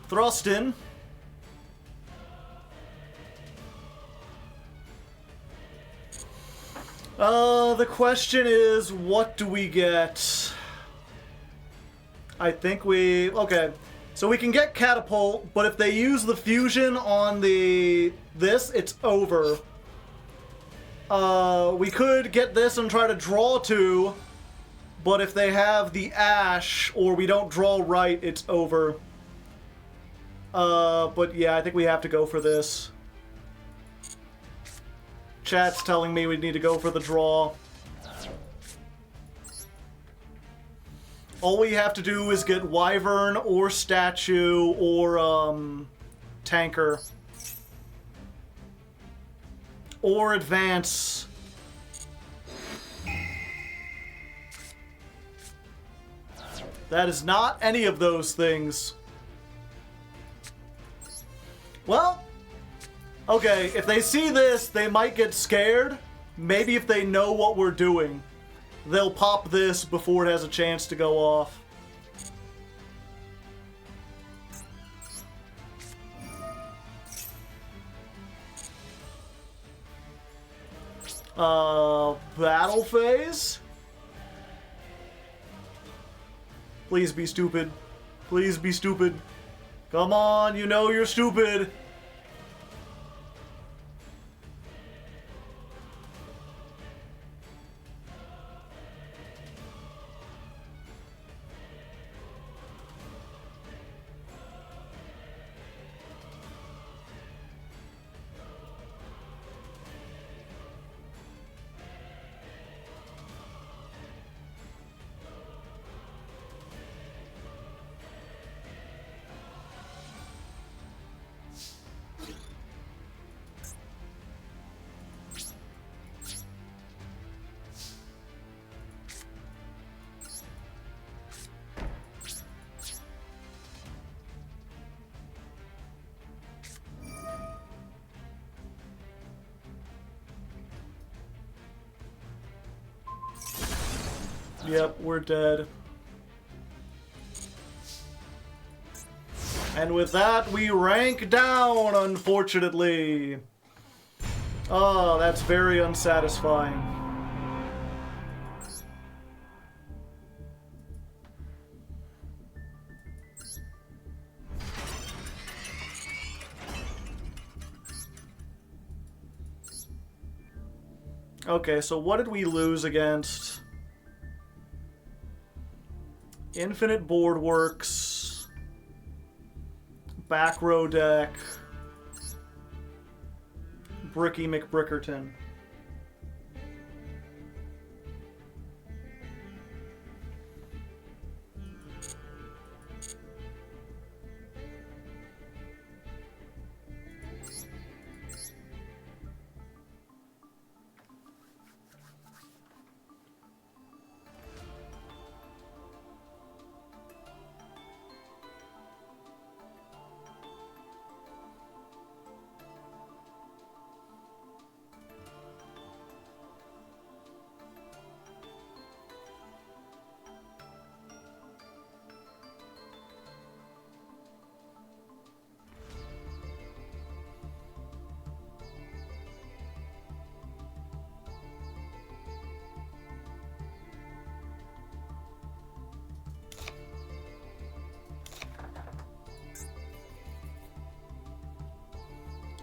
Thrust in. The question is, what do we get? I think we... Okay. So we can get Catapult, but if they use the fusion on this, it's over. We could get this and try to draw 2, but if they have the Ash, or we don't draw right, it's over. But yeah, I think we have to go for this. Chat's telling me we need to go for the draw. All we have to do is get Wyvern or Statue or Tanker. Or Advance. That is not any of those things. Well, Okay, if they see this, they might get scared. Maybe if they know what we're doing, they'll pop this before it has a chance to go off. Battle phase? Please be stupid. Please be stupid. Come on, you know you're stupid. Yep, we're dead. And with that, we rank down, unfortunately. Oh, that's very unsatisfying. Okay, so what did we lose against? Infinite Board Works, Back Row Deck, Bricky McBrickerton.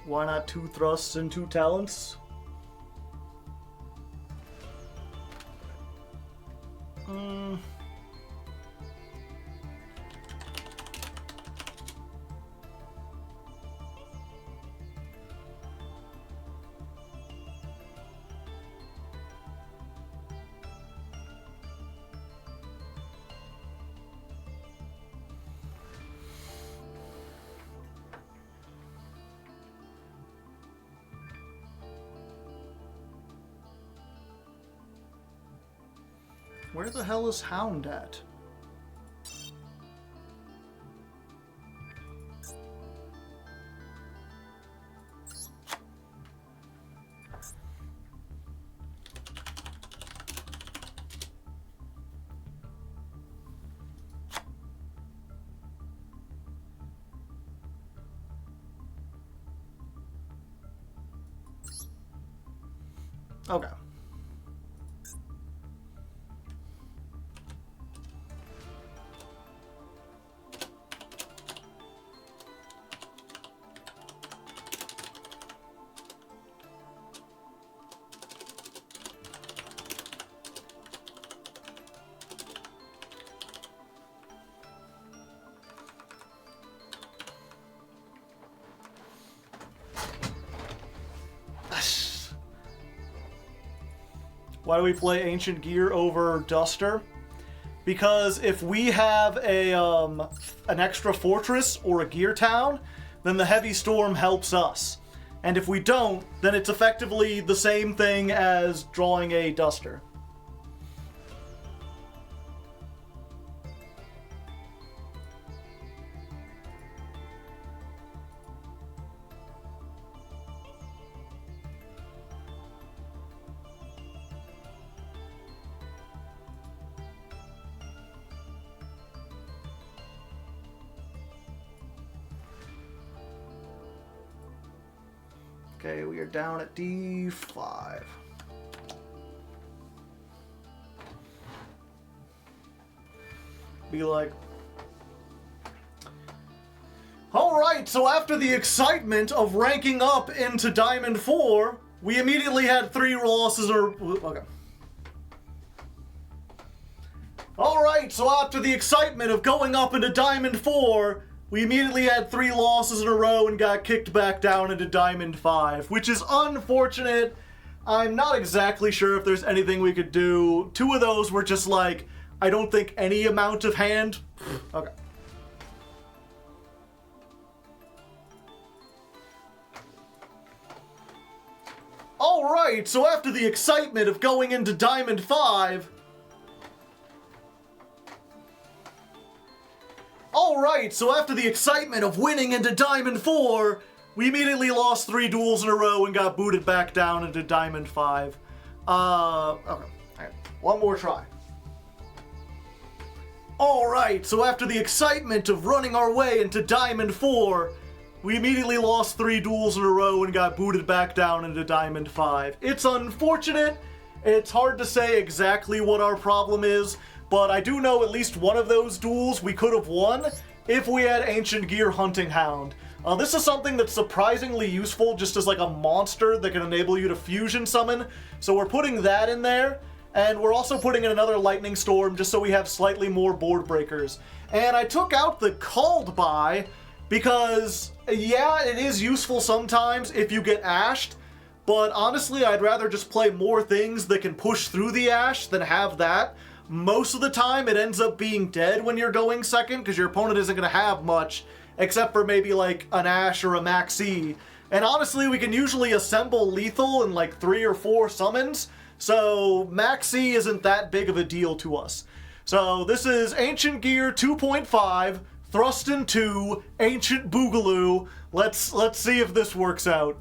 Why not 2 thrusts and 2 talents? Where the hell is Hound at? Okay. Why do we play Ancient Gear over Duster? Because if we have a an extra fortress or a gear town, then the Heavy Storm helps us. And if we don't, then it's effectively the same thing as drawing a Duster. Okay, we are down at D5. Be like, alright, so after the excitement of ranking up into Diamond 4, we immediately had 3 losses or... Okay. Alright, so after the excitement of going up into Diamond 4, we immediately had 3 losses in a row and got kicked back down into Diamond 5, which is unfortunate. I'm not exactly sure if there's anything we could do. 2 of those were just like, I don't think any amount of hand. Okay. Alright, so after the excitement of going into Diamond 5... Alright, so after the excitement of winning into Diamond 4, we immediately lost 3 duels in a row and got booted back down into Diamond 5. Okay. Alright, one more try. Alright, so after the excitement of running our way into Diamond 4, we immediately lost 3 duels in a row and got booted back down into Diamond 5. It's unfortunate. It's hard to say exactly what our problem is, but I do know at least one of those duels we could have won if we had Ancient Gear Hunting Hound. This is something that's surprisingly useful just as like a monster that can enable you to fusion summon, so we're putting that in there, and we're also putting in another Lightning Storm just so we have slightly more board breakers. And I took out the Called By because, yeah, it is useful sometimes if you get ashed, but honestly I'd rather just play more things that can push through the ash than have that. Most of the time it ends up being dead when you're going second because your opponent isn't going to have much except for maybe like an Ash or a Maxi. And honestly we can usually assemble lethal in like 3 or 4 summons, so Maxi isn't that big of a deal to us. So this is Ancient Gear 2.5, Thrustin' 2, Ancient Boogaloo. Let's see if this works out.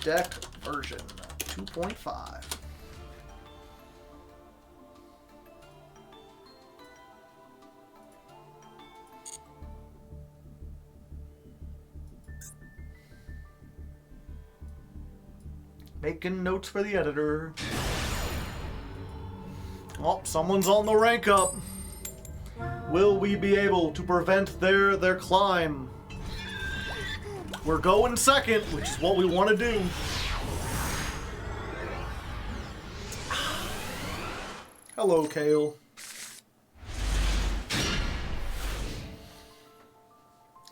Deck version 2.5. Making notes for the editor. Oh, someone's on the rank up. Will we be able to prevent their climb? We're going second, which is what we want to do. Hello, Kale.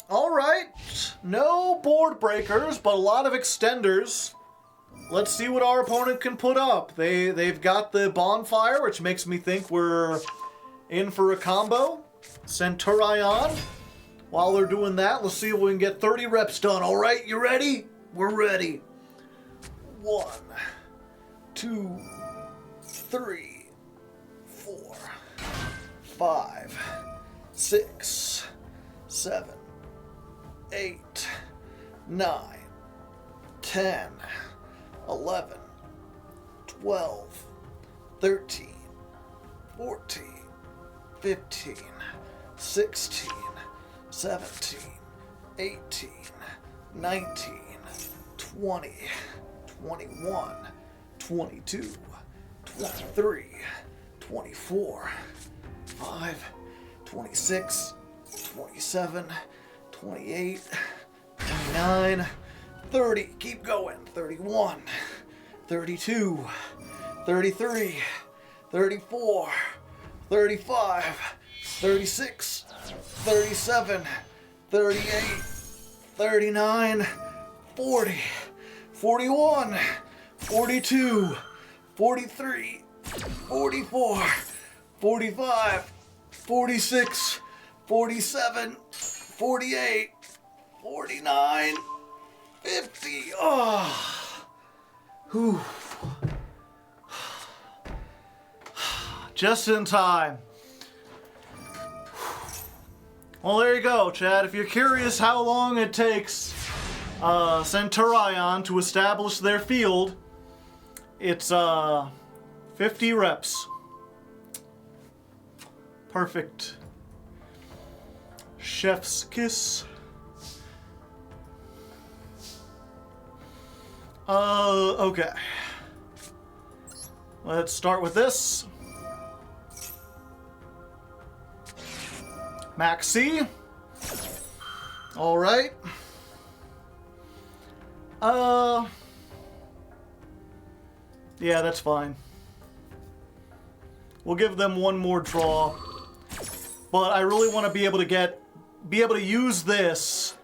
Alright, no board breakers, but a lot of extenders. Let's see what our opponent can put up. They've got the bonfire, which makes me think we're in for a combo. Centurion. While they're doing that, let's see if we can get 30 reps done. All right, you ready? We're ready. 1, 2, 3, 4, 5, 6, 7, 8, 9, 10, 11, 12, 13, 14, 15, 16, 17, 18, 19, 20, 21, 22, 23, 24, 25, 26, 27, 28, 29, 30, keep going, 31, 32, 33, 34, 35, 36, 37, 38, 39, 40, 41, 42, 43, 44, 45, 46, 47, 48, 49, 50. Oh. Whew. Just in time. Well, there you go, Chad. If you're curious how long it takes Centurion to establish their field, it's 50 reps. Perfect. Chef's kiss. Okay. Let's start with this. Max C. Alright. Yeah, that's fine. We'll give them one more draw. But I really want to be able to use this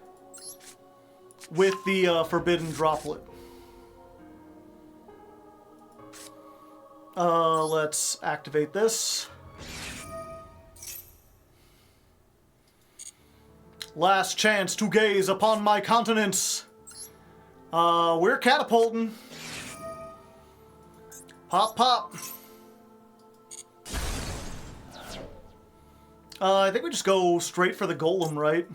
with the forbidden droplet. Let's activate this. Last chance to gaze upon my countenance. We're catapulting. Pop, pop. I think we just go straight for the golem, right?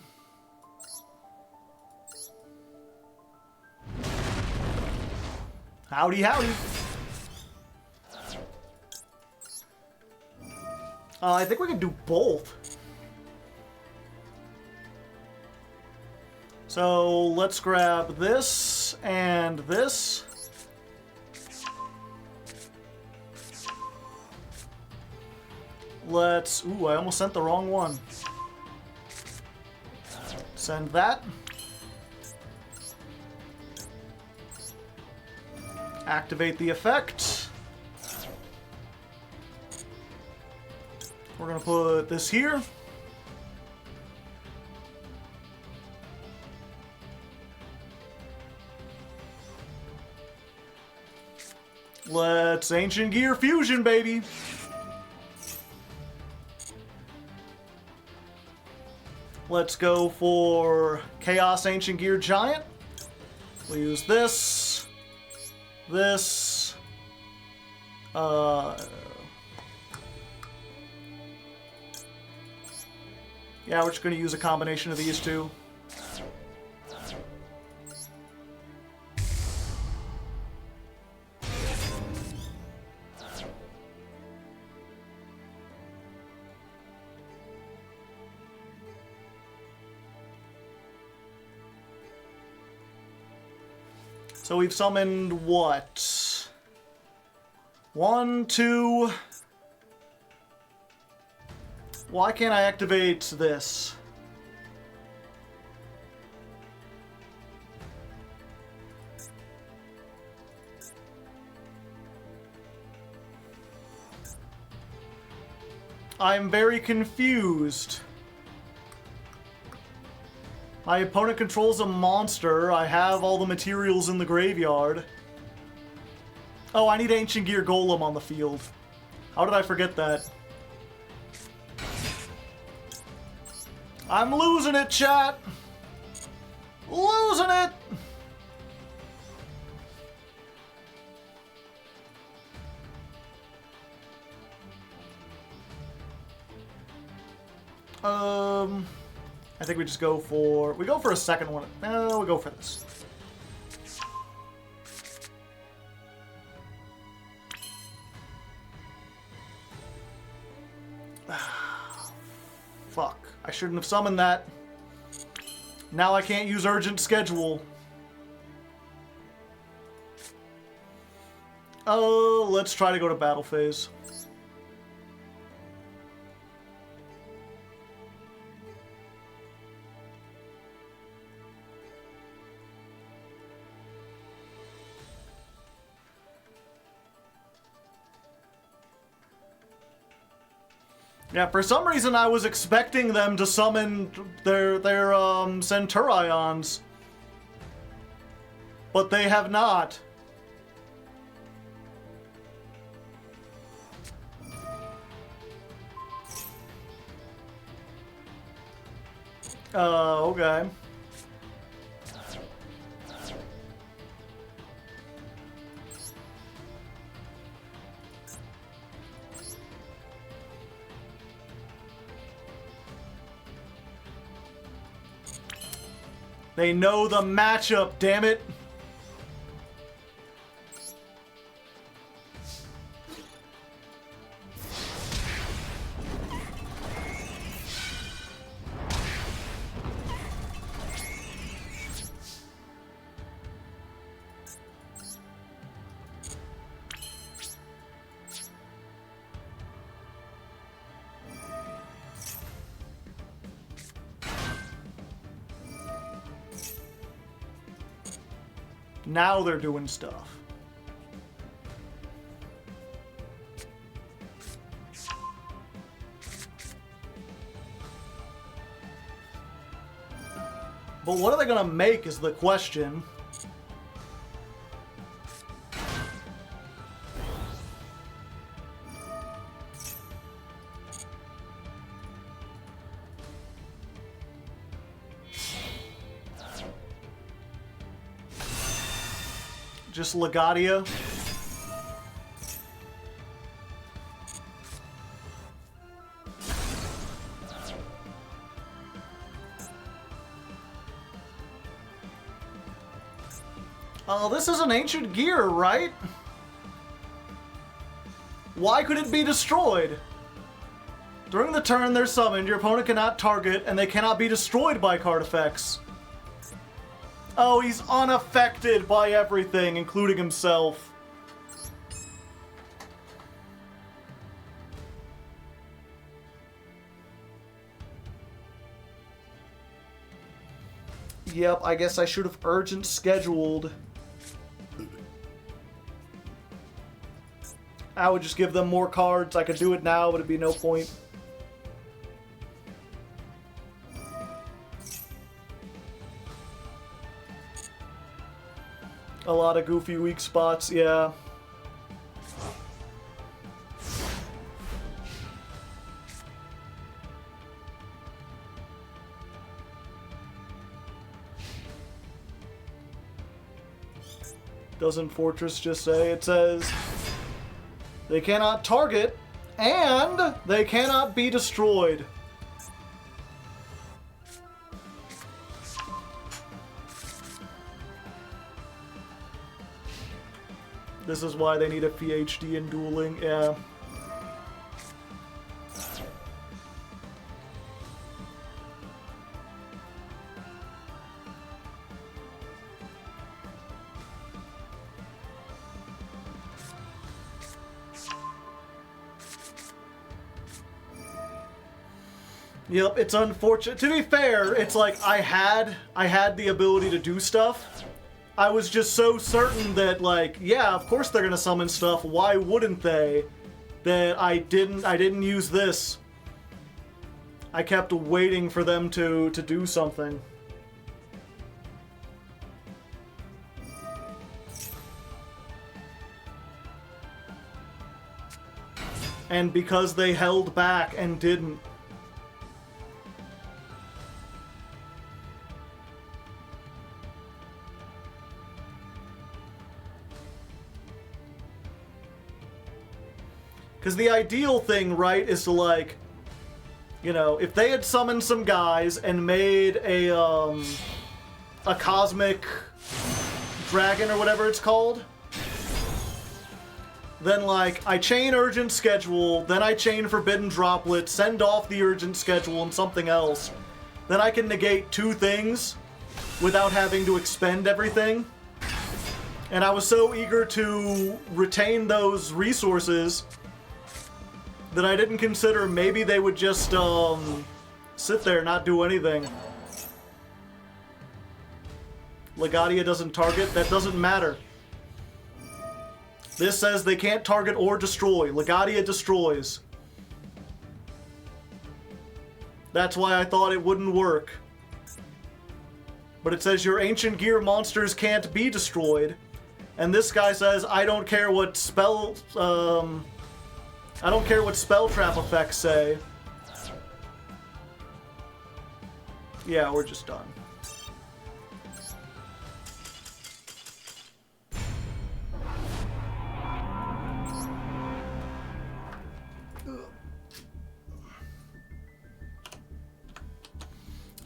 Howdy, howdy. I think we can do both. So let's grab this and this. Let's... Ooh, I almost sent the wrong one. Send that. Activate the effect. We're gonna put this here. Let's Ancient Gear Fusion, baby! Let's go for Chaos Ancient Gear Giant. We'll use this. This. Yeah, we're just going to use a combination of these two. So we've summoned what? 1, 2... Why can't I activate this? I'm very confused. My opponent controls a monster. I have all the materials in the graveyard. Oh, I need Ancient Gear Golem on the field. How did I forget that? I'm losing it, chat! Losing it! I think we just go for... We go for a second one. No, we go for this. Fuck. I shouldn't have summoned that. Now I can't use Urgent Schedule. Oh, let's try to go to battle phase. Yeah, for some reason I was expecting them to summon their Centurions. But they have not. Okay. They know the matchup, damn it. Now they're doing stuff. But what are they gonna make is the question. Just Legadia. Oh, this is an ancient gear, right? Why could it be destroyed? During the turn they're summoned, your opponent cannot target, and they cannot be destroyed by card effects. Oh, he's unaffected by everything, including himself. Yep, I guess I should have urgent scheduled. I would just give them more cards. I could do it now, but it'd be no point. A lot of goofy weak spots, yeah. Doesn't Fortress just say? It says they cannot target and they cannot be destroyed. This is why they need a PhD in dueling, yeah. Yep, it's unfortunate. To be fair, it's like I had the ability to do stuff. I was just so certain that, like, yeah, of course they're gonna summon stuff. Why wouldn't they? That I didn't use this. I kept waiting for them to do something. And because they held back and didn't. Because the ideal thing, right, is to, like, you know, if they had summoned some guys and made a cosmic dragon or whatever it's called, then, like, I chain urgent schedule, then I chain forbidden droplet, send off the urgent schedule and something else, then I can negate two things without having to expend everything. And I was so eager to retain those resources that I didn't consider maybe they would just sit there and not do anything. Legadia doesn't target, that doesn't matter. This says they can't target or destroy. Legadia destroys. That's why I thought it wouldn't work. But it says your ancient gear monsters can't be destroyed. And this guy says, I don't care what spell trap effects say. Yeah, we're just done.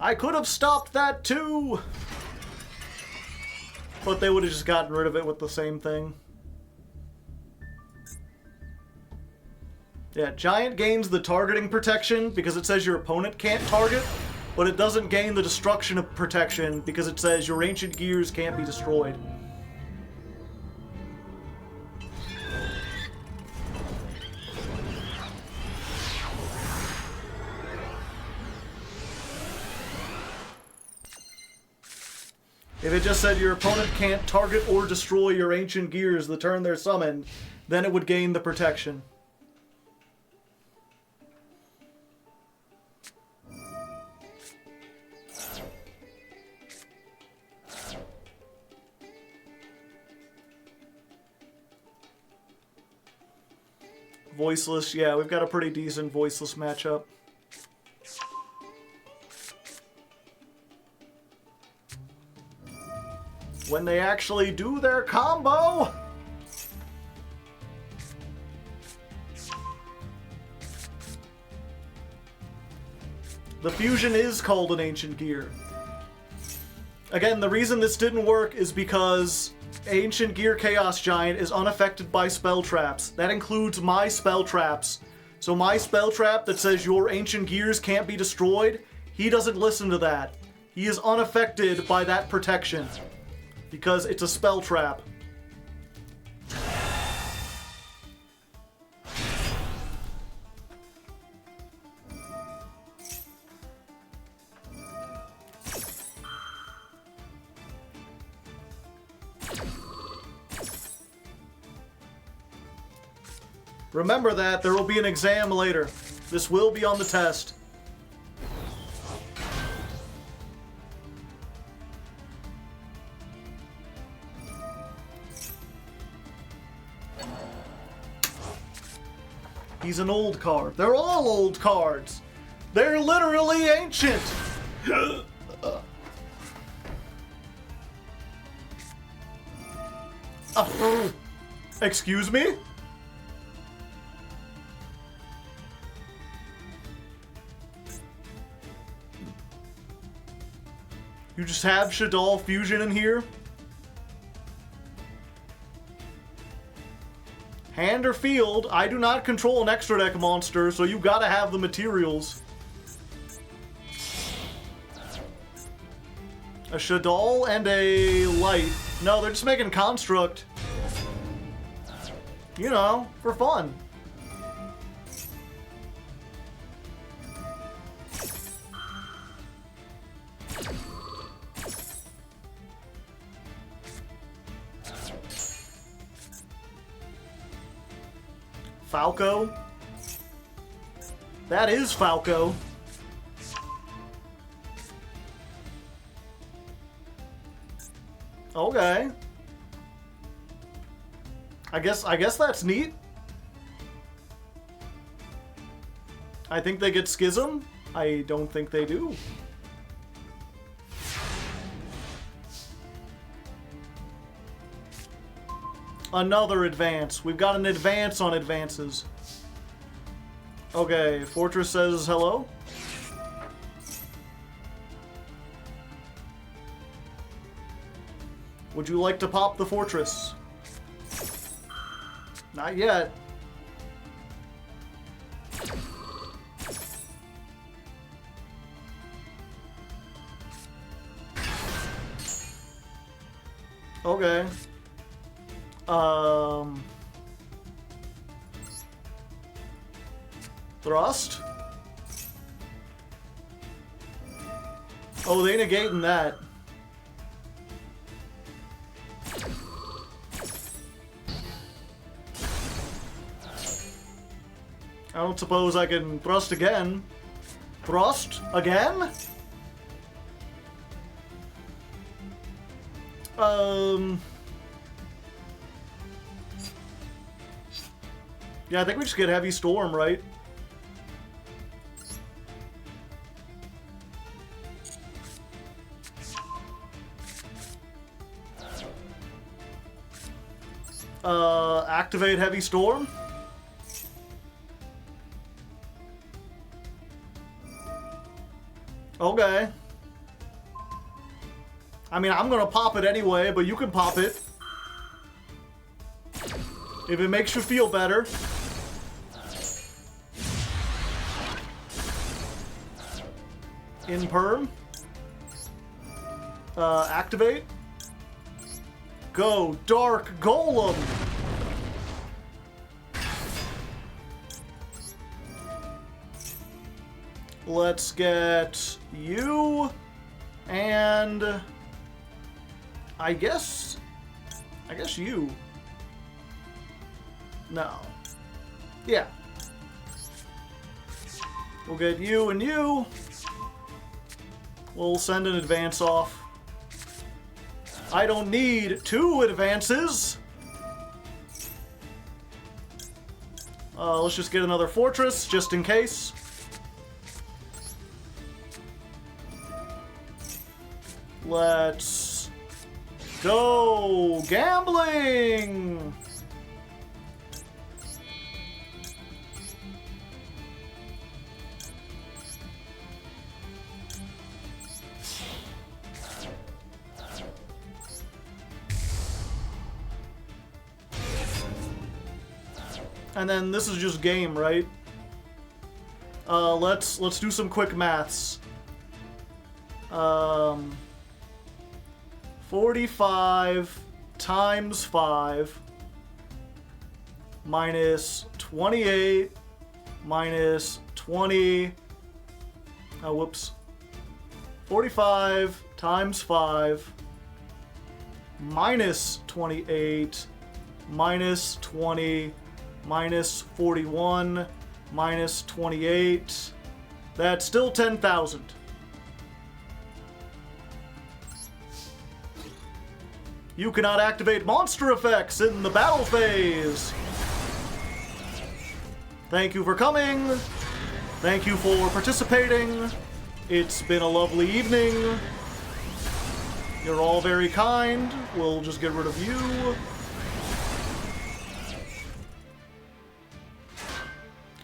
I could have stopped that too! But they would have just gotten rid of it with the same thing. Yeah, Giant gains the targeting protection because it says your opponent can't target, but it doesn't gain the destruction of protection because it says your ancient gears can't be destroyed. If it just said your opponent can't target or destroy your ancient gears the turn they're summoned, then it would gain the protection. Voiceless, yeah, we've got a pretty decent voiceless matchup. When they actually do their combo! The fusion is called an Ancient Gear. Again, the reason this didn't work is because Ancient Gear Chaos Giant is unaffected by spell traps. That includes my spell traps. So my spell trap that says your Ancient Gears can't be destroyed, he doesn't listen to that. He is unaffected by that protection. Because it's a spell trap. Remember that, there will be an exam later. This will be on the test. He's an old card. They're all old cards. They're literally ancient. Excuse me? You just have Shaddoll Fusion in here? Hand or field, I do not control an extra deck monster, so you gotta have the materials. A Shaddoll and a Light. No, they're just making Construct. You know, for fun. Falco? That is Falco. Okay. I guess that's neat. I think they get Schism. I don't think they do. Another advance. We've got an advance on advances. Okay, Fortress says hello. Would you like to pop the Fortress? Not yet. Okay. Thrust? Oh, they negating that. I don't suppose I can thrust again. Thrust again? Yeah, I think we just get Heavy Storm, right? Activate Heavy Storm. Okay. I mean, I'm gonna pop it anyway, but you can pop it. If it makes you feel better. In perm. Activate. Go, Dark Golem! Let's get you and I guess you. No. Yeah. We'll get you and you. We'll send an advance off. I don't need 2 advances. Let's just get another fortress, just in case. Let's go gambling! And then this is just game, right? Let's do some quick maths. 45 times 5 minus 28 minus 20. Oh, whoops. 45 times 5 minus 28 minus 20 minus 41 minus 28. That's still 10,000. You cannot activate monster effects in the battle phase. Thank you for coming. Thank you for participating. It's been a lovely evening. You're all very kind. We'll just get rid of you.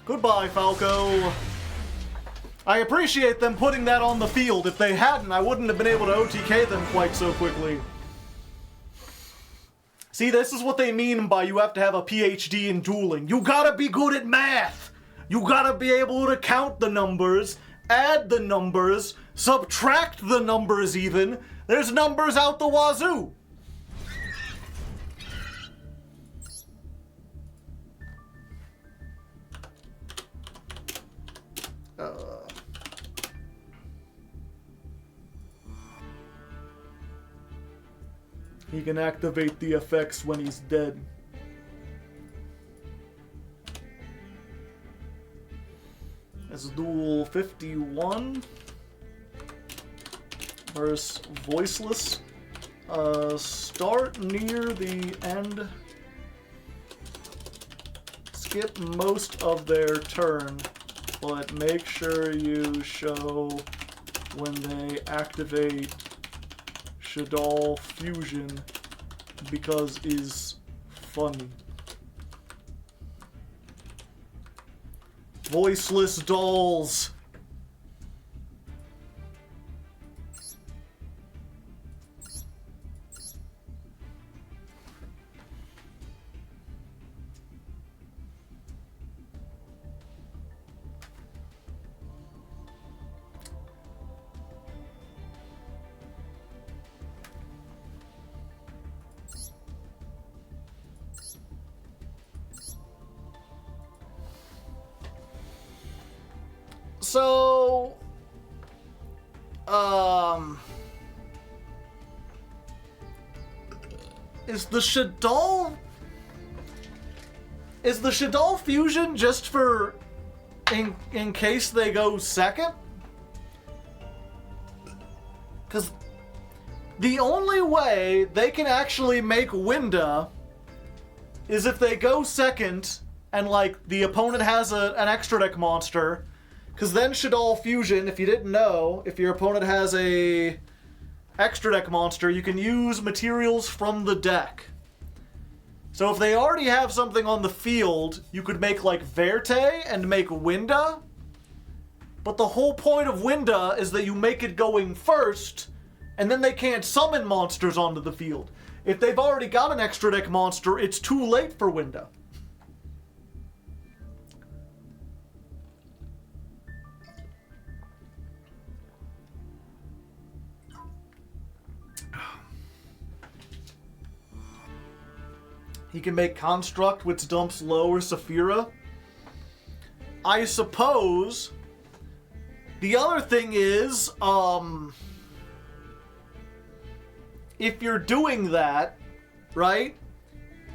Goodbye, Falco. I appreciate them putting that on the field. If they hadn't, I wouldn't have been able to OTK them quite so quickly. See, this is what they mean by you have to have a PhD in dueling. You gotta be good at math. You gotta be able to count the numbers, add the numbers, subtract the numbers even. There's numbers out the wazoo. He can activate the effects when he's dead. Let's duel 51 versus Voiceless. Start near the end. Skip most of their turn, but make sure you show when they activate Shadal Fusion, because is funny. Voiceless dolls. So, is the Shadal fusion just for in case they go second? Because the only way they can actually make Winda is if they go second and like the opponent has an extra deck monster. Because then Shadal Fusion, if you didn't know, if your opponent has a extra deck monster, you can use materials from the deck. So if they already have something on the field, you could make like Verte and make Winda. But the whole point of Winda is that you make it going first, and then they can't summon monsters onto the field. If they've already got an extra deck monster, it's too late for Winda. He can make Construct, which dumps lower Saphira. I suppose. The other thing is if you're doing that, right,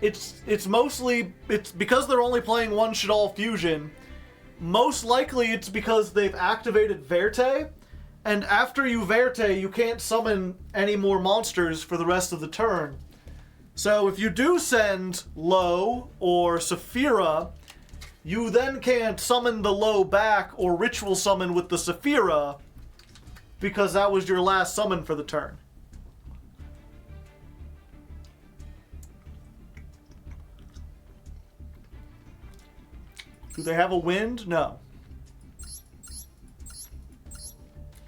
it's because they're only playing one Shadal Fusion, most likely it's because they've activated Verte, and after you Verte, you can't summon any more monsters for the rest of the turn. So if you do send Low or Saphira, you then can't summon the Low back or ritual summon with the Saphira, because that was your last summon for the turn. Do they have a wind? No.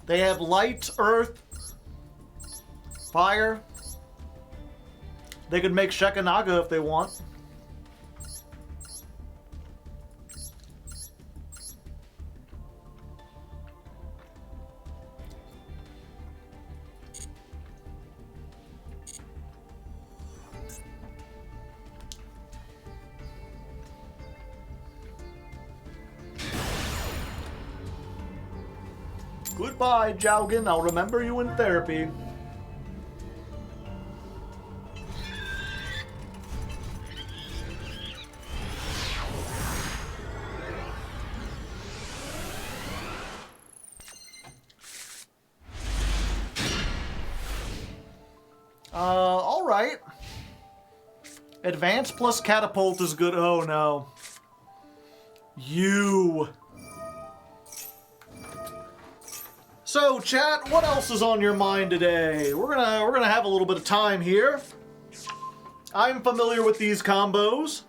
They have light, earth, fire. They could make Shekanaga if they want. Goodbye, Jaugen. I'll remember you in therapy. Alright. Advance plus catapult is good. Oh no. You. So, chat, what else is on your mind today? We're gonna have a little bit of time here. I'm familiar with these combos.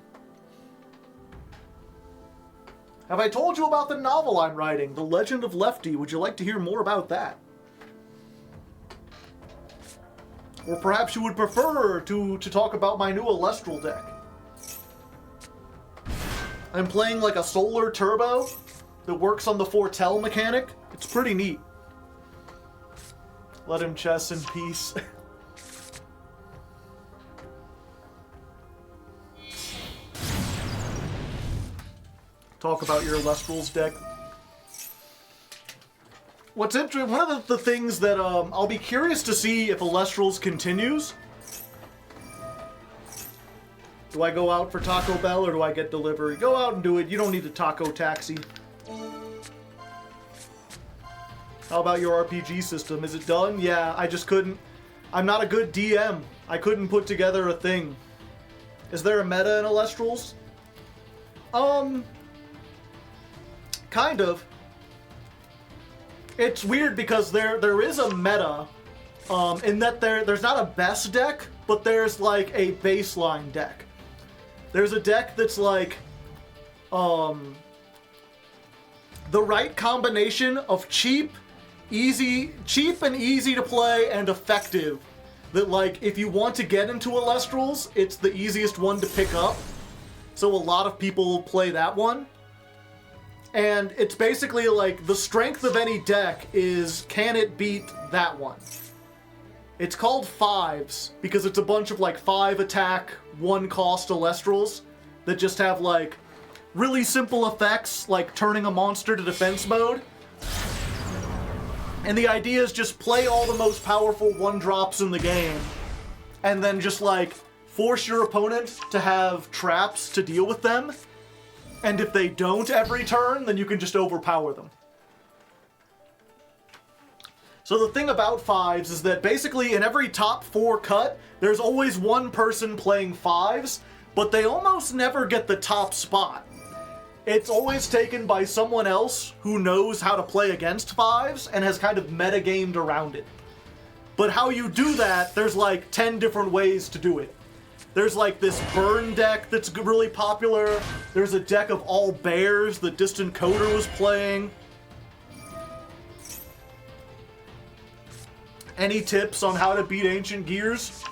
Have I told you about the novel I'm writing, The Legend of Lefty? Would you like to hear more about that? Or perhaps you would prefer to talk about my new Alestral deck. I'm playing like a solar turbo that works on the foretell mechanic. It's pretty neat. Let him chess in peace. Talk about your Lestral's deck. What's interesting, one of the things that I'll be curious to see if Lestral's continues. Do I go out for Taco Bell or do I get delivery? Go out and do it. You don't need a taco taxi. How about your RPG system? Is it done? Yeah, I just couldn't. I'm not a good DM. I couldn't put together a thing. Is there a meta in Alestrals? Kind of. It's weird because there is a meta, in that there's not a best deck, but there's like a baseline deck. There's a deck that's like, the right combination of cheap and easy to play and effective. That like, if you want to get into Alestrals, it's the easiest one to pick up. So a lot of people play that one. And it's basically like, the strength of any deck is, can it beat that one? It's called fives, because it's a bunch of like 5 attack, 1 cost Alestrals that just have like really simple effects, like turning a monster to defense mode. And the idea is just play all the most powerful 1-drops in the game, and then just like force your opponent to have traps to deal with them. And if they don't every turn, then you can just overpower them. So the thing about fives is that basically in every top 4 cut, there's always one person playing fives, but they almost never get the top spot. It's always taken by someone else who knows how to play against fives and has kind of metagamed around it. But how you do that, there's like 10 different ways to do it. There's like this burn deck that's really popular. There's a deck of all bears that Distant Coder was playing. Any tips on how to beat Ancient Gears?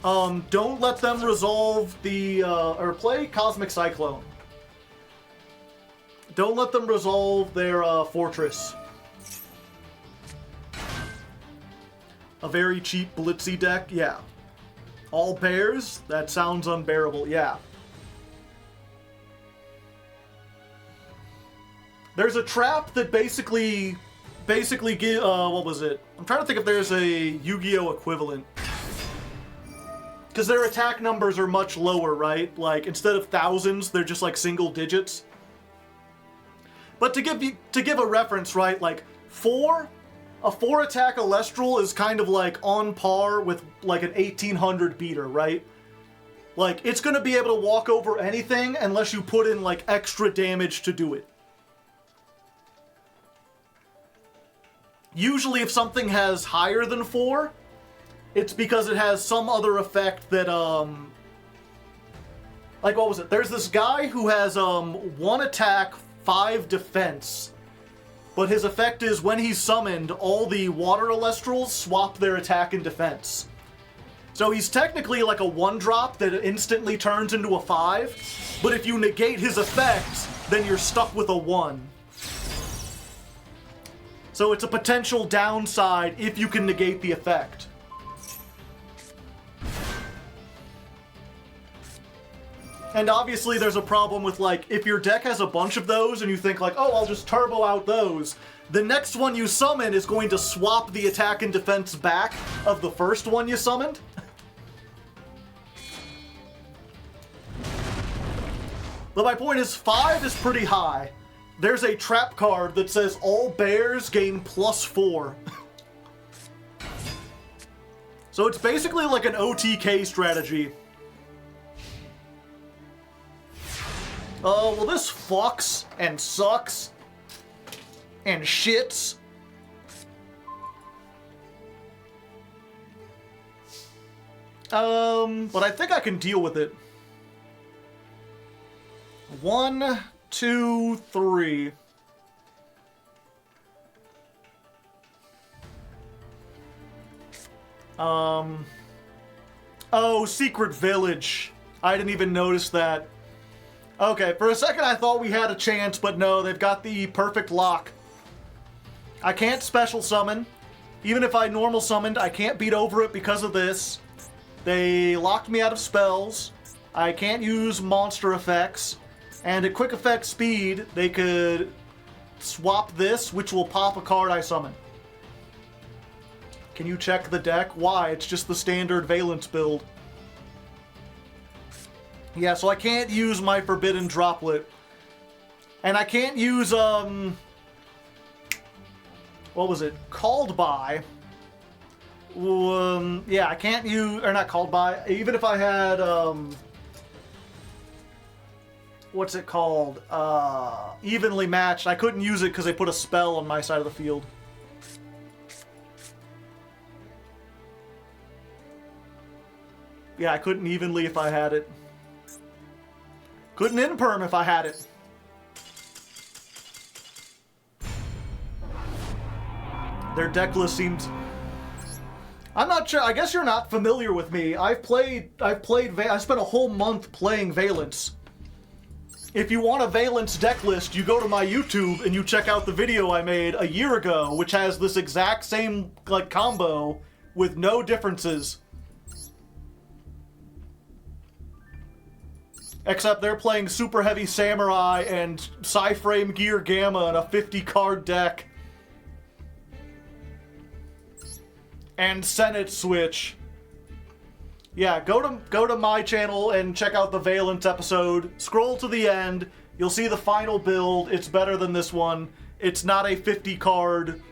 Don't let them resolve the, or play Cosmic Cyclone. Don't let them resolve their Fortress. A very cheap Blitzy deck, yeah. All bears? That sounds unbearable, yeah. There's a trap that basically give, what was it? I'm trying to think if there's a Yu-Gi-Oh! Equivalent. Because their attack numbers are much lower, right? Like, instead of thousands, they're just like single digits. But to give a reference, right, like, a 4 attack Alestral is kind of like on par with like an 1800 beater, right? Like, it's gonna be able to walk over anything unless you put in like extra damage to do it. Usually if something has higher than 4, it's because it has some other effect that, like, what was it? There's this guy who has, 1 attack, 5 defense. But his effect is when he's summoned, all the water Alestrals swap their attack and defense. So he's technically like a 1-drop that instantly turns into a 5. But if you negate his effect, then you're stuck with a 1. So it's a potential downside if you can negate the effect. And obviously there's a problem with, like, if your deck has a bunch of those and you think, like, oh, I'll just turbo out those, the next one you summon is going to swap the attack and defense back of the first one you summoned. But my point is, 5 is pretty high. There's a trap card that says all bears gain +4. So it's basically like an OTK strategy. Oh, well, this fucks and sucks and shits. But I think I can deal with it. 1, 2, 3. Oh, Secret Village. I didn't even notice that. Okay, for a second I thought we had a chance, but no, they've got the perfect lock. I can't special summon. Even if I normal summoned, I can't beat over it because of this. They locked me out of spells. I can't use monster effects. And at quick effect speed, they could swap this, which will pop a card I summon. Can you check the deck? Why? It's just the standard Valence build. Yeah, so I can't use my Forbidden Droplet. And I can't use, what was it? Called By. Yeah, I can't use, or not Called By. Even if I had, what's it called? Evenly Matched. I couldn't use it because they put a spell on my side of the field. Yeah, I couldn't evenly if I had it. Couldn't imperm if I had it. Their deck list seems... I'm not sure. I guess you're not familiar with me. I spent a whole month playing Valence. If you want a Valence deck list, you go to my YouTube and you check out the video I made a year ago, which has this exact same, like, combo with no differences. Except they're playing Super Heavy Samurai and Psyframe Gear Gamma in a 50-card deck. And Senate Switch. Yeah, go to my channel and check out the Valence episode. Scroll to the end. You'll see the final build. It's better than this one. It's not a 50-card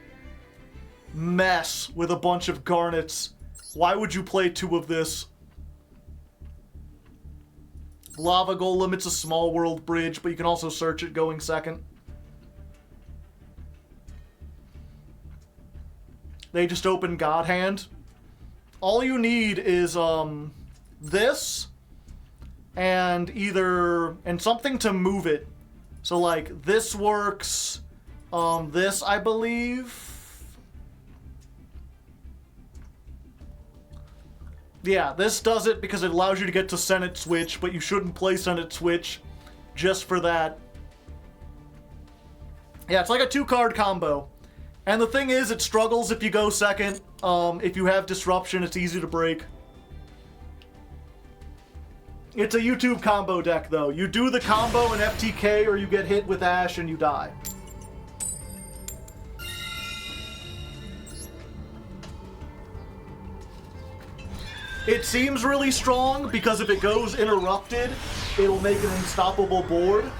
mess with a bunch of garnets. Why would you play 2 of this? Lava Golem, it's a small world bridge, but you can also search it going second. They just open God Hand. All you need is, this, and something to move it. So, like, this works, this, I believe. Yeah, this does it because it allows you to get to Senate Switch, but you shouldn't play Senate Switch just for that. Yeah, it's like a 2-card combo. And the thing is, it struggles if you go second. If you have Disruption, it's easy to break. It's a YouTube combo deck, though. You do the combo in FTK, or you get hit with Ash and you die. It seems really strong because if it goes interrupted, it'll make an unstoppable board.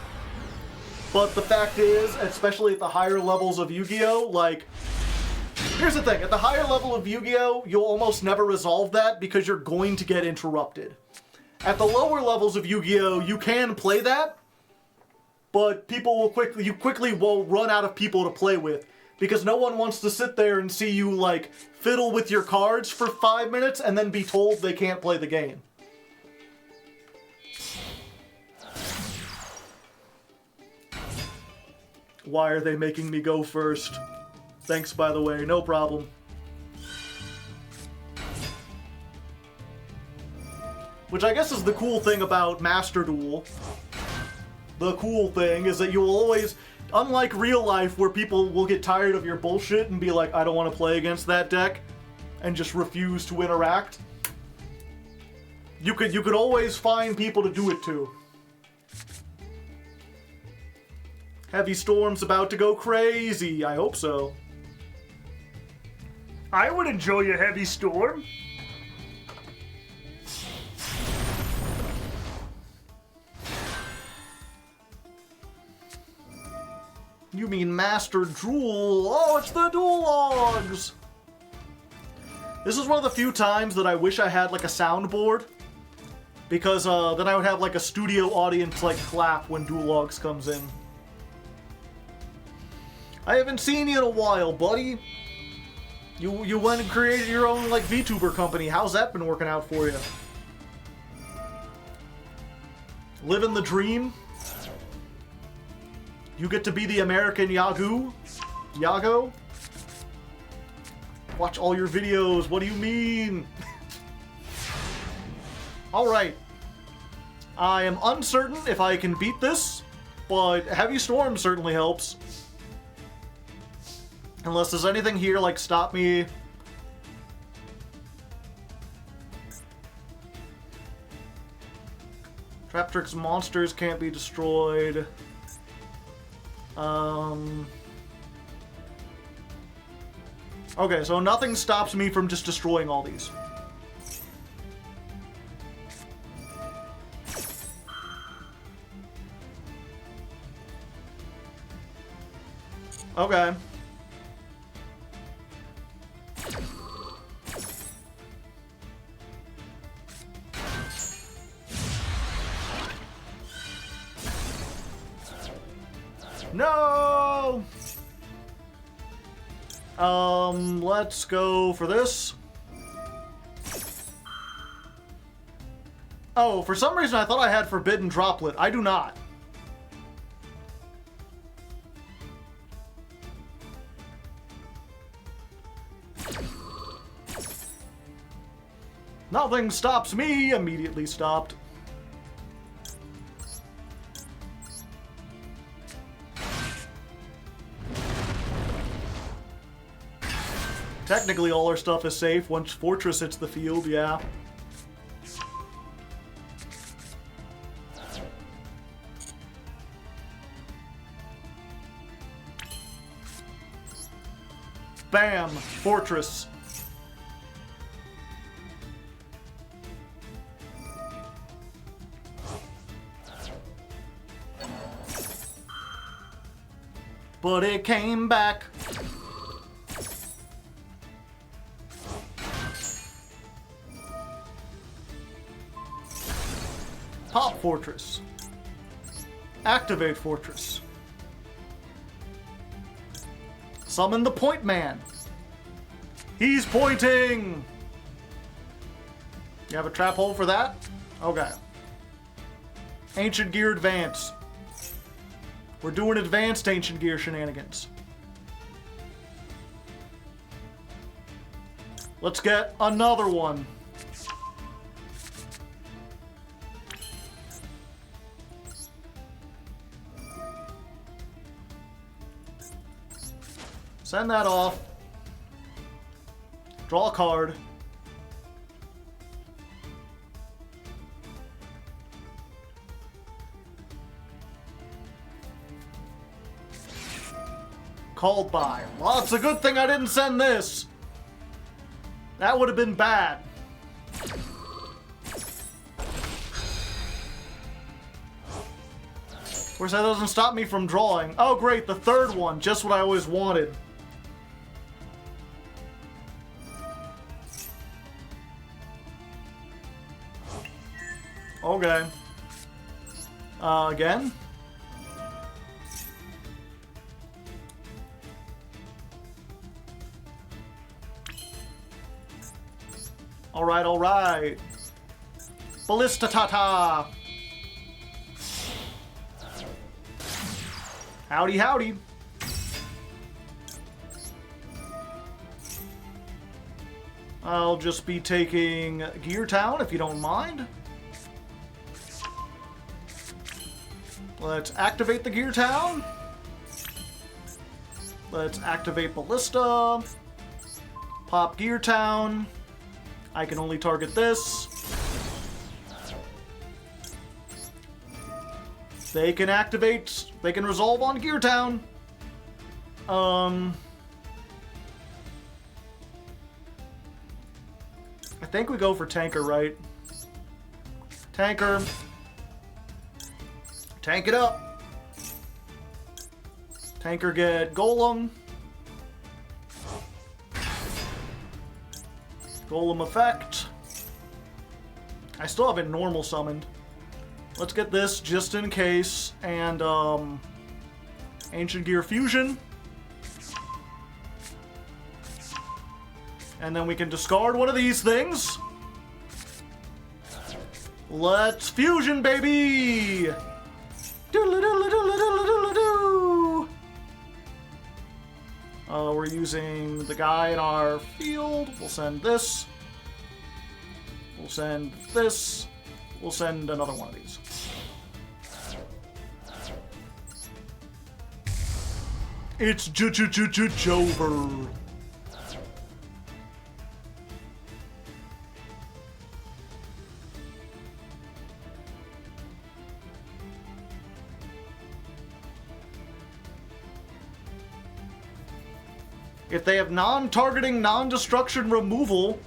But the fact is, especially at the higher levels of Yu-Gi-Oh, like, here's the thing, at the higher level of Yu-Gi-Oh, you'll almost never resolve that because you're going to get interrupted. At the lower levels of Yu-Gi-Oh, you can play that, but you quickly will run out of people to play with because no one wants to sit there and see you, like, fiddle with your cards for 5 minutes and then be told they can't play the game. Why are they making me go first? Thanks, by the way, no problem. Which I guess is the cool thing about Master Duel. The cool thing is that you'll always, unlike real life where people will get tired of your bullshit and be like, I don't want to play against that deck, and just refuse to interact, you could always find people to do it to. Heavy Storm's about to go crazy. I hope so. I would enjoy a heavy storm. You mean Master Duel? Oh, it's the Duel Logs! This is one of the few times that I wish I had like a soundboard. Because then I would have like a studio audience like clap when Duel Logs comes in. I haven't seen you in a while, buddy. You went and created your own, like, VTuber company. How's that been working out for you? Living the dream? You get to be the American Yago? Watch all your videos. What do you mean? Alright. I am uncertain if I can beat this, but Heavy Storm certainly helps. Unless there's anything here, like, stop me. Traptrix monsters can't be destroyed. Okay, so nothing stops me from just destroying all these. Okay. No! Let's go for this. Oh, for some reason I thought I had Forbidden Droplet. I do not. Nothing stops me. Immediately stopped. Technically, all our stuff is safe once Fortress hits the field, yeah. Bam! Fortress. But it came back. Pop Fortress. Activate Fortress. Summon the Point Man. He's pointing! You have a trap hole for that? Okay. Ancient Gear Advance. We're doing advanced Ancient Gear shenanigans. Let's get another one. Send that off. Draw a card. Called by. Well, it's a good thing I didn't send this. That would have been bad. course, that doesn't stop me from drawing. Oh, great, the third one. Just what I always wanted. Okay. Again? Alright, alright. Ballista ta-ta! Howdy, howdy. I'll just be taking Gear Town, if you don't mind. Let's activate the Gear Town. Let's activate Ballista. Pop Gear Town. I can only target this. They can activate, they can resolve on Gear Town. I think we go for Tanker, right? Tanker. Tank it up. Tanker get Golem. Golem effect. I still have it normal summoned. Let's get this just in case. And, Ancient Gear Fusion. And then we can discard one of these things. Let's fusion, baby! Doodle-doodle-doodle-doodle-doodle-doo. We're using the guy in our field. We'll send this. We'll send this. We'll send another one of these. It's Jover. If they have non-targeting, non-destruction removal,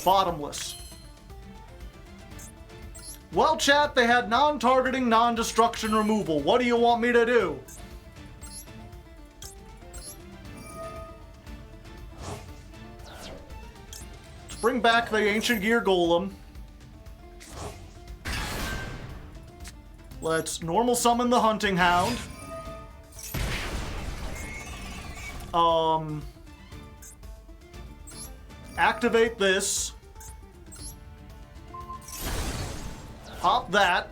bottomless. Well, chat, they had non-targeting, non-destruction removal. What do you want me to do? Let's bring back the Ancient Gear Golem. Let's normal summon the Hunting Hound. Activate this. Pop that.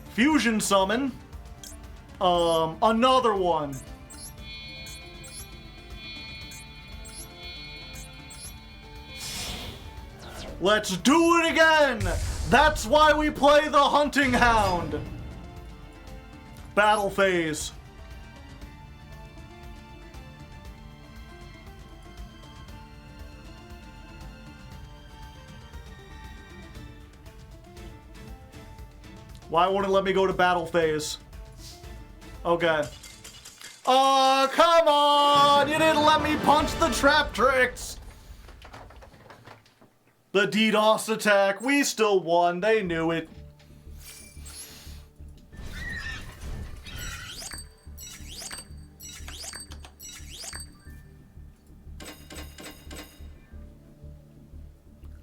Fusion summon. Another one. Let's do it again! That's why we play the Hunting Hound! Battle phase. Why won't it let me go to battle phase? Okay. Oh, come on! You didn't let me punch the trap tricks! The DDoS attack, we still won, they knew it.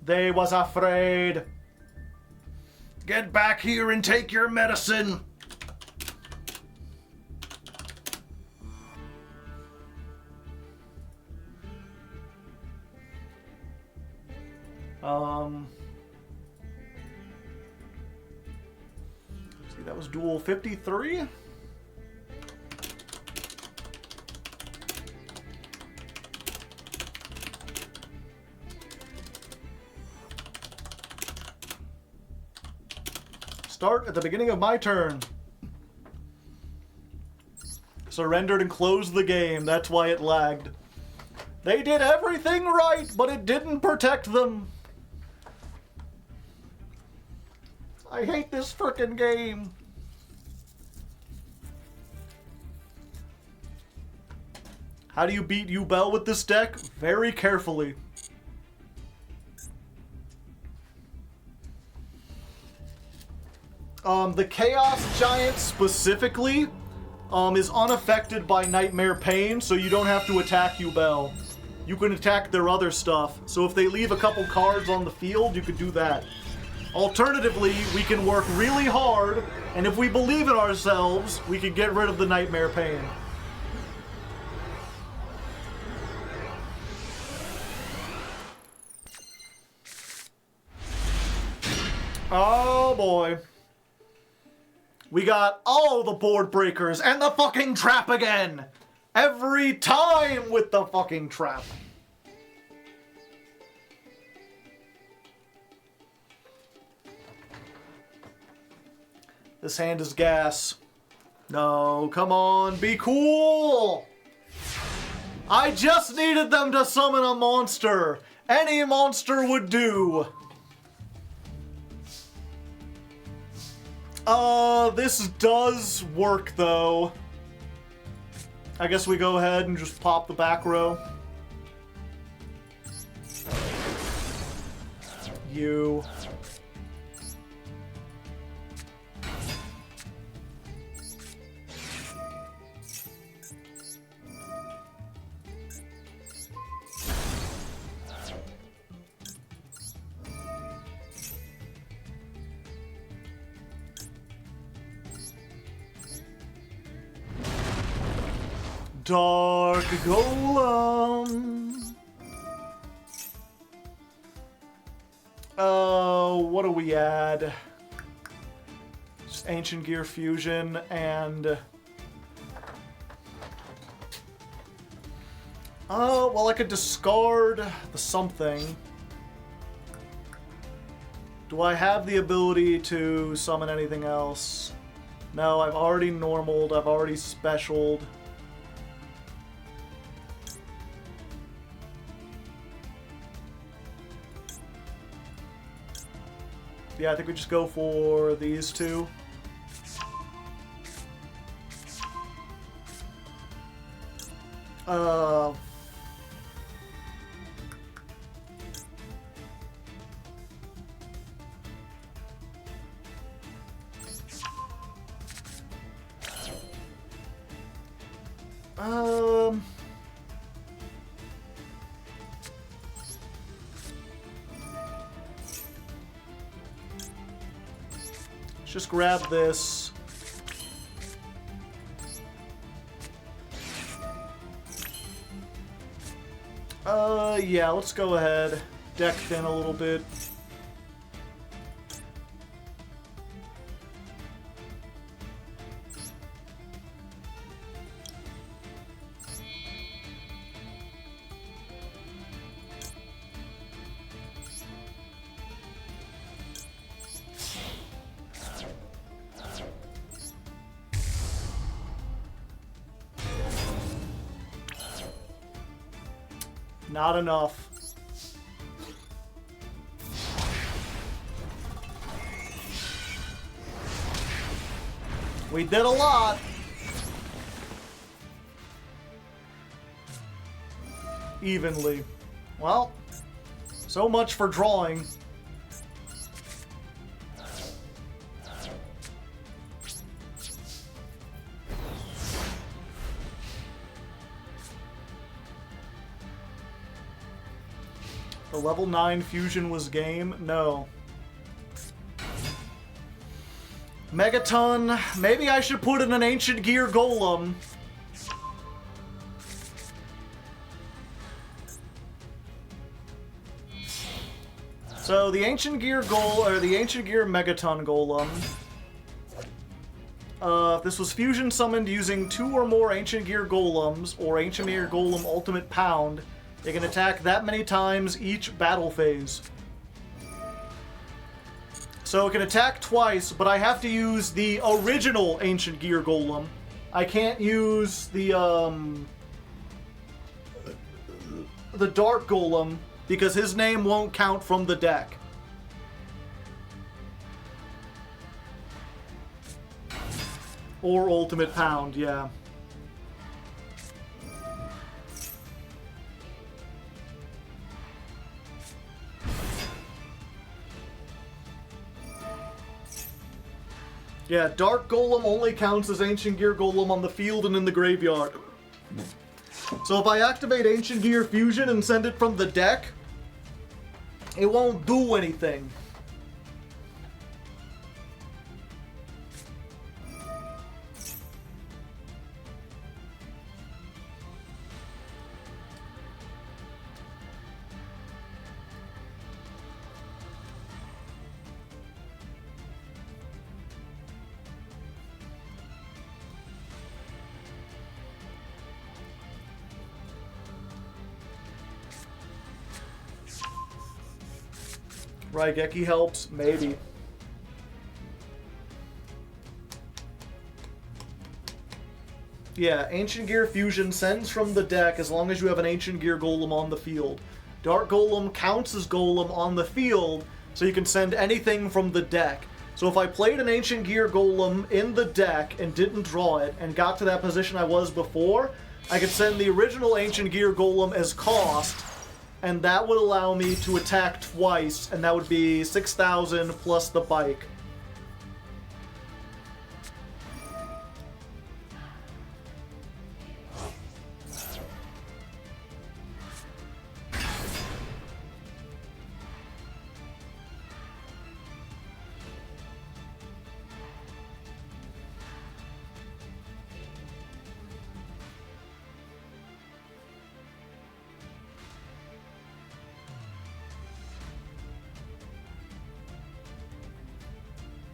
They was afraid. Get back here and take your medicine. See, that was duel 53. Start at the beginning of my turn. Surrendered and closed the game. That's why it lagged. They did everything right, but it didn't protect them. I hate this frickin' game. How do you beat Ubel with this deck? Very carefully. The Chaos Giant specifically is unaffected by Nightmare Pain, so you don't have to attack Yubel. You can attack their other stuff. So if they leave a couple cards on the field, you could do that. Alternatively, we can work really hard, and if we believe in ourselves, we can get rid of the Nightmare Pain. Oh boy. We got all the board breakers and the fucking trap again! Every time with the fucking trap. This hand is gas. No, come on, be cool! I just needed them to summon a monster. Any monster would do. This does work, though. I guess we go ahead and just pop the back row. You. Dark Golem. What do we add? Just Ancient Gear Fusion and... well, I could discard the something. Do I have the ability to summon anything else? No, I've already normaled, I've already specialed. Yeah, I think we just go for these two. Let's just grab this. Yeah, let's go ahead. Deck thin a little bit. Not enough. We did a lot. Evenly. Well, so much for drawing. The level 9 fusion was game? No. Megaton. Maybe I should put in an Ancient Gear Golem. So the Ancient Gear the Ancient Gear Megaton Golem. If this was fusion summoned using 2 or more Ancient Gear Golems or Ancient Gear Golem Ultimate Pound, they can attack that many times each battle phase. So it can attack twice, but I have to use the original Ancient Gear Golem. I can't use the Dark Golem because his name won't count from the deck. Or Ultimate Pound, yeah. Yeah, Dark Golem only counts as Ancient Gear Golem on the field and in the graveyard. So if I activate Ancient Gear Fusion and send it from the deck, it won't do anything. Raigeki helps? Maybe. Yeah, Ancient Gear Fusion sends from the deck as long as you have an Ancient Gear Golem on the field. Dark Golem counts as Golem on the field, so you can send anything from the deck. So if I played an Ancient Gear Golem in the deck and didn't draw it, and got to that position I was before, I could send the original Ancient Gear Golem as cost, and that would allow me to attack twice, and that would be 6,000 plus the bike.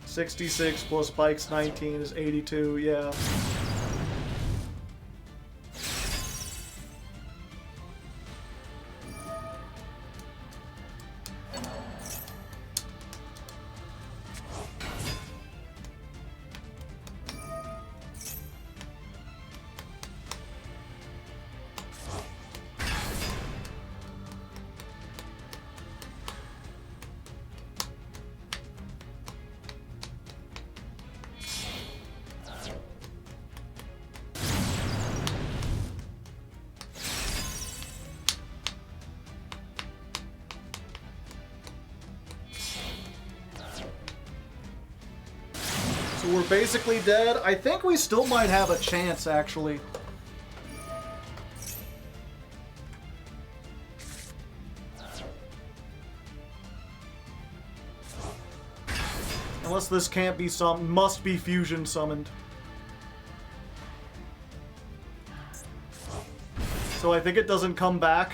$66 plus bikes 19 is 82, yeah. So we're basically dead. I think we still might have a chance, actually. Unless this can't be must be fusion summoned. So I think it doesn't come back.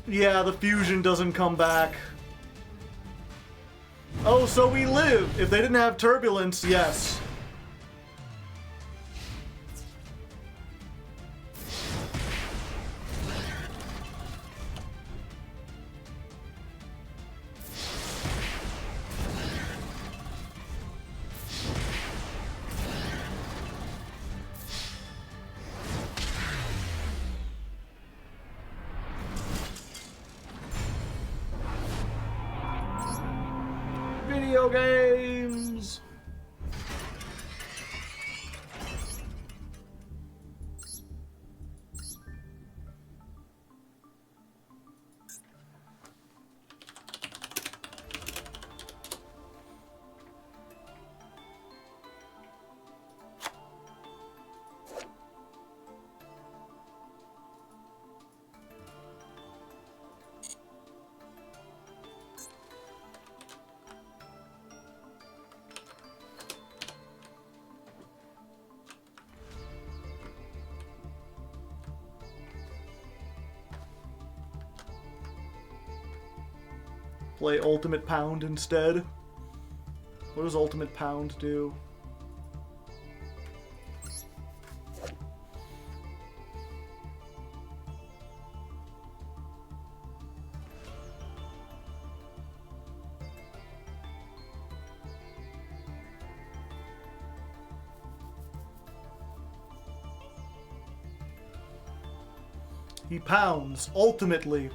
Yeah, the fusion doesn't come back. Oh, so we live! If they didn't have turbulence, yes. Video games! Play Ultimate Pound instead. What does Ultimate Pound do? He pounds, ultimately.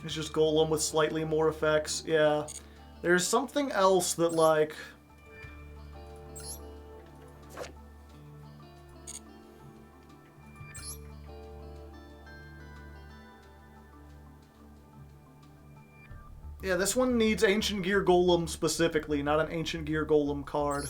It's just Golem with slightly more effects. Yeah. There's something else that, like... Yeah, this one needs Ancient Gear Golem specifically, not an Ancient Gear Golem card.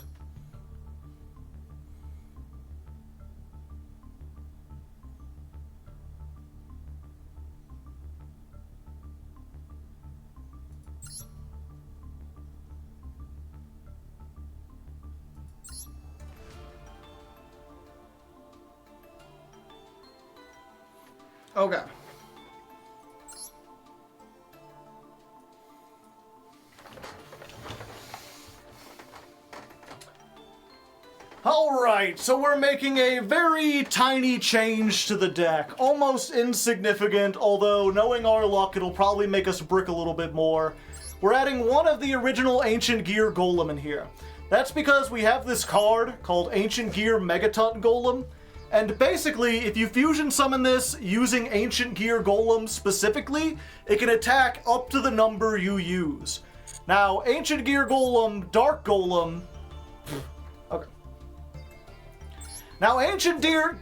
Okay. Alright, so we're making a very tiny change to the deck. Almost insignificant, although knowing our luck, it'll probably make us brick a little bit more. We're adding one of the original Ancient Gear Golem in here. That's because we have this card called Ancient Gear Megaton Golem. And basically, if you fusion summon this using Ancient Gear Golem specifically, it can attack up to the number you use. Now, Ancient Gear Golem, Dark Golem... Okay. Now, Ancient Gear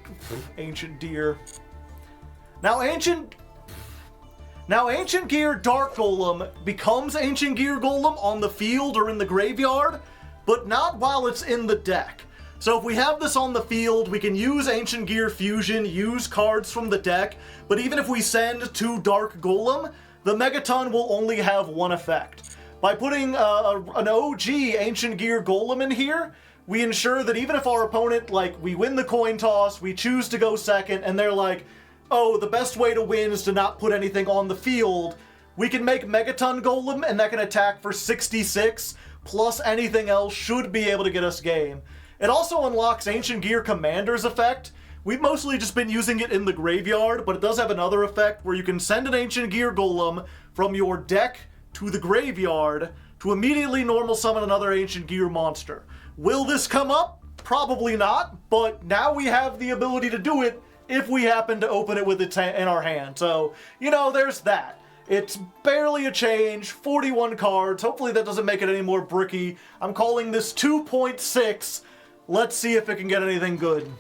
Dark Golem becomes Ancient Gear Golem on the field or in the graveyard, but not while it's in the deck. So if we have this on the field, we can use Ancient Gear Fusion, use cards from the deck, but even if we send 2 Dark Golem, the Megaton will only have one effect. By putting an OG Ancient Gear Golem in here, we ensure that even if our opponent, like, we win the coin toss, we choose to go second, and they're like, oh, the best way to win is to not put anything on the field, we can make Megaton Golem, and that can attack for 66, plus anything else should be able to get us game. It also unlocks Ancient Gear Commander's effect. We've mostly just been using it in the graveyard, but it does have another effect where you can send an Ancient Gear Golem from your deck to the graveyard to immediately normal summon another Ancient Gear monster. Will this come up? Probably not, but now we have the ability to do it if we happen to open it with it in our hand. So, you know, there's that. It's barely a change, 41 cards. Hopefully that doesn't make it any more bricky. I'm calling this 2.6. Let's see if it can get anything good.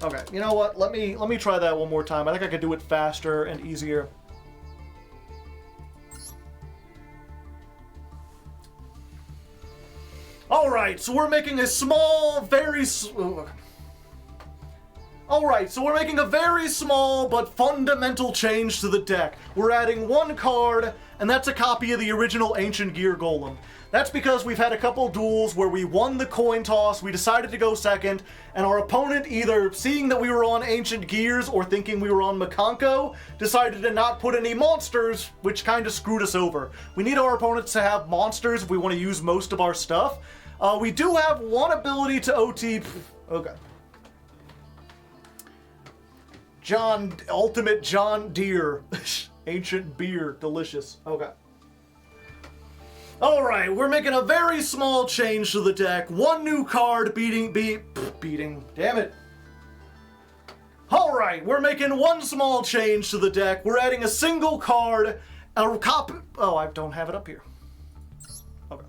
Okay, you know what? Let me try that one more time. I think I could do it faster and easier. Alright, so we're making a small, Alright, so we're making a very small but fundamental change to the deck. We're adding one card, and that's a copy of the original Ancient Gear Golem. That's because we've had a couple duels where we won the coin toss, we decided to go second, and our opponent, either seeing that we were on Ancient Gears or thinking we were on Makanko, decided to not put any monsters, which kind of screwed us over. We need our opponents to have monsters if we want to use most of our stuff. We do have one ability to OT... Okay. Ultimate John Deere. Ancient beer. Delicious. Okay. Alright, we're making a very small change to the deck. One new card beating, damn it. Alright, we're making one small change to the deck. We're adding a single card, a copy, oh, I don't have it up here. Okay.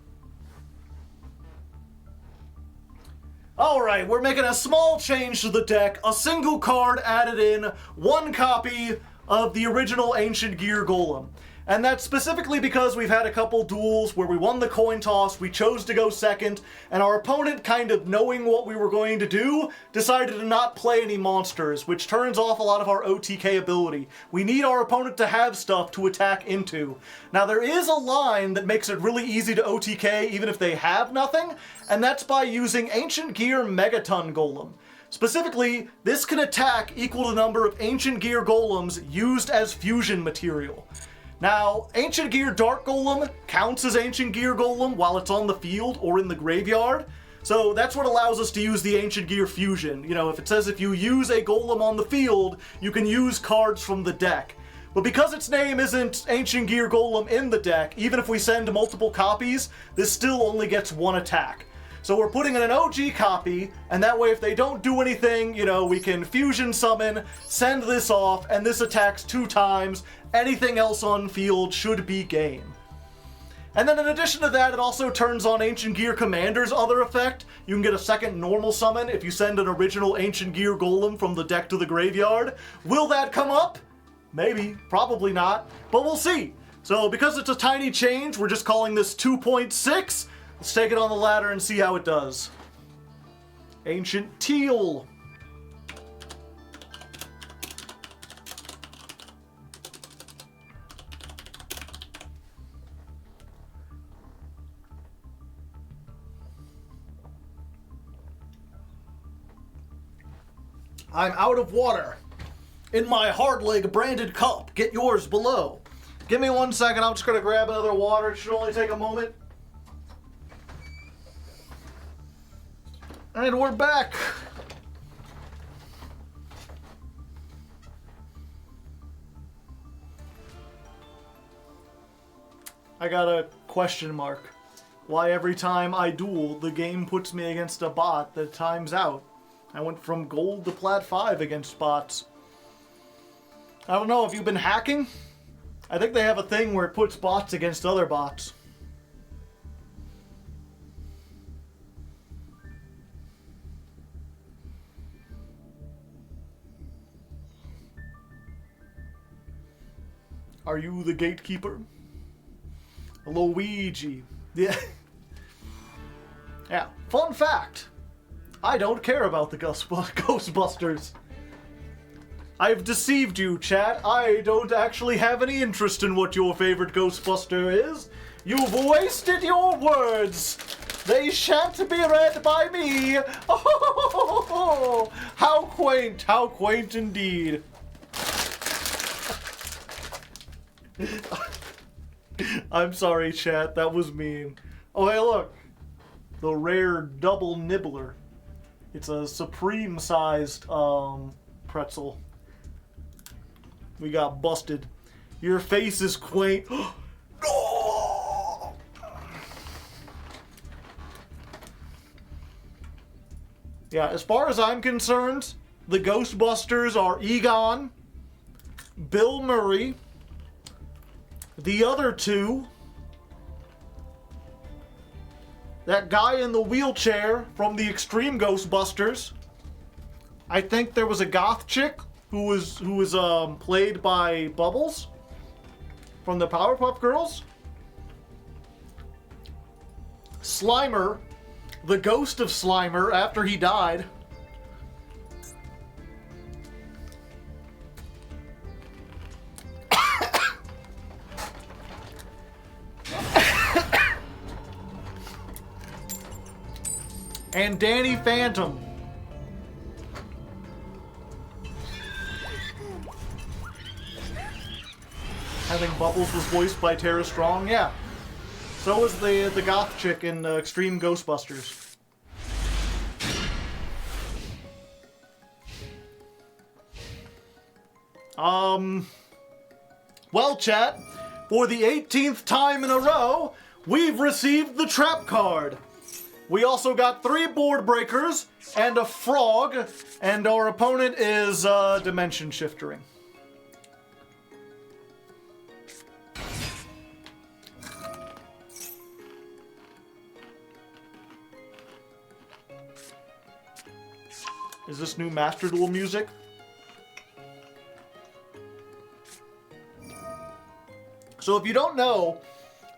Alright, we're making a small change to the deck. A single card added in, one copy of the original Ancient Gear Golem. And that's specifically because we've had a couple duels where we won the coin toss, we chose to go second, and our opponent, kind of knowing what we were going to do, decided to not play any monsters, which turns off a lot of our OTK ability. We need our opponent to have stuff to attack into. Now there is a line that makes it really easy to OTK even if they have nothing, and that's by using Ancient Gear Megaton Golem. Specifically, this can attack equal to the number of Ancient Gear Golems used as fusion material. Now, Ancient Gear Dark Golem counts as Ancient Gear Golem while it's on the field or in the graveyard, so that's what allows us to use the Ancient Gear Fusion. You know, if it says if you use a Golem on the field, you can use cards from the deck. But because its name isn't Ancient Gear Golem in the deck, even if we send multiple copies, this still only gets one attack. So we're putting in an OG copy, and that way if they don't do anything, you know, we can fusion summon, send this off, and this attacks 2 times. Anything else on field should be game. And then in addition to that, it also turns on Ancient Gear Commander's other effect. You can get a second normal summon if you send an original Ancient Gear Golem from the deck to the graveyard. Will that come up? Maybe, probably not, but we'll see. So because it's a tiny change, we're just calling this 2.6. Let's take it on the ladder and see how it does. Ancient Teal. I'm out of water. In my Hardleg branded cup. Get yours below. Give me 1 second. I'm just going to grab another water. It should only take a moment. And we're back. I got a question mark. Why every time I duel, the game puts me against a bot that times out? I went from gold to plat 5 against bots. I don't know, have you been hacking? I think they have a thing where it puts bots against other bots. Are you the gatekeeper? Luigi. Yeah. Yeah. Fun fact. I don't care about the Ghostbusters. I've deceived you, chat. I don't actually have any interest in what your favorite Ghostbuster is. You've wasted your words. They shan't be read by me. Oh, how quaint indeed. I'm sorry, chat. That was mean. Oh, hey, look. The rare double nibbler. It's a supreme-sized pretzel. We got busted. Your face is quaint. Oh! Yeah, as far as I'm concerned, the Ghostbusters are Egon, Bill Murray, the other two, that guy in the wheelchair from the Extreme Ghostbusters. I think there was a goth chick who was played by Bubbles from the Powerpuff Girls. Slimer, the ghost of Slimer after he died. And Danny Phantom. I think Bubbles was voiced by Tara Strong. Yeah. So was the goth chick in Extreme Ghostbusters. Well, chat, for the 18th time in a row, we've received the trap card. We also got 3 board breakers and a frog, and our opponent is dimension shiftering. Is this new Master Duel music? So if you don't know,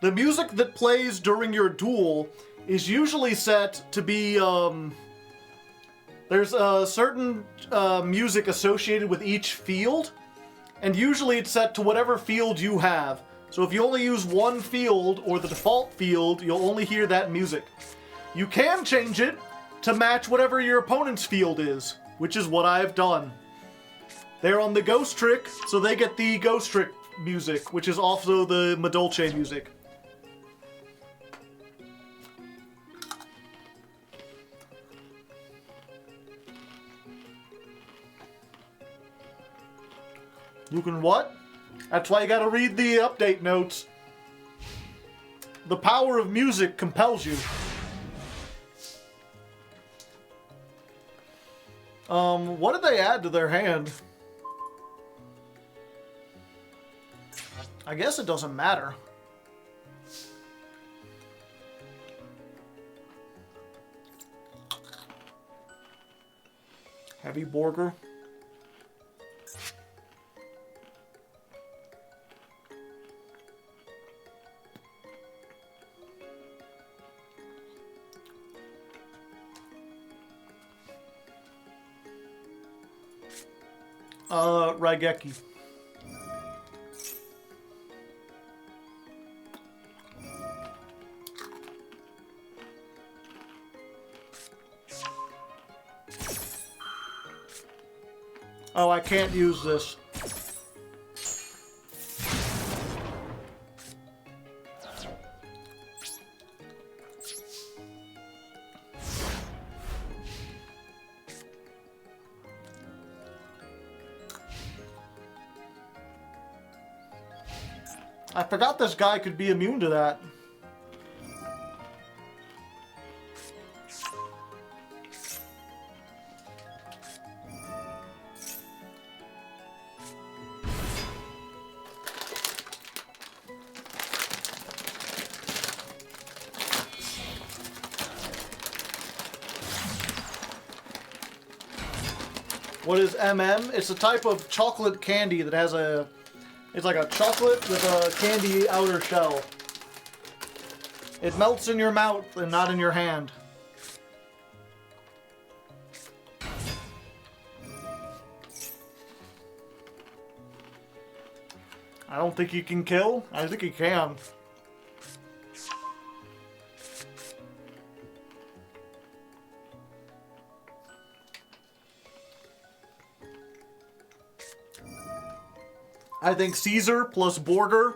the music that plays during your duel is usually set to be, there's a certain music associated with each field, and usually it's set to whatever field you have. So if you only use one field, or the default field, you'll only hear that music. You can change it to match whatever your opponent's field is, which is what I've done. They're on the Ghost Trick, so they get the Ghost Trick music, which is also the Madolce music. You can what? That's why you gotta read the update notes. The power of music compels you. What did they add to their hand? I guess it doesn't matter. Heavy Borger. Raigeki. Oh, I can't use this. I forgot this guy could be immune to that. What is MM? It's a type of chocolate candy that has a... It's like a chocolate with a candy outer shell. It melts in your mouth and not in your hand. I don't think he can kill. I think he can. I think Caesar plus Borger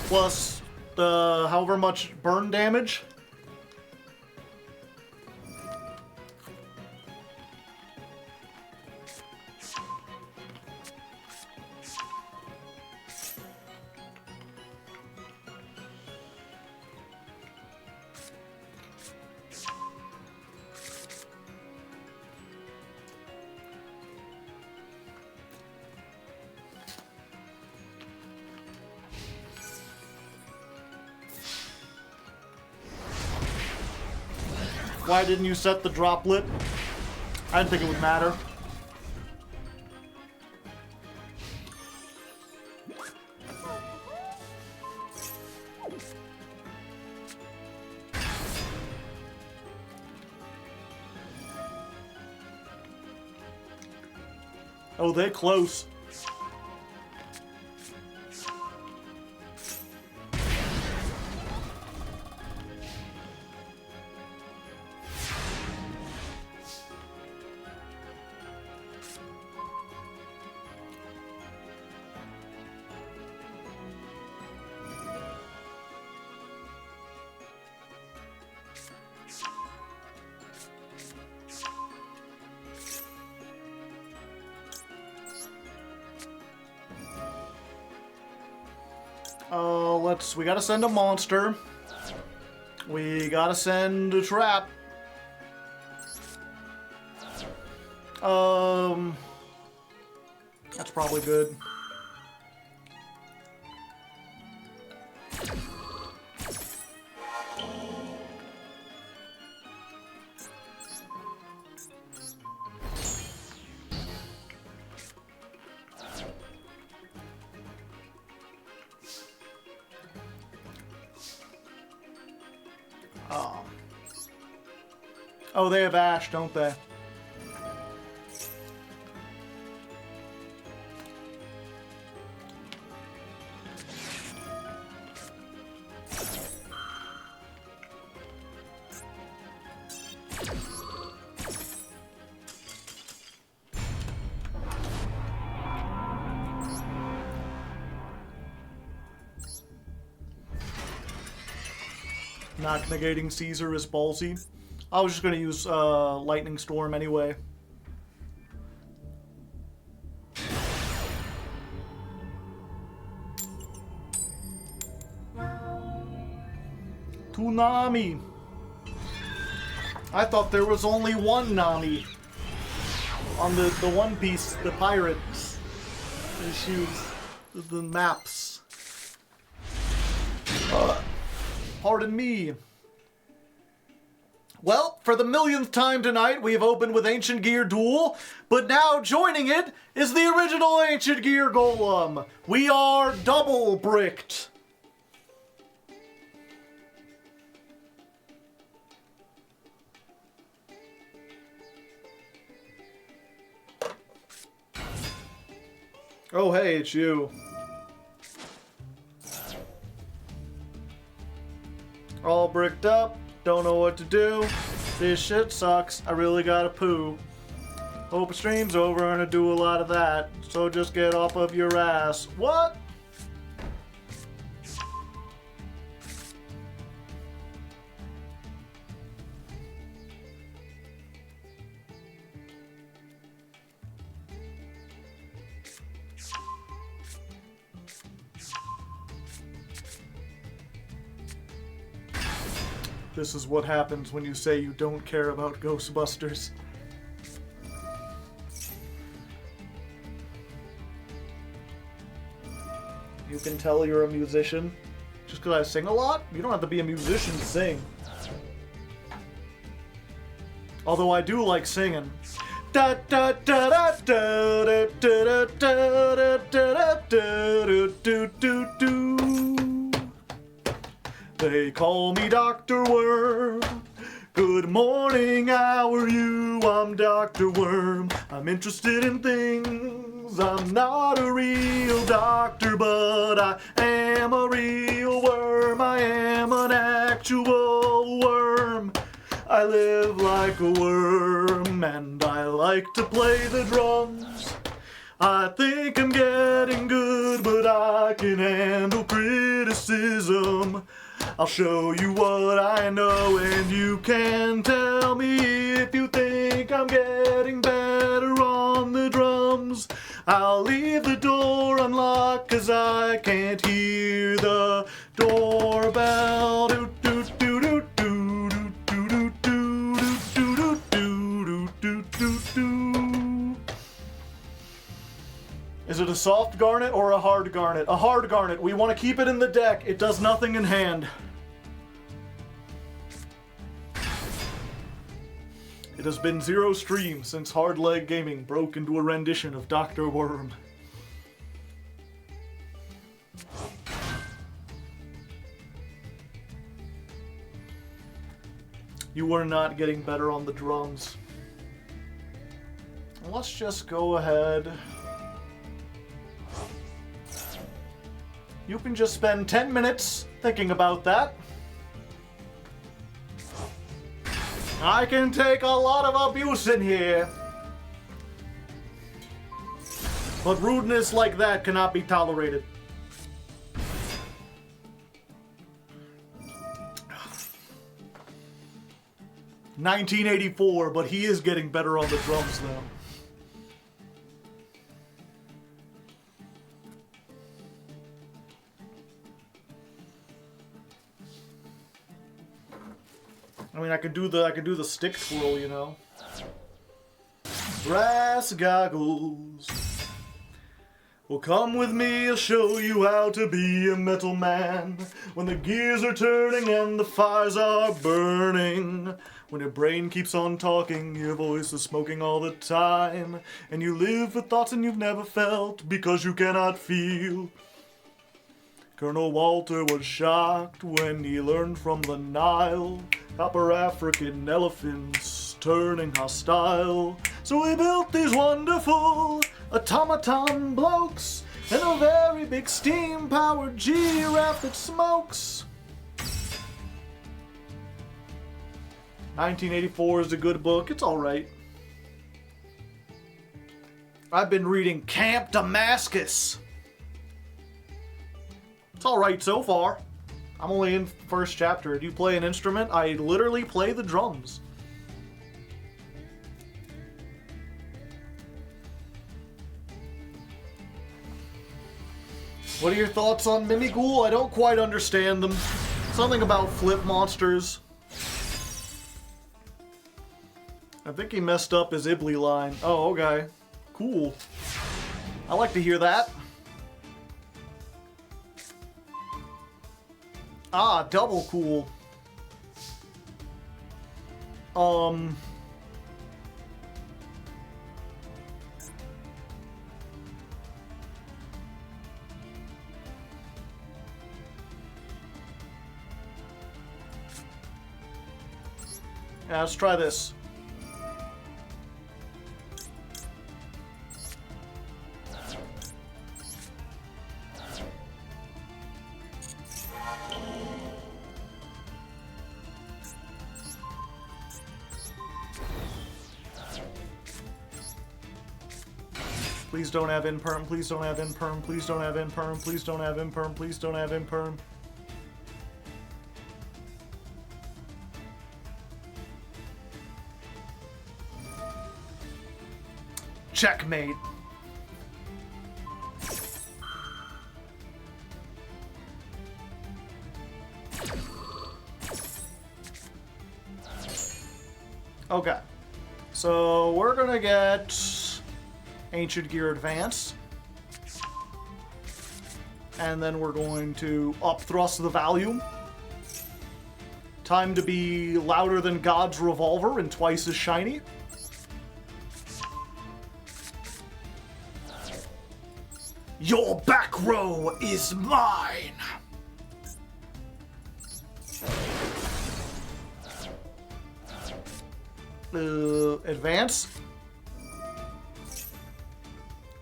plus the however much burn damage. Why didn't you set the droplet? I didn't think it would matter. Oh, they're close. We gotta send a monster. We gotta send a trap. That's probably good. Oh, they have Ash, don't they? Not negating Caesar is ballsy. I was just gonna use Lightning Storm anyway. Toonami! I thought there was only one Nami on the One Piece, the pirates issues, the maps. Pardon me. Well, for the millionth time tonight, we have opened with Ancient Gear Duel, but now joining it is the original Ancient Gear Golem. We are double bricked. Oh, hey, it's you. All bricked up. Don't know what to do. This shit sucks. I really gotta poo. Hope the stream's over and I do a lot of that. So just get off of your ass. What? This is what happens when you say you don't care about Ghostbusters. You can tell you're a musician just because I sing a lot? You don't have to be a musician to sing. Although I do like singing. Da da da da da da da da da da da da. They call me Dr. Worm. Good morning, how are you? I'm Dr. Worm. I'm interested in things. I'm not a real doctor, but I am a real worm. I am an actual worm. I live like a worm, and I like to play the drums. I think I'm getting good, but I can handle criticism. I'll show you what I know, and you can tell me if you think I'm getting better on the drums. I'll leave the door unlocked, 'cause I can't hear the doorbell. Is it a soft garnet or a hard garnet? A hard garnet. We want to keep it in the deck. It does nothing in hand. It has been 0 streams since Hardleg Gaming broke into a rendition of Dr. Worm. You are not getting better on the drums. Let's just go ahead. You can just spend 10 minutes thinking about that. I can take a lot of abuse in here. But rudeness like that cannot be tolerated. $1984, but he is getting better on the drums now. I mean, I could do the stick twirl, you know. Brass goggles. Well, come with me, I'll show you how to be a metal man. When the gears are turning and the fires are burning. When your brain keeps on talking, your voice is smoking all the time. And you live with thoughts and you've never felt because you cannot feel. Colonel Walter was shocked when he learned from the Nile. Copper African elephants turning hostile. So we built these wonderful automaton blokes and a very big steam-powered giraffe that smokes. 1984 is a good book. It's alright. I've been reading Camp Damascus. It's alright so far. I'm only in first chapter. Do you play an instrument? I literally play the drums. What are your thoughts on Mimighoul? I don't quite understand them. Something about flip monsters. I think he messed up his Ibly line. Oh, okay. Cool. I like to hear that. Ah, double cool. Yeah, let's try this. Please don't have imperm, please don't have imperm, please don't have imperm, please don't have imperm, please don't have imperm. Checkmate. Okay. So we're gonna get Ancient Gear Advance. And then we're going to up-thrust the volume. Time to be louder than God's revolver and twice as shiny. Your back row is mine! Advance.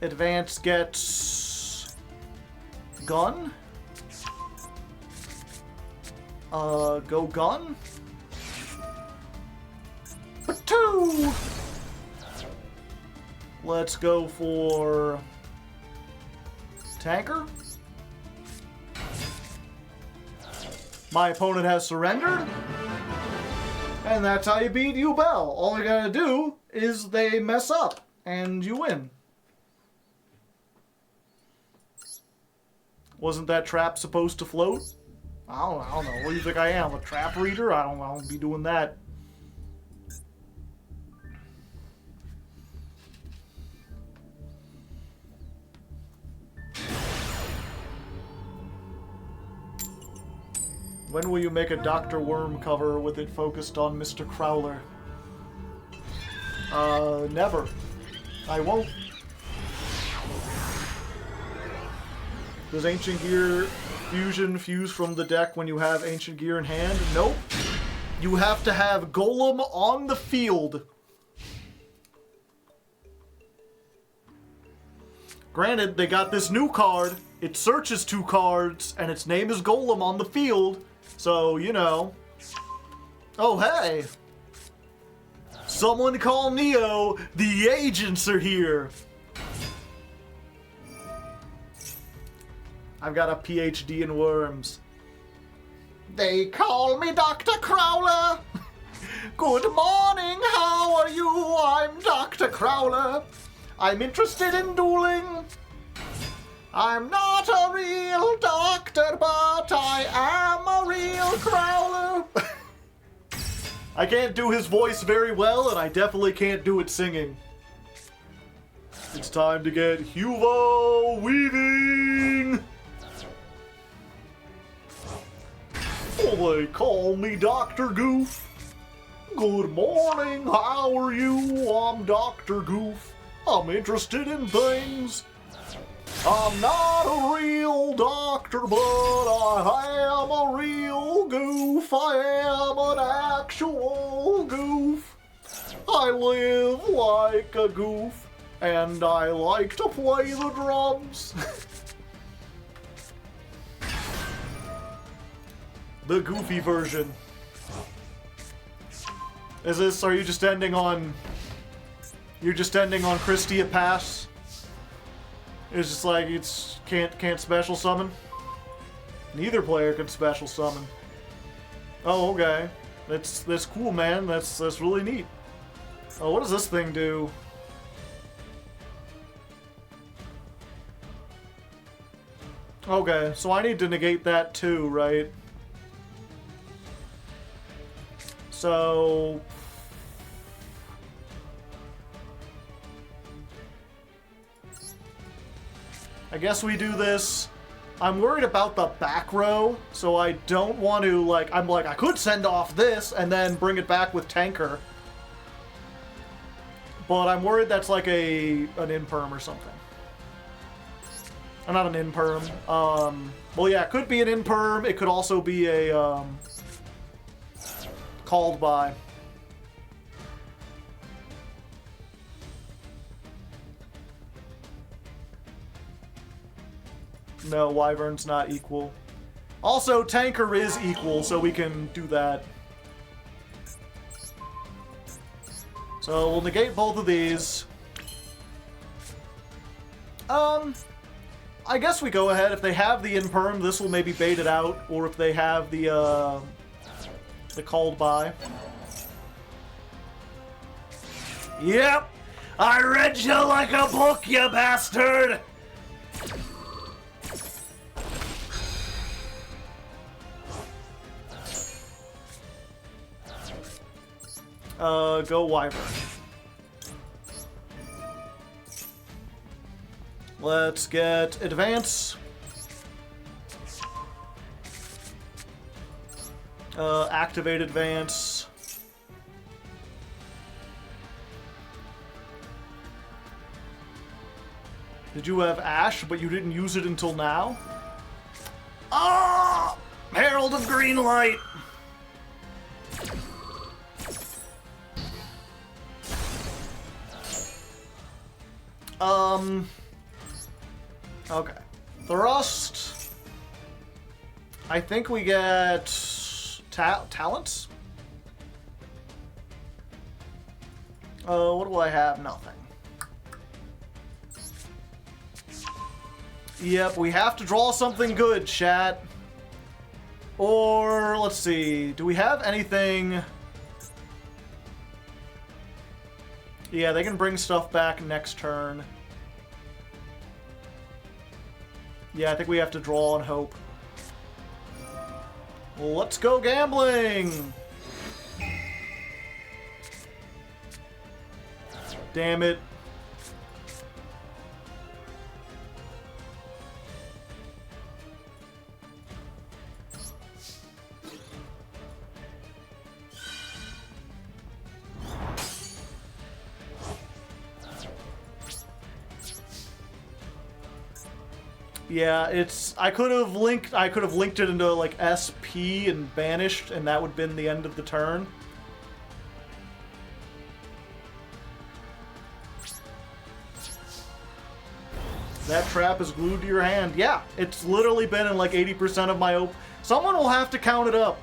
Advance gets gun. Go gun. Two. Let's go for tanker. My opponent has surrendered. And that's how you beat Ubel. All you gotta do is they mess up and you win. Wasn't that trap supposed to float? I don't know. What do you think I am? A trap reader? I don't be doing that. When will you make a Dr. Worm cover with it focused on Mr. Crowler? Never. I won't. Does Ancient Gear Fusion fuse from the deck when you have Ancient Gear in hand? Nope. You have to have Golem on the field. Granted, they got this new card. It searches 2 cards, and its name is Golem on the field. So, you know. Oh, hey. Someone call Neo. The agents are here. I've got a PhD in worms. They call me Dr. Crowler. Good morning, how are you? I'm Dr. Crowler. I'm interested in dueling. I'm not a real doctor, but I am a real Crowler. I can't do his voice very well, and I definitely can't do it singing. It's time to get Huvo weaving. Oh, they call me Dr. Goof. Good morning, how are you? I'm Dr. Goof. I'm interested in things. I'm not a real doctor, but I am a real goof. I am an actual goof. I live like a goof, and I like to play the drums. The goofy version. Is this, are you just ending on... You're just ending on Christia Pass? It's just like, it's can't special summon? Neither player can special summon. Oh, okay. That's cool, man. That's really neat. Oh, what does this thing do? Okay, so I need to negate that too, right? So I guess we do this. I'm worried about the back row, so I don't want to, like, I could send off this and then bring it back with Tanker. But I'm worried that's like an imperm or something. Or not an imperm. Well, yeah, it could be an imperm. It could also be a, called by. No, Wyvern's not equal. Also, Tanker is equal, so we can do that. So we'll negate both of these. I guess we go ahead. If they have the imperm, this will maybe bait it out. Or if they have the called by. Yep! I read you like a book, you bastard! Go Wyvern. Let's get advance. Activate advance. Did you have Ash, but you didn't use it until now? Ah! Herald of Green Light! Okay. Thrust. I think we get talents. What do I have? Nothing. Yep, we have to draw something good, chat. Or, let's see, do we have anything? Yeah, they can bring stuff back next turn. Yeah, I think we have to draw and hope. Let's go gambling! Damn it. Yeah, it's I could have linked it into like SP and banished, and that would have been the end of the turn. That trap is glued to your hand. Yeah, it's literally been in like 80% of my Someone will have to count it up.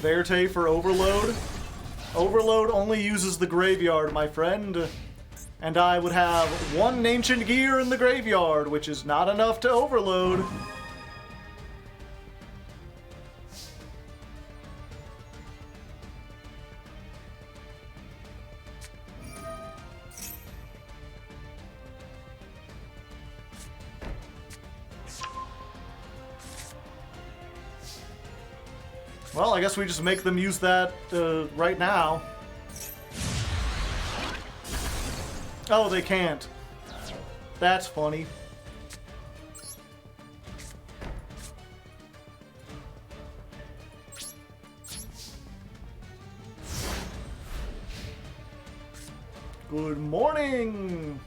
Verte for Overload. Overload only uses the graveyard, my friend. And I would have one Ancient Gear in the graveyard, which is not enough to overload. Well, I guess we just make them use that right now. Oh, they can't. That's funny. Good morning!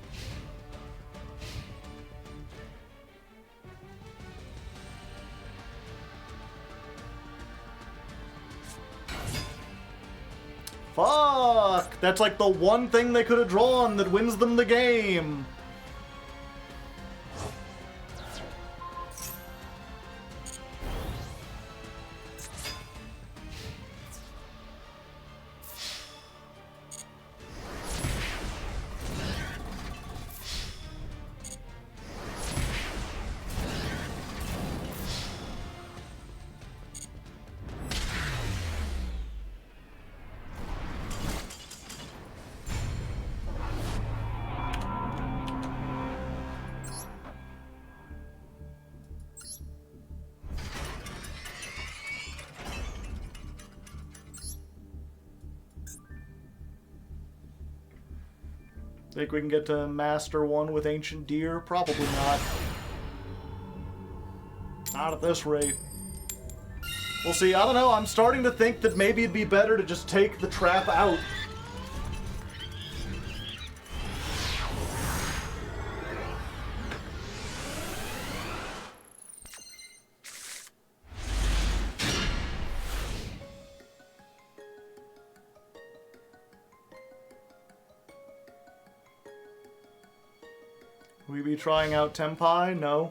Fuck! That's like the one thing they could have drawn that wins them the game. Think we can get to Master 1 with Ancient Deer? Probably not. Not at this rate. We'll see. I don't know. I'm starting to think that maybe it'd be better to just take the trap out. We be trying out Tenpai? No.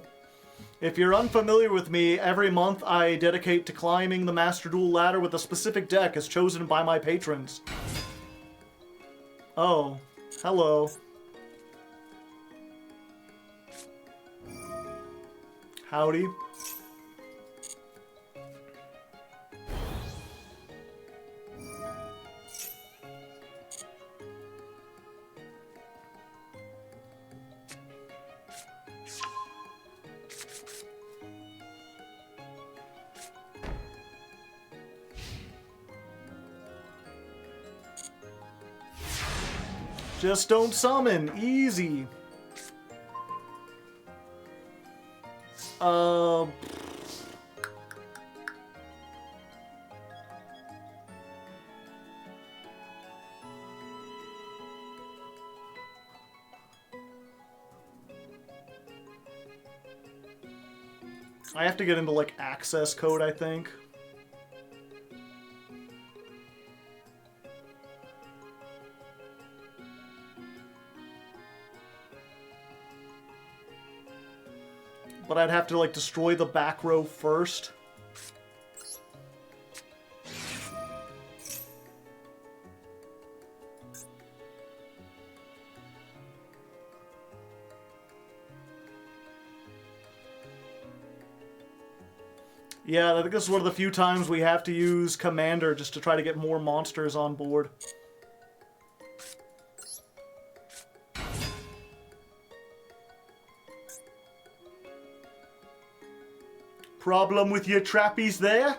If you're unfamiliar with me, every month I dedicate to climbing the Master Duel ladder with a specific deck as chosen by my patrons. Oh, hello. Howdy. Just don't summon. Easy. I have to get into, like, access code, I think. But I'd have to, like, destroy the back row first. Yeah, I think this is one of the few times we have to use Commander just to try to get more monsters on board. Problem with your trappies there?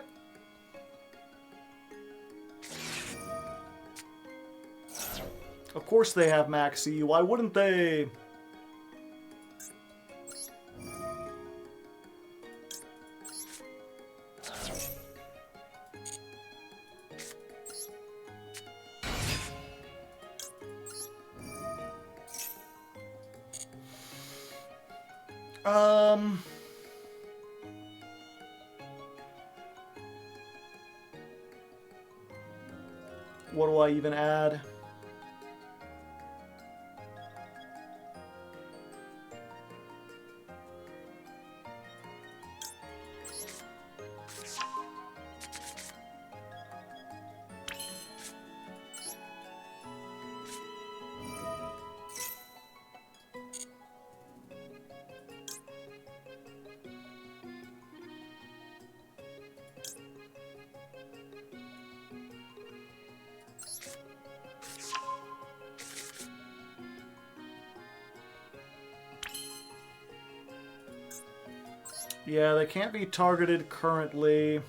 Of course they have Maxi. Why wouldn't they? What do I even add? Yeah, they can't be targeted currently.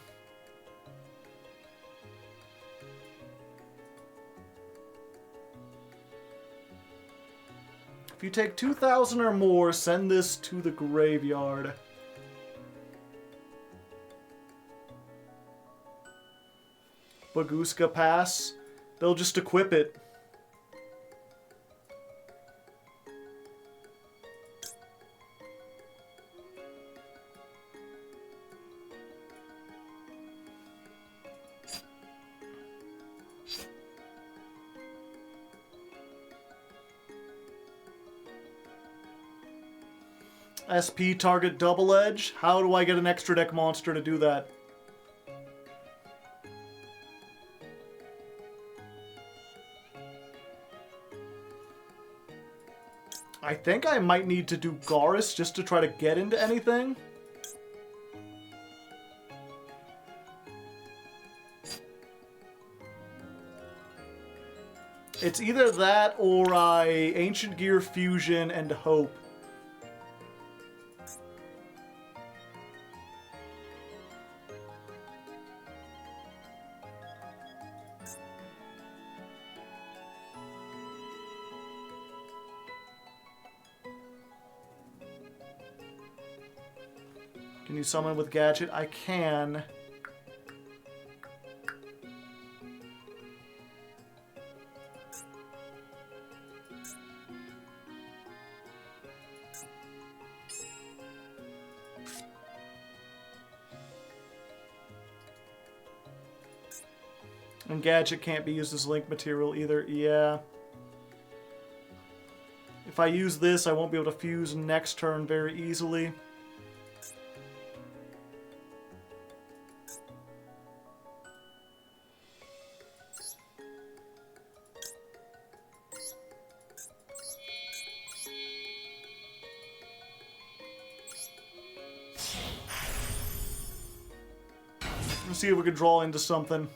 If you take 2,000 or more, send this to the graveyard. Baguska pass. They'll just equip it. SP target double edge? How do I get an extra deck monster to do that? I think I might need to do Garrus just to try to get into anything. It's either that or I Ancient Gear Fusion and Hope. Can you summon with Gadget? I can. And Gadget can't be used as link material either. Yeah. If I use this, I won't be able to fuse next turn very easily. Let's see if we can draw into something.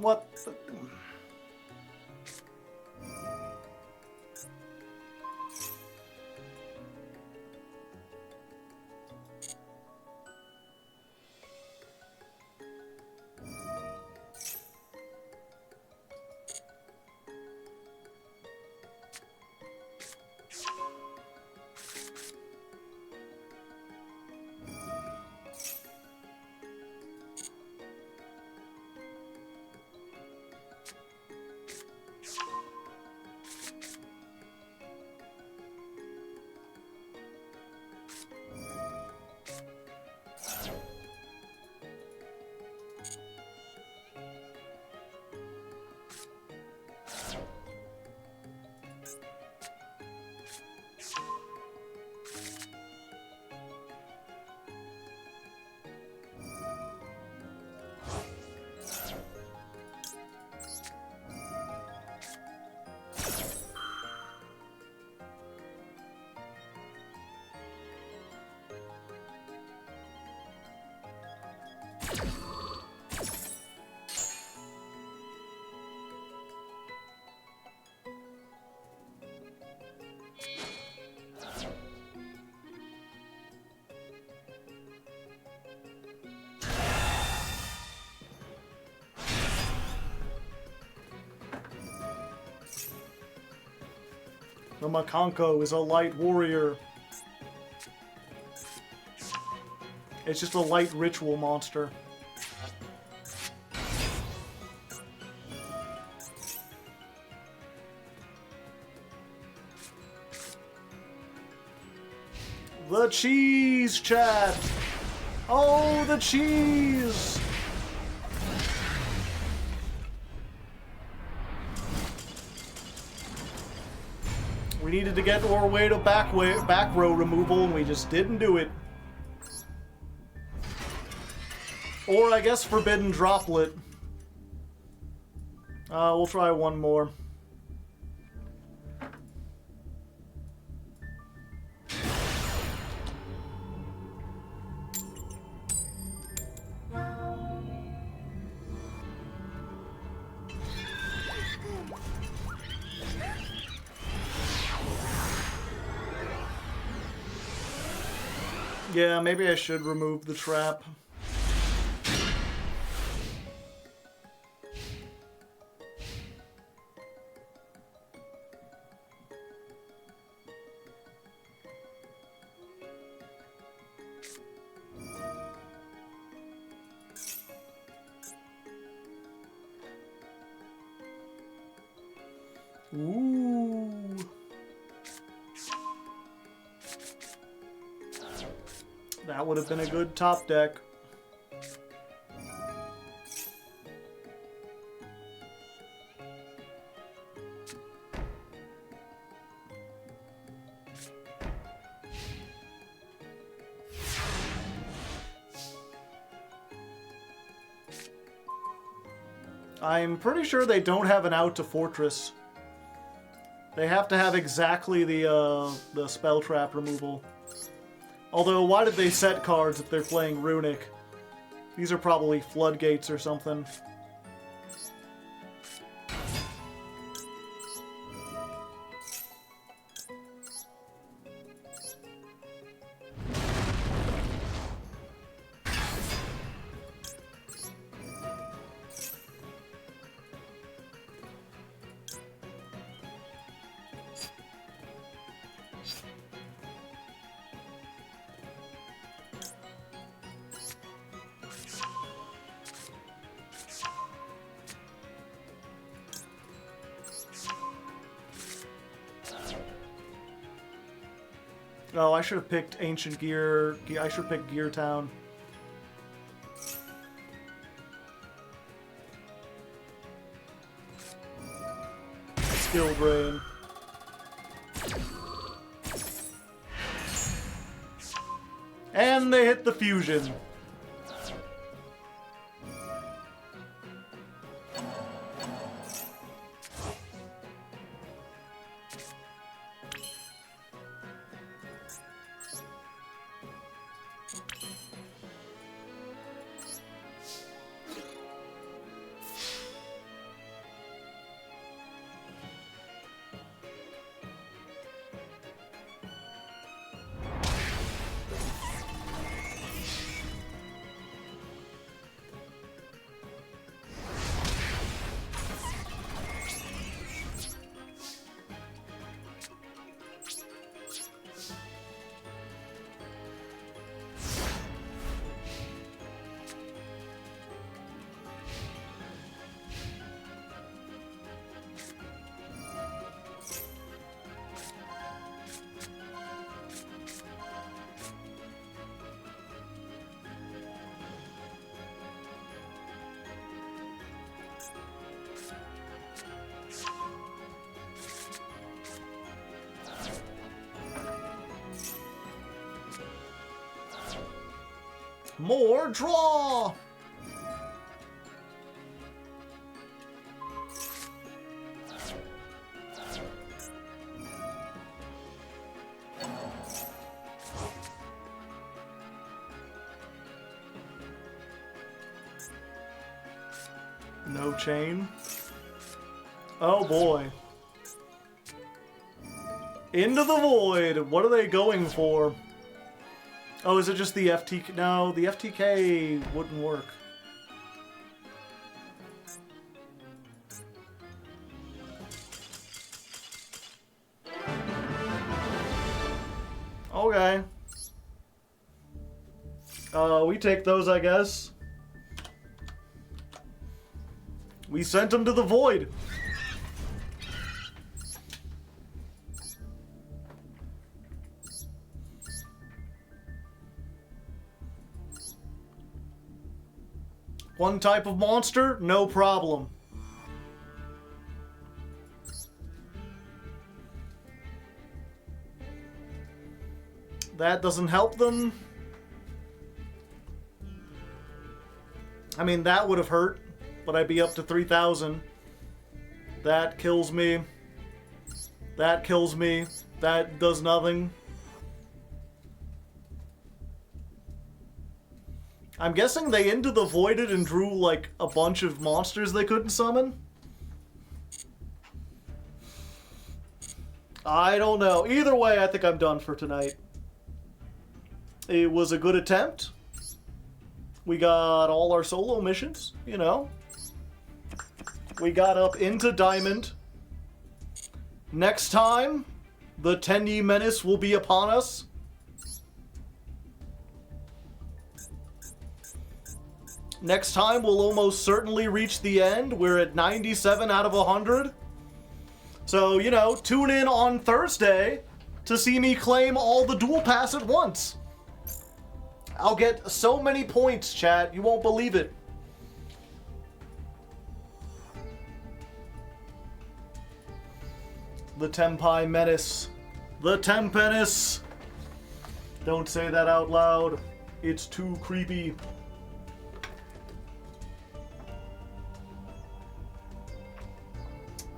What? The Makanko is a light warrior. It's just a light ritual monster. The cheese, chat! Oh, the cheese! We needed to get our way to back row removal, and we just didn't do it. Or, I guess, Forbidden Droplet. We'll try one more. Yeah, maybe I should remove the trap. Ooh. That would have been a good top deck. I'm pretty sure they don't have an out to Fortress. They have to have exactly the spell trap removal. Although, why did they set cards if they're playing Runic? These are probably Floodgates or something. Oh, I should have picked Ancient Gear. I should have picked Gear Town. Skill Drain. And they hit the fusion. More draw! No chain. Oh boy. Into the void. What are they going for? Oh, is it just the FTK? No, the FTK wouldn't work. Okay. We take those, I guess. We sent them to the void. One type of monster, no problem. That doesn't help them. I mean, that would have hurt, but I'd be up to 3,000. That kills me. That kills me. That does nothing. I'm guessing they into the voided and drew like a bunch of monsters they couldn't summon. I don't know. Either way, I think I'm done for tonight. It was a good attempt. We got all our solo missions, you know. We got up into Diamond. Next time, the Tenyi Menace will be upon us. Next time, we'll almost certainly reach the end. We're at 97 out of 100. So, you know, tune in on Thursday to see me claim all the duel pass at once. I'll get so many points, chat, you won't believe it. The Tenpai Menace. The Tempenis. Don't say that out loud. It's too creepy.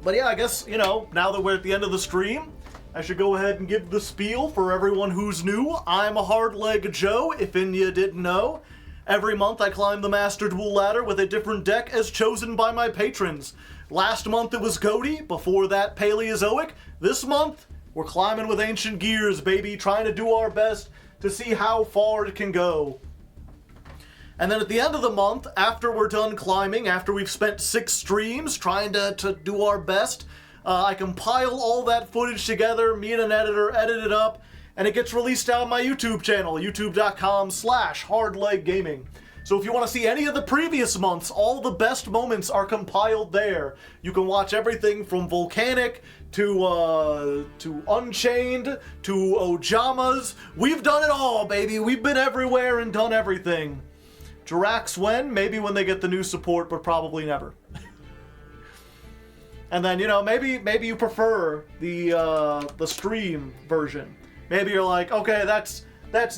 But yeah, I guess, you know, now that we're at the end of the stream, I should go ahead and give the spiel for everyone who's new. I'm a Hardleg Joe, if you didn't know. Every month I climb the Master Duel ladder with a different deck as chosen by my patrons. Last month it was Cody, before that Paleozoic. This month, we're climbing with Ancient Gears, baby, trying to do our best to see how far it can go. And then at the end of the month, after we're done climbing, after we've spent 6 streams trying to do our best, I compile all that footage together, me and an editor edit it up, and it gets released on my YouTube channel, youtube.com/hardleggaming. So if you want to see any of the previous months, all the best moments are compiled there. You can watch everything from Volcanic to Unchained to Ojamas. We've done it all, baby. We've been everywhere and done everything. Jirax when? Maybe when they get the new support, but probably never. And then, you know, maybe you prefer the stream version. Maybe you're like, okay, that's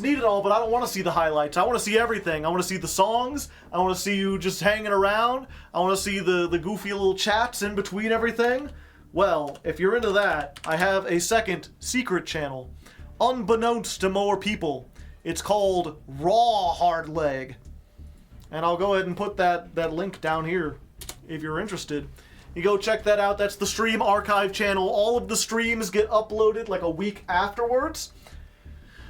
neat and all, but I don't want to see the highlights. I want to see everything. I want to see the songs. I want to see you just hanging around. I want to see the goofy little chats in between everything. Well, if you're into that, I have a second secret channel, unbeknownst to more people. It's called Raw Hardleg. And I'll go ahead and put that link down here if you're interested. You go check that out. That's the stream archive channel. All of the streams get uploaded like a week afterwards.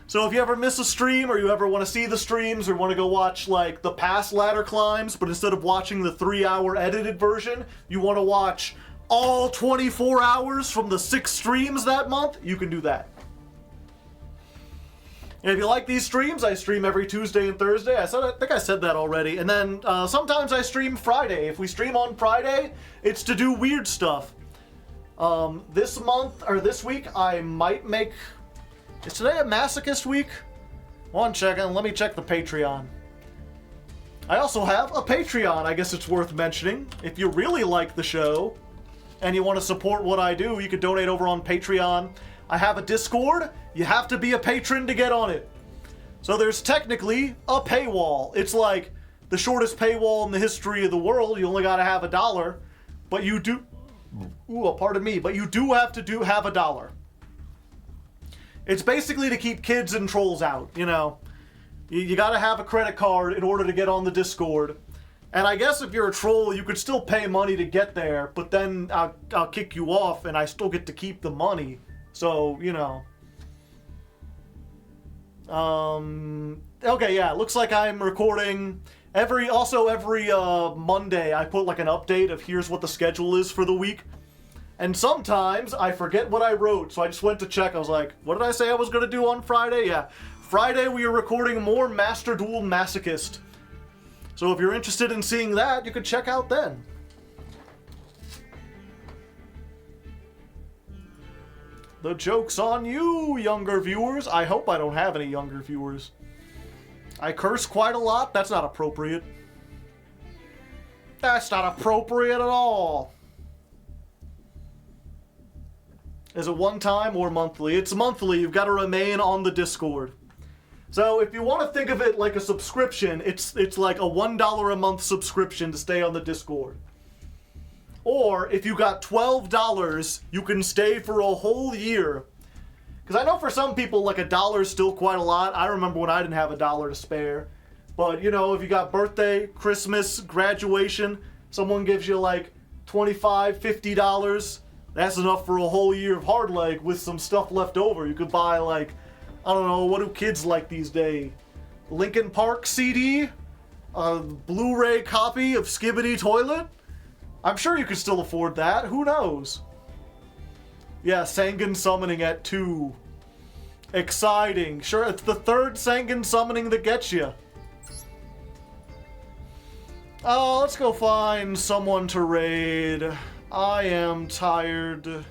So if you ever miss a stream, or you ever want to see the streams, or want to go watch like the past ladder climbs, but instead of watching the 3-hour edited version, you want to watch all 24 hours from the 6 streams that month, you can do that. And if you like these streams, I stream every Tuesday and Thursday. I think I said that already. And then sometimes I stream Friday. If we stream on Friday, it's to do weird stuff. This month, or this week, I might make... Is today a masochist week? One second, let me check the Patreon. I also have a Patreon, I guess it's worth mentioning. If you really like the show, and you want to support what I do, you can donate over on Patreon. I have a Discord. You have to be a patron to get on it. So there's technically a paywall. It's like the shortest paywall in the history of the world. You only gotta have $1, but you do... Ooh, pardon me, but you do have to have $1. It's basically to keep kids and trolls out, you know. You gotta have a credit card in order to get on the Discord. And I guess if you're a troll, you could still pay money to get there, but then I'll kick you off and I still get to keep the money. So, you know. Okay, yeah, looks like I'm recording every Monday I put like an update of here's what the schedule is for the week. And sometimes I forget what I wrote, so I just went to check. I was like, what did I say I was going to do on Friday? Yeah, Friday we are recording more Master Duel Masochist. So if you're interested in seeing that, you could check out then. The joke's on you, younger viewers. I hope I don't have any younger viewers. I curse quite a lot. That's not appropriate. That's not appropriate at all. Is it one time or monthly? It's monthly. You've got to remain on the Discord. So if you want to think of it like a subscription, it's like a $1 a month subscription to stay on the Discord. Or if you got $12, you can stay for a whole year. Because I know for some people, like $1 is still quite a lot. I remember when I didn't have $1 to spare. But, you know, if you got birthday, Christmas, graduation, someone gives you like $25, $50, that's enough for a whole year of Hardleg with some stuff left over. You could buy like, I don't know, what do kids like these days? Linkin Park CD? A Blu-ray copy of Skibbity Toilet? I'm sure you could still afford that. Who knows? Yeah, Sangan summoning at 2. Exciting. Sure, it's the 3rd Sangan summoning that gets you. Oh, let's go find someone to raid. I am tired.